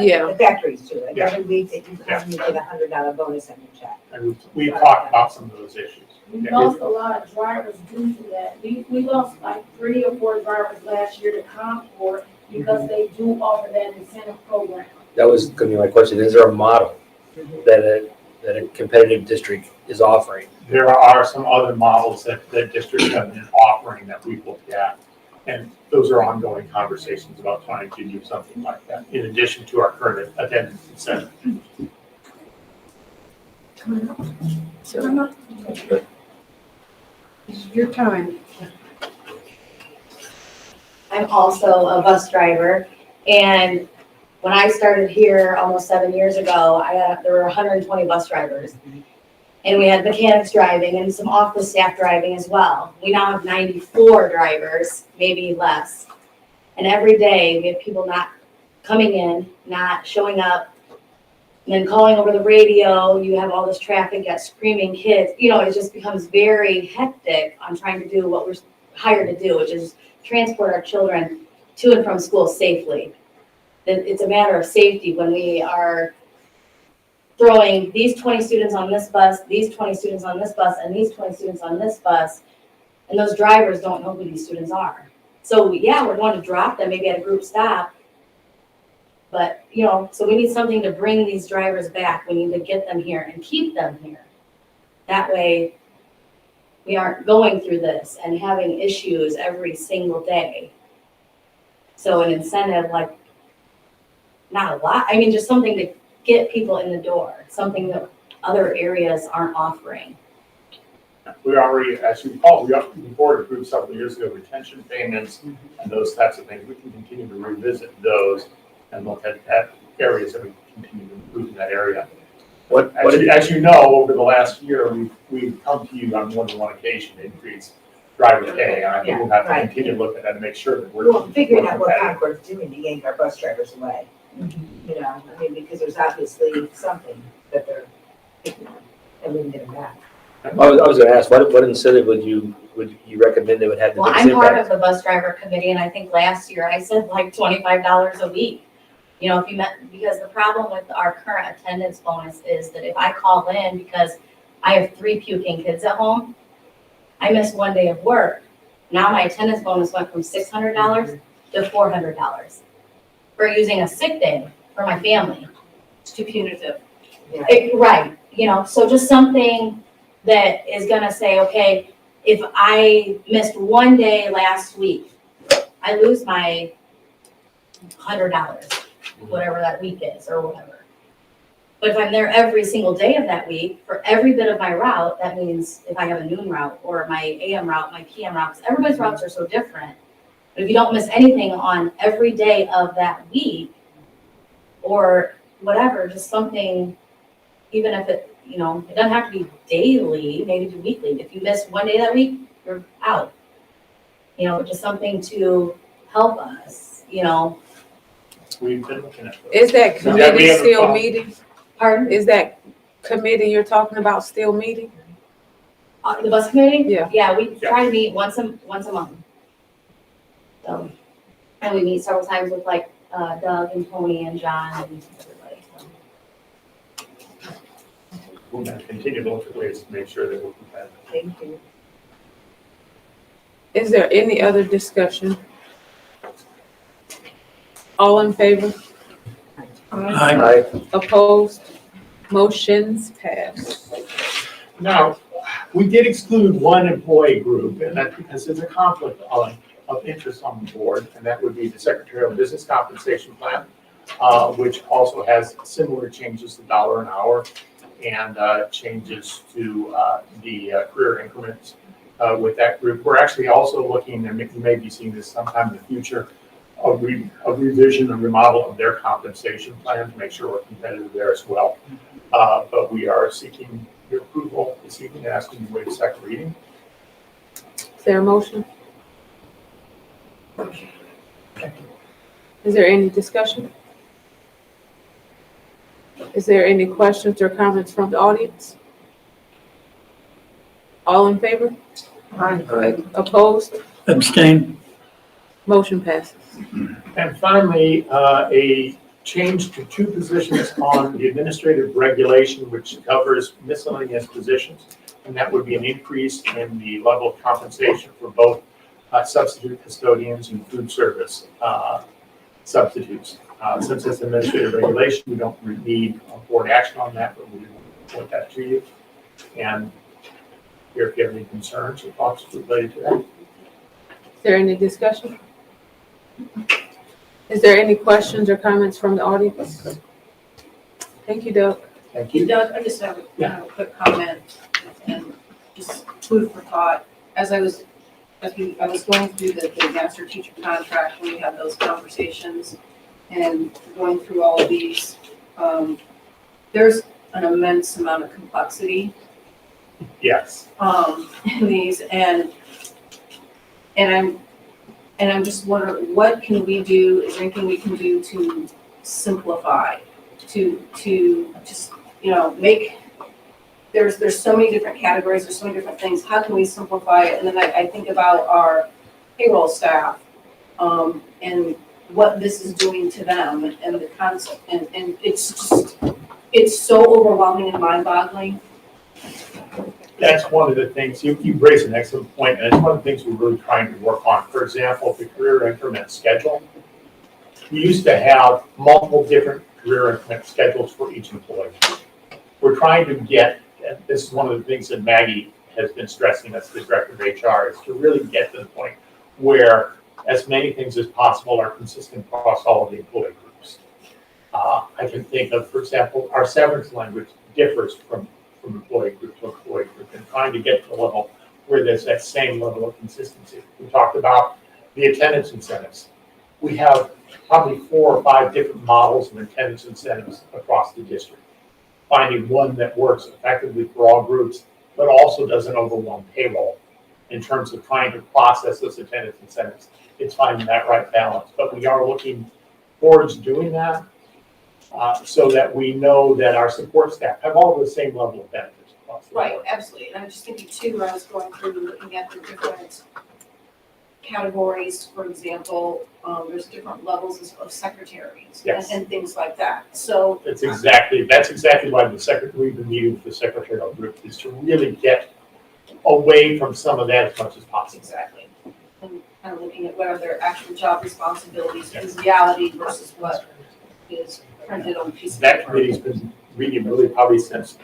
[SPEAKER 4] Yeah.
[SPEAKER 3] The factories too. Like
[SPEAKER 13] Yeah.
[SPEAKER 3] every week that you come, you get $100 bonus on your check.
[SPEAKER 13] and we've talked about some of those issues.
[SPEAKER 12] We
[SPEAKER 13] Yeah.
[SPEAKER 12] lost a lot of drivers due to that. We lost like 3 or 4 drivers last year to Concord because they do offer that incentive program.
[SPEAKER 2] That was going to be my question. Is there a model that a competitive district is offering?
[SPEAKER 13] There are some other models that districts have been offering that we've looked at. And those are ongoing conversations about trying to do something like that, in addition to our current attendance incentive.
[SPEAKER 1] It's your time.
[SPEAKER 8] I'm also a bus driver, and
[SPEAKER 14] when I started here almost 7 years ago, there were 120 bus drivers. And we had mechanics driving and some off the staff driving as well. We now have 94 drivers, maybe less. And every day we have people not coming in, not showing up, and then calling over the radio. You have all this traffic, got screaming kids. It just becomes very hectic on trying to do what we're hired to do, which is transport our children to and from school safely. It's a matter of safety when we are throwing these 20 students on this bus, these 20 students on this bus, and these 20 students on this bus, and those drivers don't know who these students are. So yeah, we're going to drop them maybe at a group stop, but so we need something to bring these drivers back. We need to get them here and keep them here. That way, we aren't going through this and having issues every single day. So an incentive, like, not a lot, just something to get people in the door, something that other areas aren't offering.
[SPEAKER 13] We already, as you recall, the board approved several years ago retention payments and those types of things. We can continue to revisit those and look at areas that we continue to improve in that area. As you know, over the last year, we've come to you on more than one occasion to increase driver pay. And I think we'll have to continue to look at that and make sure that we're.
[SPEAKER 3] Well, figuring out what Concord's doing to yank our bus drivers away. Because there's obviously something that they're picking on, and we can get them back.
[SPEAKER 2] I was going to ask, what incentive would you recommend they would have the
[SPEAKER 14] Well,
[SPEAKER 2] biggest
[SPEAKER 14] I'm part
[SPEAKER 2] impact?
[SPEAKER 14] of the bus driver committee, and I think last year I said like $25 a week. If you met, because the problem with our current attendance bonus is that if I call in because I have 3 puking kids at home, I miss one day of work. Now my attendance bonus went from $600 to $400 for using a sick day for my family.
[SPEAKER 12] It's too punitive.
[SPEAKER 14] Right, so just something that is gonna say, okay, if I missed one day last week, I lose my $100, whatever that week is or whatever. But if I'm there every single day of that week for every bit of my route, that means if I have a noon route or my AM route, my PM route, 'cause everybody's routes are so different. But if you don't miss anything on every day of that week or whatever, just something, even if it, it doesn't have to be daily, maybe do weekly. If you miss one day that week, you're out. Just something to help us,
[SPEAKER 13] We've been looking at those.
[SPEAKER 4] Is that
[SPEAKER 13] we
[SPEAKER 4] committee
[SPEAKER 13] have a
[SPEAKER 4] still
[SPEAKER 13] problem.
[SPEAKER 4] meeting?
[SPEAKER 14] Pardon?
[SPEAKER 4] Is that committee you're talking about still meeting?
[SPEAKER 14] The bus committee?
[SPEAKER 4] Yeah.
[SPEAKER 14] Yeah, we try to meet once a month. So, and we meet several times with like Doug and Tony and John and everybody. So.
[SPEAKER 13] We're going to continue to look at ways to make sure that we're competitive.
[SPEAKER 3] Thank you.
[SPEAKER 4] Is there any other discussion? All in favor?
[SPEAKER 9] Aye.
[SPEAKER 4] Opposed? Motion's passed.
[SPEAKER 13] Now, we did exclude one employee group, and that's because there's a conflict of interest on the board, and that would be the secretarial business compensation plan, which also has similar changes to dollar an hour and changes to the career increments with that group. We're actually also looking, and you may be seeing this sometime in the future, a revision and remodel of their compensation plan to make sure we're competitive there as well. But we are seeking your approval this evening, asking you to waive second reading.
[SPEAKER 4] Is there a motion? Is there any discussion? Is there any questions or comments from the audience? All in favor?
[SPEAKER 2] Aye.
[SPEAKER 4] Opposed?
[SPEAKER 9] Abstain.
[SPEAKER 4] Motion passes.
[SPEAKER 13] And finally, a change to 2 positions on the administrative regulation, which covers miscellaneous positions. And that would be an increase in the level of compensation for both substitute custodians and food service substitutes. Since it's administrative regulation, we don't need board action on that, but we want to point that to you. And here, if you have any concerns or thoughts related to that.
[SPEAKER 4] Is there any discussion? Is there any questions or comments from the audience? Thank you, Doug.
[SPEAKER 13] Thank you.
[SPEAKER 12] Doug, I just have a quick comment and just food for thought. As I was going through the master teacher contract, we had those conversations, and going through all of these, there's an immense amount of complexity
[SPEAKER 13] Yes.
[SPEAKER 12] in these, and I'm just wondering, what can we do, is there anything we can do to simplify, to just, make, there's so many different categories, there's so many different things, how can we simplify it? And then I think about our payroll staff, and what this is doing to them and the concept, and it's so overwhelming and mind-boggling.
[SPEAKER 13] That's one of the things, you raised an excellent point, and it's one of the things we're really trying to work on. For example, the career increment schedule. We used to have multiple different career increment schedules for each employee. We're trying to get, and this is one of the things that Maggie has been stressing as the director of HR, is to really get to the point where as many things as possible are consistent across all of the employee groups. I can think of, for example, our severance language differs from employee group to employee group, and trying to get to a level where there's that same level of consistency. We talked about the attendance incentives. We have probably 4 or 5 different models of attendance incentives across the district. Finding one that works effectively for all groups, but also doesn't overwhelm payroll in terms of trying to process those attendance incentives. It's finding that right balance, but we are looking towards doing that so that we know that our support staff have all the same level of benefits across the
[SPEAKER 12] Right,
[SPEAKER 13] board.
[SPEAKER 12] absolutely, and I'm just thinking too, when I was going through looking at the different categories, for example, there's different levels of secretaries
[SPEAKER 13] Yes.
[SPEAKER 12] and things like that, so.
[SPEAKER 13] That's exactly why we've been meeting with the secretarial group, is to really get away from some of that as much as possible.
[SPEAKER 12] Exactly. And kind of looking at what are their actual job responsibilities, is reality versus what is printed on a piece of
[SPEAKER 13] That
[SPEAKER 12] paper.
[SPEAKER 13] committee's been meeting really probably since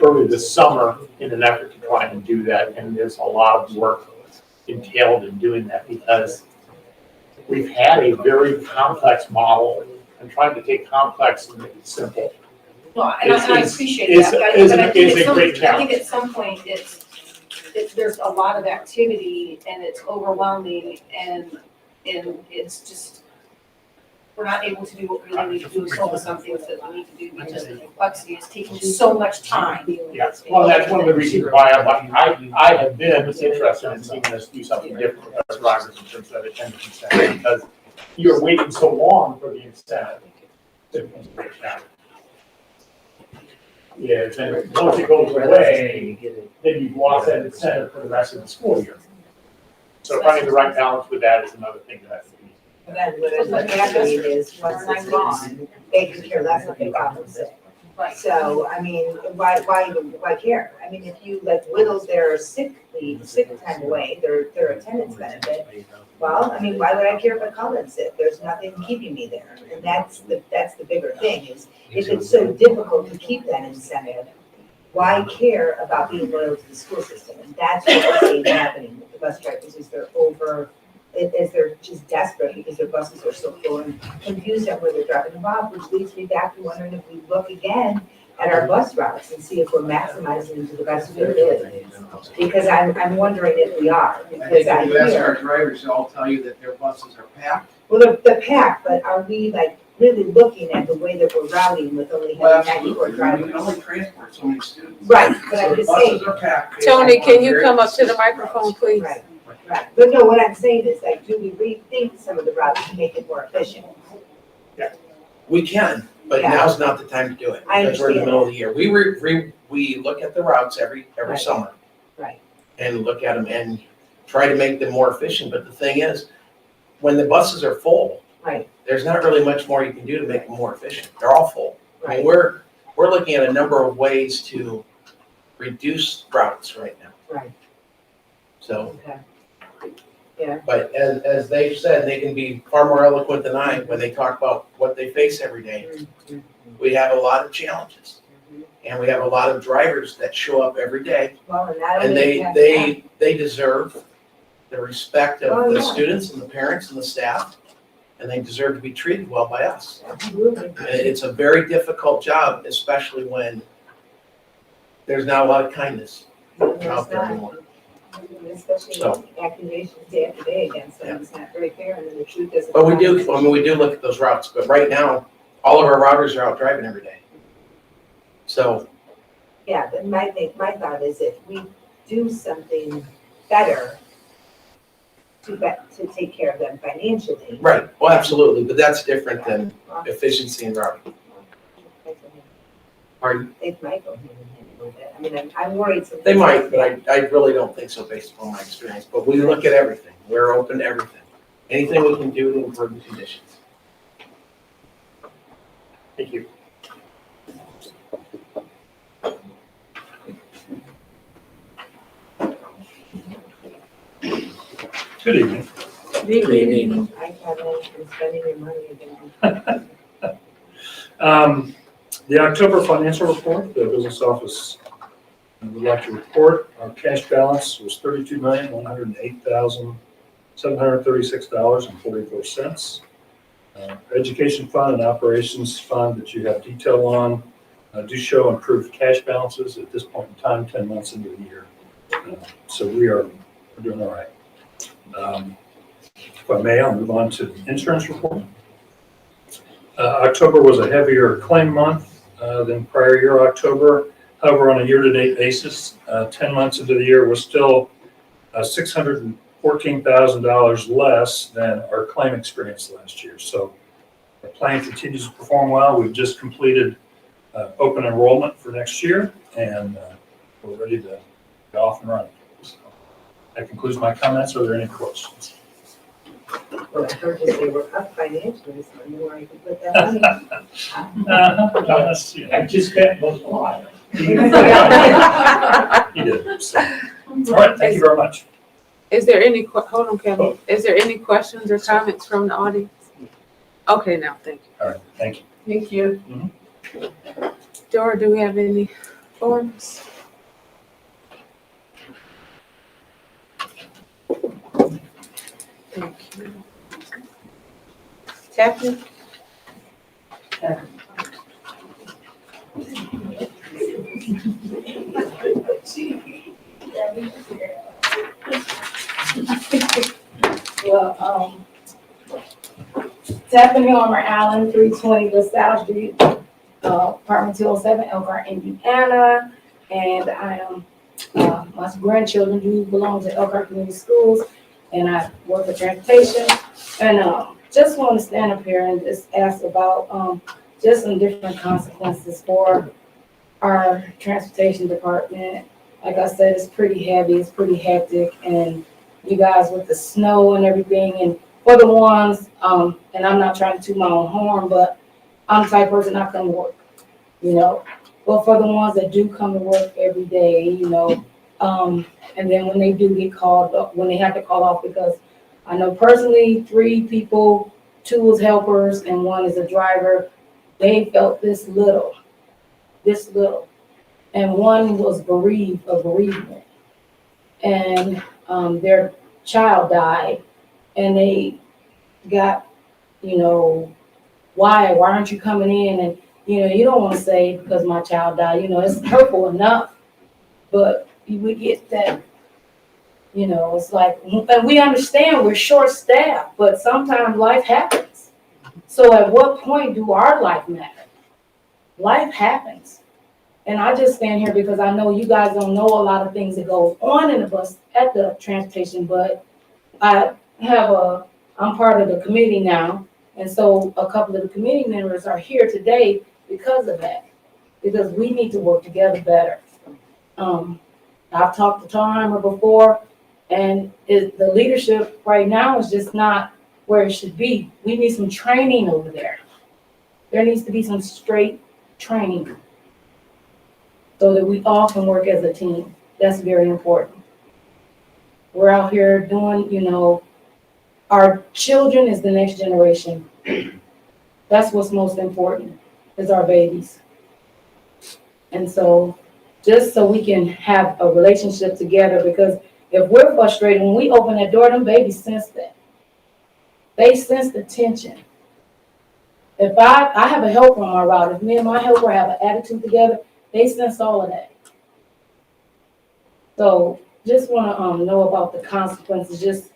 [SPEAKER 13] early this summer in an effort to try and do that, and there's a lot of work entailed in doing that because we've had a very complex model and trying to take complex and make it simple.
[SPEAKER 12] No, and I
[SPEAKER 13] It's-
[SPEAKER 12] appreciate
[SPEAKER 13] it's-
[SPEAKER 12] that, but
[SPEAKER 13] it's
[SPEAKER 12] I
[SPEAKER 13] a
[SPEAKER 12] think
[SPEAKER 13] great challenge.
[SPEAKER 12] at some point, there's a lot of activity and it's overwhelming and it's just, we're not able to do what we really need to do, solve some things that we need to do because the complexity is taking so much time.
[SPEAKER 13] Yes, well, that's one of the reasons why I have been interested in seeing us do something different with our drivers in terms of attendance incentive, because you're waiting so long for the incentive to be out. Yeah, then once it goes away, then you've lost that incentive for the rest of the school year. So finding the right balance with that is another thing that I think we need.
[SPEAKER 3] And then what happening is, once it's gone, they can care less if they got them sick.
[SPEAKER 12] Right.
[SPEAKER 3] So, I mean, why care? I mean, if you like whittle their sick time away, their attendance benefit, well, I mean, why would I care if I call in sick? There's nothing keeping me there. And that's the bigger thing is, if it's so difficult to keep that incentive, why care about being loyal to the school system? And that's what we're seeing happening with the bus drivers, is they're just desperate because their buses are so full and confused on where they're dropping them off, which leads me back to wondering if we look again at our bus routes and see if we're maximizing them to the best of their ability. Because I'm wondering if we are, because I
[SPEAKER 15] If you ask our
[SPEAKER 3] hear,
[SPEAKER 15] drivers, they'll tell you that their buses are packed.
[SPEAKER 3] well, they're packed, but are we like really looking at the way that we're routing with only
[SPEAKER 15] Well,
[SPEAKER 3] having 94
[SPEAKER 15] absolutely. We can
[SPEAKER 3] drivers?
[SPEAKER 15] only transport so many students.
[SPEAKER 3] Right, but
[SPEAKER 15] So
[SPEAKER 3] I'm
[SPEAKER 15] the
[SPEAKER 3] just saying.
[SPEAKER 15] buses are packed.
[SPEAKER 4] Tony, can you come up to the microphone, please?
[SPEAKER 3] Right, right. But no, what I'm saying is like, do we rethink some of the routes to make it more efficient?
[SPEAKER 15] We can, but
[SPEAKER 3] Yeah.
[SPEAKER 15] now's not the time to do it,
[SPEAKER 3] I
[SPEAKER 15] because we're in the
[SPEAKER 3] understand.
[SPEAKER 15] middle of the year. We look at the routes every
[SPEAKER 3] Right.
[SPEAKER 15] summer.
[SPEAKER 3] Right.
[SPEAKER 15] And look at them and try to make them more efficient, but the thing is, when the buses are full,
[SPEAKER 3] Right,
[SPEAKER 15] there's not really much more you can do to make them more efficient. They're all full. I mean,
[SPEAKER 3] right,
[SPEAKER 15] we're looking at a number of ways to reduce routes right now,
[SPEAKER 3] right,
[SPEAKER 15] so.
[SPEAKER 3] okay.
[SPEAKER 15] But as they've said, they can be far more eloquent than I when they talk about what they face every day. We have a lot of challenges. And we have a lot of drivers that show up every day.
[SPEAKER 3] Well, and not
[SPEAKER 15] And
[SPEAKER 3] only.
[SPEAKER 15] they deserve the respect
[SPEAKER 3] Oh,
[SPEAKER 15] of the
[SPEAKER 3] yeah.
[SPEAKER 15] students and the parents and the staff. And they deserve to be treated well by us.
[SPEAKER 3] Absolutely.
[SPEAKER 15] And it's a very difficult job, especially when there's not a lot of kindness
[SPEAKER 3] No, it's
[SPEAKER 15] out there
[SPEAKER 3] not.
[SPEAKER 15] anymore.
[SPEAKER 3] Especially
[SPEAKER 15] So-
[SPEAKER 3] accusations day after day against them, it's not very fair, and then the truth doesn't.
[SPEAKER 15] But we do look at those routes, but right now, all of our routers are out driving every day. So,
[SPEAKER 3] Yeah, but my thought is if we do something better to take care of them financially.
[SPEAKER 15] right, well, absolutely, but that's different than efficiency and routing. Pardon?
[SPEAKER 3] It might go hand in hand a little bit. I mean, I'm worried. sometimes
[SPEAKER 15] They might,
[SPEAKER 3] that-
[SPEAKER 15] but I really don't think so based upon my experience. But we look at everything. We're open to everything. Anything we can do to improve the conditions.
[SPEAKER 13] Thank you. Good evening.
[SPEAKER 2] Good evening.
[SPEAKER 3] I haven't been spending your money again.
[SPEAKER 13] The October financial report, the business office would like to report our cash balance was $32,108,736.44. Education fund and operations fund that you have detail on do show improved cash balances at this point in time, 10 months into the year. So we're doing all right. If I may, I'll move on to the insurance report. October was a heavier claim month than prior year October. However, on a year-to-date basis, 10 months into the year, we're still $614,000 less than our claim experience last year. So our plan continues to perform well. We've just completed open enrollment for next year, and we're ready to get off and running. So that concludes my comments. Are there any questions?
[SPEAKER 3] Well, I heard you say we're up financially, so I knew where I could put that money.
[SPEAKER 13] I
[SPEAKER 7] just got multiplied.
[SPEAKER 13] You did. So. All right, thank you very much.
[SPEAKER 4] Is there any, hold on, Kevin. Is there any questions or comments from the audience? Okay, now, thank you.
[SPEAKER 13] All right, thank you.
[SPEAKER 1] Thank you.
[SPEAKER 4] Dora, do we have any forms? Thank you. Tappy?
[SPEAKER 16] Well, Stephanie Homer Allen, 320 LaSalle Street, apartment 207, Elkhart, Indiana. And I am, my grandchildren do belong to Elkhart Community Schools, and I work for transportation. And just want to stand up here and just ask about just some different consequences for our transportation department. Like I said, it's pretty heavy, it's pretty hectic, and you guys with the snow and everything, and for the ones, and I'm not trying to toot my own horn, but I'm the type of person I come to work, you know. But for the ones that do come to work every day, you know, and then when they do get called up, when they have to call off, because I know personally 3 people, 2 is helpers and 1 is a driver, they felt this little, and 1 was bereaved of bereavement, and their child died, and they got, you know, why aren't you coming in? And you know, you don't want to say because my child died, you know, it's hurtful enough, but we get that, you know, it's like, and we understand we're short-staffed, but sometimes life happens. So at what point do our life matter? Life happens. And I just stand here because I know you guys don't know a lot of things that go on in the bus at the transportation, but I'm part of the committee now. And so a couple of the committee members are here today because of that, because we need to work together better. I've talked to Tomheimer before, and the leadership right now is just not where it should be. We need some training over there. There needs to be some straight training so that we all can work as a team. That's very important. We're out here doing, you know, our children is the next generation. That's what's most important, is our babies. And so just so we can have a relationship together, because if we're frustrated, when we open that door, them babies sense that. They sense the tension. If I have a helper on my route, if me and my helper have an attitude together, they sense all of that. So just wanna, know about the consequences, just,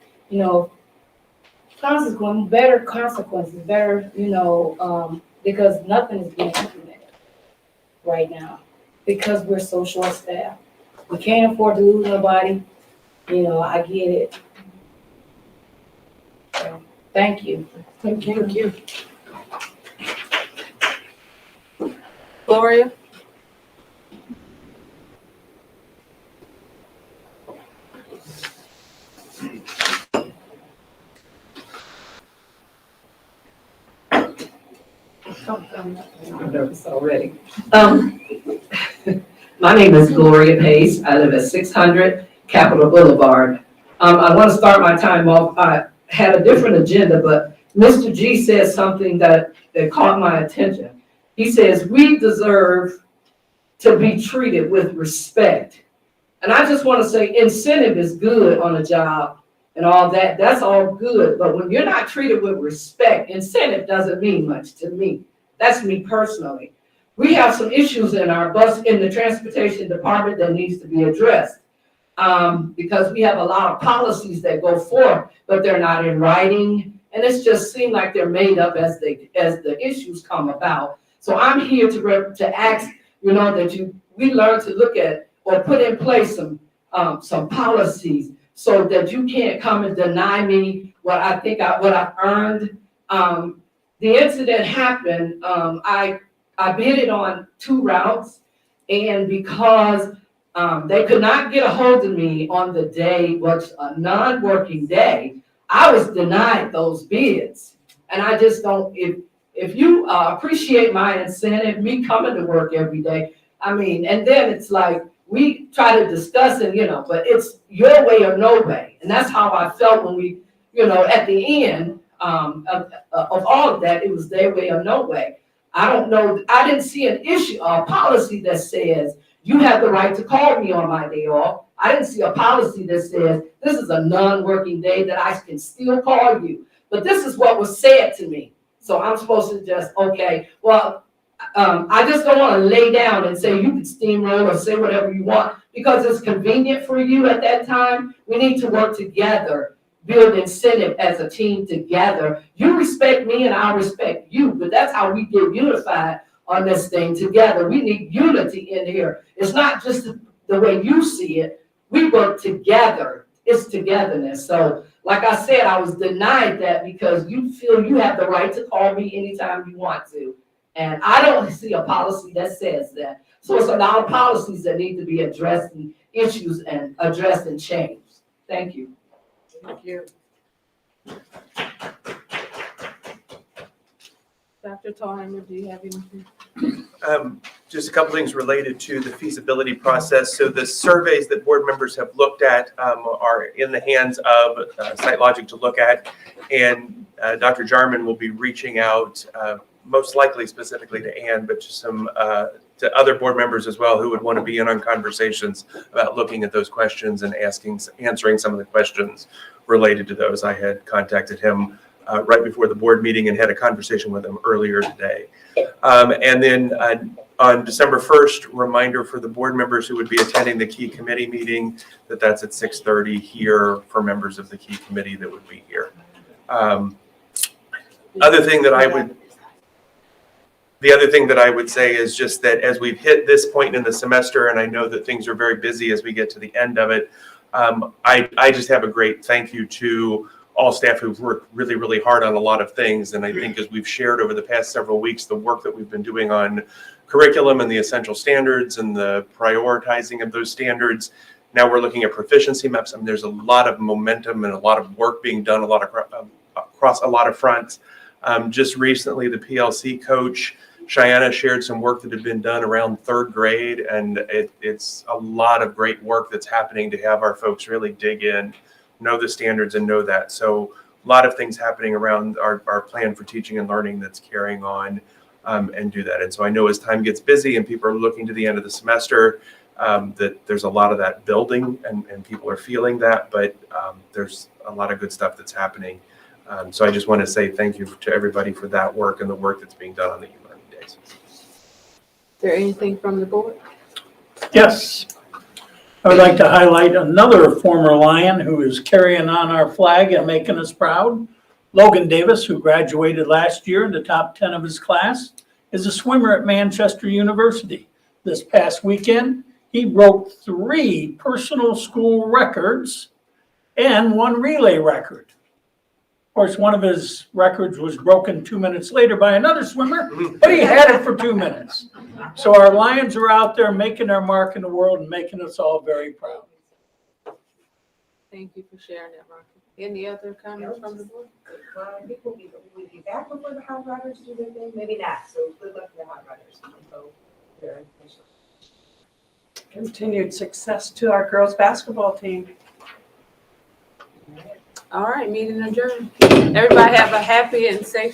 [SPEAKER 16] better consequences, better, because nothing is being implemented right now, because we're so short-staffed. We can't afford to lose nobody, I get it. So, thank you.
[SPEAKER 4] Thank you. Gloria?
[SPEAKER 17] I'm nervous already. My name is Gloria Pace. I live at 600 Capitol Boulevard. I want to start my time off. I had a different agenda, but Mr. G said something that caught my attention. He says, we deserve to be treated with respect. And I just want to say incentive is good on a job and all that. That's all good. But when you're not treated with respect, incentive doesn't mean much to me. That's me personally. We have some issues in the transportation department that needs to be addressed. Because we have a lot of policies that go forth, but they're not in writing. And it's just seemed like they're made up as the issues come about. So I'm here to ask, that we learn to look at or put in place some policies so that you can't come and deny me what I've earned. The incident happened, I bidded on 2 routes, and because they could not get a hold of me on the day, was a non-working day, I was denied those bids. And I just don't, if you appreciate my incentive, me coming to work every day, and then it's like, we try to discuss it, but it's your way or no way. And that's how I felt when we, at the end of all of that, it was their way or no way. I don't know, I didn't see a policy that says you have the right to call me on my day off. I didn't see a policy that says this is a non-working day that I can still call you. But this is what was said to me. So I'm supposed to just, okay, well, I just don't want to lay down and say you can steamroll or say whatever you want because it's convenient for you at that time. We need to work together, build incentive as a team together. You respect me and I respect you, but that's how we get unified on this thing together. We need unity in here. It's not just the way you see it. We work together. It's togetherness. So like I said, I was denied that because you feel you have the right to call me anytime you want to. And I don't see a policy that says that. So it's a lot of policies that need to be addressed and issues and addressed and changed. Thank you.
[SPEAKER 1] Thank you.
[SPEAKER 4] Dr. Tallheimer, do you have anything?
[SPEAKER 5] Just a couple things related to the feasibility process. So the surveys that board members have looked at are in the hands of SiteLogic to look at. And Dr. Jarman will be reaching out most likely specifically to Ann, but to other board members as well who would want to be in on conversations about looking at those questions and answering some of the questions related to those. I had contacted him right before the board meeting and had a conversation with him earlier today. And then on December 1st, reminder for the board members who would be attending the key committee meeting that's at 6:30 here for members of the key committee that would be here. The other thing that I would say is just that as we've hit this point in the semester, and I know that things are very busy as we get to the end of it, I just have a great thank you to all staff who've worked really, really hard on a lot of things. And I think as we've shared over the past several weeks, the work that we've been doing on curriculum and the essential standards and the prioritizing of those standards, now we're looking at proficiency maps. There's a lot of momentum and a lot of work being done across a lot of fronts. Just recently, the PLC coach, Cheyenne, shared some work that had been done around 3rd grade, and it's a lot of great work that's happening to have our folks really dig in, know the standards and know that. So a lot of things happening around our plan for teaching and learning that's carrying on and do that. And so I know as time gets busy and people are looking to the end of the semester, that there's a lot of that building and people are feeling that, but there's a lot of good stuff that's happening. So I just want to say thank you to everybody for that work and the work that's being done on the e-learning days.
[SPEAKER 4] Is there anything from the board?
[SPEAKER 9] Yes. I would like to highlight another former Lion who is carrying on our flag and making us proud. Logan Davis, who graduated last year in the top 10 of his class, is a swimmer at Manchester University. This past weekend, he broke 3 personal school records and 1 relay record. Of course, one of his records was broken 2 minutes later by another swimmer, but he had it for 2 minutes. So our Lions are out there making their mark in the world and making us all very proud.
[SPEAKER 4] Thank you for sharing that, Rocky. Any other comments from the board?
[SPEAKER 3] Well, I think we'll be back before the hot runners do their thing, maybe not, so good luck to the hot runners. So, they're official.
[SPEAKER 1] Continued success to our girls' basketball team.
[SPEAKER 4] All right, meeting adjourned. Everybody have a happy and safe